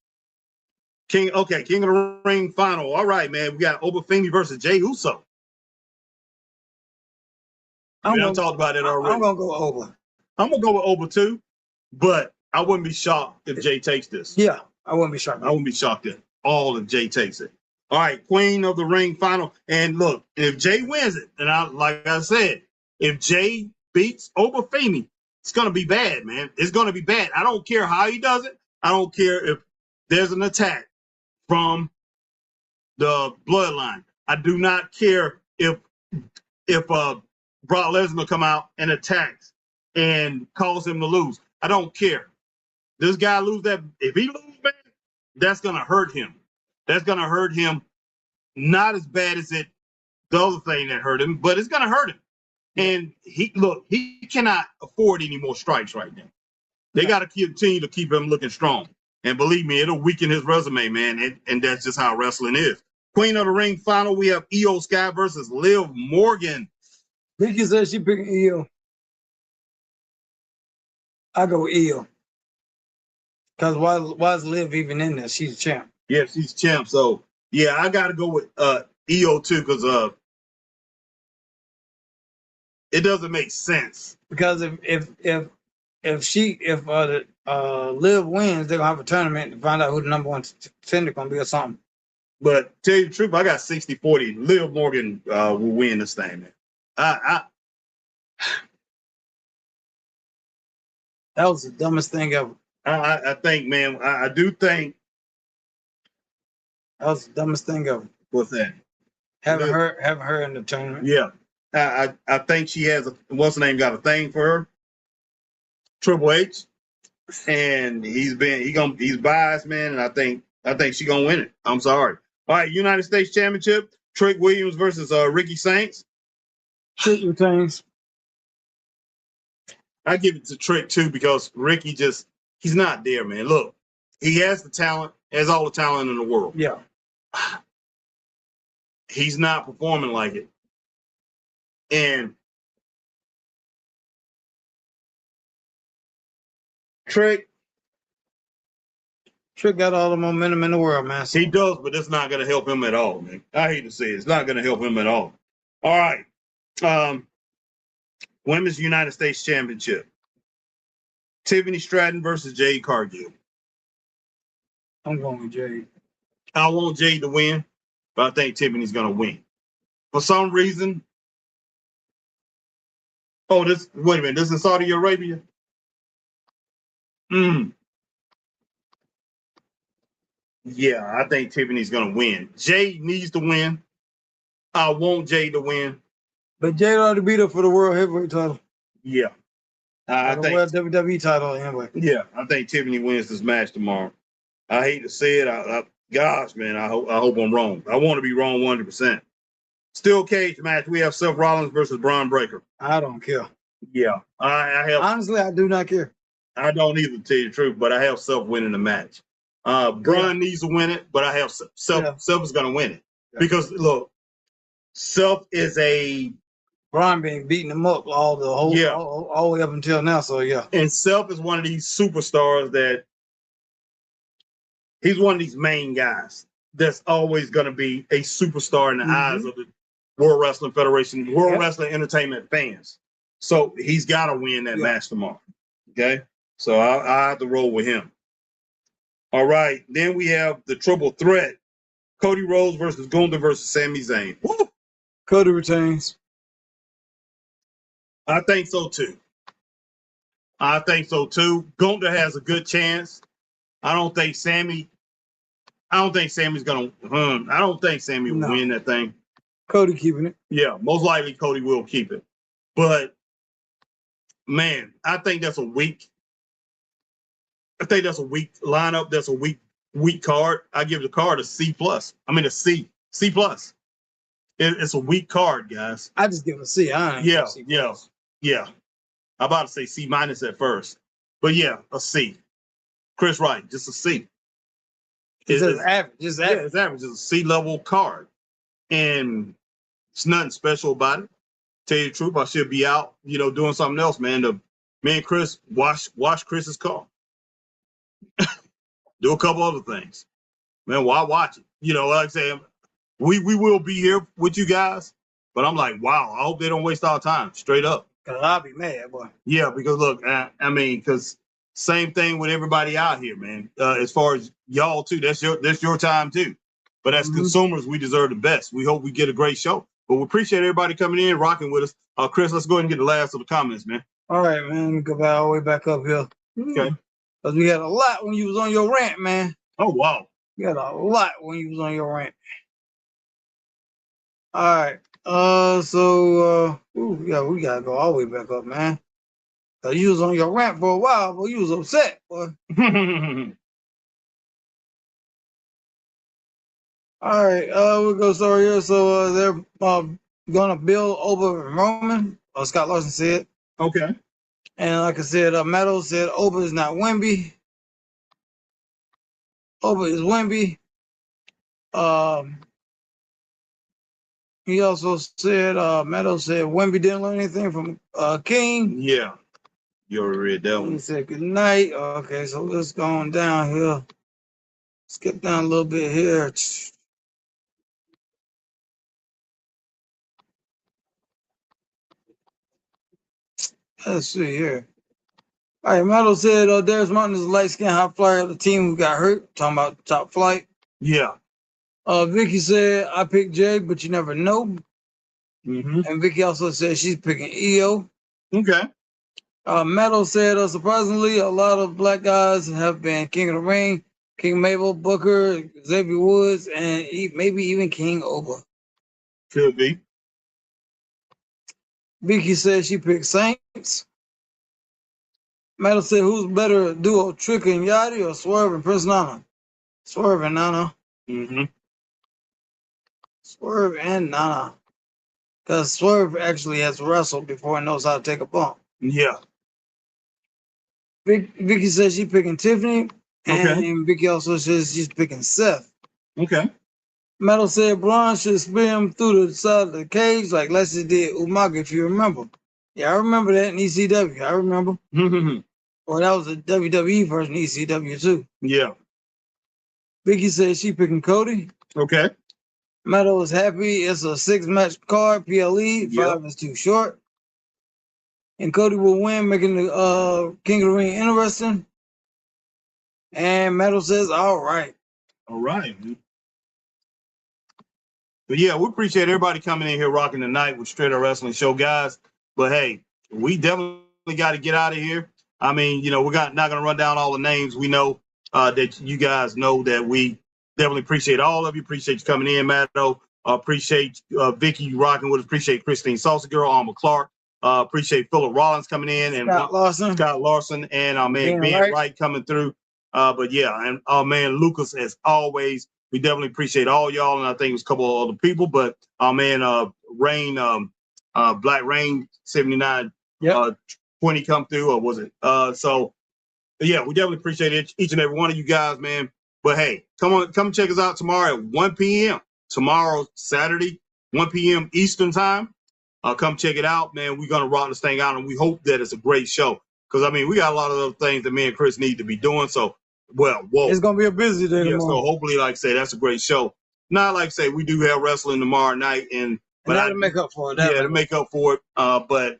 King of the Ring final. All right, man. We got Oba Femi versus Jey Uso. We done talked about it already. I'm gonna go Oba. I'm gonna go with Oba too, but I wouldn't be shocked if Jey takes this. Yeah, I wouldn't be shocked. I wouldn't be shocked at all if Jey takes it. All right, Queen of the Ring final. And look, if Jey wins it, and like I said, if Jey beats Oba Femi, it's gonna be bad, man. It's gonna be bad. I don't care how he does it. I don't care if there's an attack from the bloodline. I do not care if Brock Lesnar come out and attacks and cause him to lose. I don't care. This guy lose that. If he loses, man, that's gonna hurt him. That's gonna hurt him. Not as bad as the other thing that hurt him, but it's gonna hurt him. And he cannot afford any more strikes right now. They got to continue to keep him looking strong. And believe me, it'll weaken his resume, man. And that's just how wrestling is. Queen of the Ring final, we have Io Sky versus Liv Morgan. Vicky says she picking Io. I go with Io. Because why is Liv even in this? She's a champ. Yeah, she's champ. So yeah, I gotta go with Io too, because it doesn't make sense. Because if Liv wins, they're gonna have a tournament to find out who the number one contender gonna be or something. But tell you the truth, I got 60-40. Liv Morgan will win this thing, man. That was the dumbest thing ever. I think, man, I do think that was the dumbest thing ever. What's that? Having her in the tournament. Yeah. I think she has what's her name got a thing for her. Triple H. And he's biased, man, and I think she's gonna win it. I'm sorry. All right, United States Championship, Trick Williams versus Ricky Saints. Trick retains. I give it to Trick too, because Ricky he's not there, man. Look, he has the talent, has all the talent in the world. Yeah. He's not performing like it. And Trick got all the momentum in the world, man. He does, but it's not going to help him at all, man. I hate to say it. It's not going to help him at all. All right. Women's United States Championship. Tiffany Stratton versus Jade Cargill. I'm going with Jade. I want Jade to win, but I think Tiffany's going to win. For some reason. Oh, wait a minute. This is in Saudi Arabia? Yeah, I think Tiffany's going to win. Jade needs to win. I want Jade to win. But Jade ought to beat her for the World Heavyweight title. Yeah. I think WWE title anyway. Yeah, I think Tiffany wins this match tomorrow. I hate to say it. Gosh, man, I hope I'm wrong. I want to be wrong 100%. Steel cage match. We have Seth Rollins versus Braun Breaker. I don't care. Yeah, I have. Honestly, I do not care. I don't either, to tell you the truth, but I have Seth winning the match. Braun needs to win it, but I have Seth. Yeah. Seth is going to win it because look, Seth is a Braun been beating him up all the way up until now. So yeah, and Seth is one of these superstars that he's one of these main guys that's always going to be a superstar in the eyes of the World Wrestling Federation, World Wrestling Entertainment fans. So he's got to win that match tomorrow. Okay, so I have to roll with him. All right, then we have the triple threat: Cody Rhodes versus Gunther versus Sami Zayn. Woo! Cody retains. I think so too. Gunther has a good chance. I don't think Sammy's gonna. I don't think Sammy will win that thing. Cody keeping it. Yeah, most likely Cody will keep it. But man, I think that's a weak lineup. That's a weak card. I give the card a C plus. I mean a C plus. It's a weak card, guys. I just give it a C. Yeah. I'm about to say C minus at first, but yeah, a C. Chris Wright, just a C. It's average. It's average. Yeah, it's average. It's a C level card, and it's nothing special about it. Tell you the truth, I should be out, doing something else, man. Me and Chris wash Chris's car, do a couple other things, man. Why watch it? Like I say, we will be here with you guys, but I'm like, wow, I hope they don't waste our time. Straight up. Cause I'll be mad, boy. Yeah, because look, because same thing with everybody out here, man. As far as y'all too, that's your time too. But as consumers, we deserve the best. We hope we get a great show. But we appreciate everybody coming in, rocking with us. Chris, let's go ahead and get the last of the comments, man. All right, man. Let me go back all the way back up here. Okay. Because we had a lot when you was on your rant, man. Oh wow. You had a lot when you was on your rant. All right. We gotta go all the way back up, man. Cause you was on your rant for a while, but you was upset, boy. All right, we'll go start here. So they're gonna build over Roman. Scott Larson said. Okay. And like I said, Meadows said Oba is not Wemby. Oba is Wemby. He also said, Meadows said Wemby didn't learn anything from King. Yeah. You already read that one. He said good night. Okay, so let's go on down here. Skip down a little bit here. Let's see here. All right, Meadows said Darius Martin is a light-skinned high flyer of the team who got hurt. Talking about Top Flight. Yeah. Vicky said, I picked Jay, but you never know. And Vicky also said she's picking EO. Okay. Meadows said, surprisingly, a lot of black guys have been King of the Ring, King Mabel, Booker, Xavier Woods, and maybe even King Oba. Could be. Vicky said she picked Saints. Meadows said, who's better duo, Trick and Yachty or Swerve and Prince Nana? Swerve and Nana. Swerve and Nana. Because Swerve actually has wrestled before and knows how to take a bump. Yeah. Vicky says she's picking Tiffany. And Vicky also says she's picking Seth. Okay. Metal said Braun should spin him through the side of the cage like Leslie did Umaga, if you remember. Yeah, I remember that in ECW. I remember. Well, that was a WWE version of ECW too. Yeah. Vicky said she picking Cody. Okay. Metal was happy. It's a 6-match card, PLE. 5 is too short. And Cody will win, making the King of the Ring interesting. And Metal says, all right. All right. But yeah, we appreciate everybody coming in here rocking tonight with Straight Up Wrestling Show, guys. But hey, we definitely got to get out of here. I mean, we're not going to run down all the names. We know that you guys know that we definitely appreciate all of you. Appreciate you coming in, Matto. Appreciate Vicky rocking with us. Appreciate Christine Salsa Girl, Alma Clark. Appreciate Phillip Rollins coming in and Scott Larson and our man Ben Wright coming through. But yeah, and our man Lucas, as always, We definitely appreciate all y'all, and I think it was a couple of other people, but our man Rain, Black Rain 79 20 come through, or was it? So yeah, we definitely appreciate it, each and every one of you guys, man. But hey, come check us out tomorrow at 1 p.m. Tomorrow, Saturday, 1 p.m. Eastern time. Come check it out, man. We're gonna rock this thing out, and we hope that it's a great show. Because I mean, we got a lot of other things that me and Chris need to be doing. So, it's gonna be a busy day yeah. tomorrow. So hopefully, like I say, that's a great show. Not like I say, we do have wrestling tomorrow night, but that'll make up for it. To make up for it. But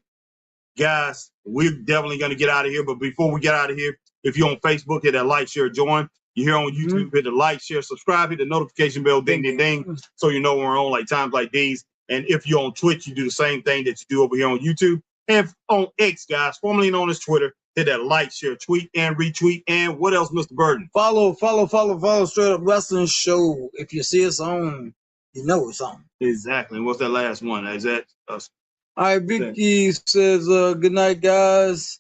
guys, we're definitely gonna get out of here. But before we get out of here, if you're on Facebook, hit that like, share, join. You're here on YouTube, hit the like, share, subscribe, hit the notification bell, ding, ding, ding, so you know when we're on like times like these. And if you're on Twitch, you do the same thing that you do over here on YouTube. And on X, guys, formerly known as Twitter, hit that like, share, tweet, and retweet. And what else, Mr. Burden? Follow Straight Up Wrestling Show. If you see us on, you know it's on. Exactly. And what's that last one? Is that us? All right, Vicky says, good night, guys.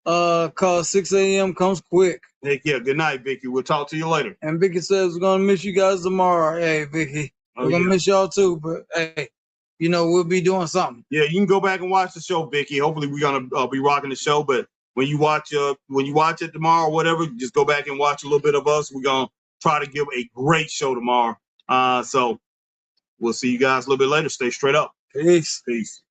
Call 6 a.m. comes quick. Heck yeah. Good night, Vicky. We'll talk to you later. And Vicky says, we're going to miss you guys tomorrow. Hey, Vicky, we're going to miss y'all too. But, hey, you know, we'll be doing something. Yeah, you can go back and watch the show, Vicky. Hopefully we're going to be rocking the show. But when you watch it tomorrow or whatever, just go back and watch a little bit of us. We're going to try to give a great show tomorrow. So we'll see you guys a little bit later. Stay straight up. Peace. Peace.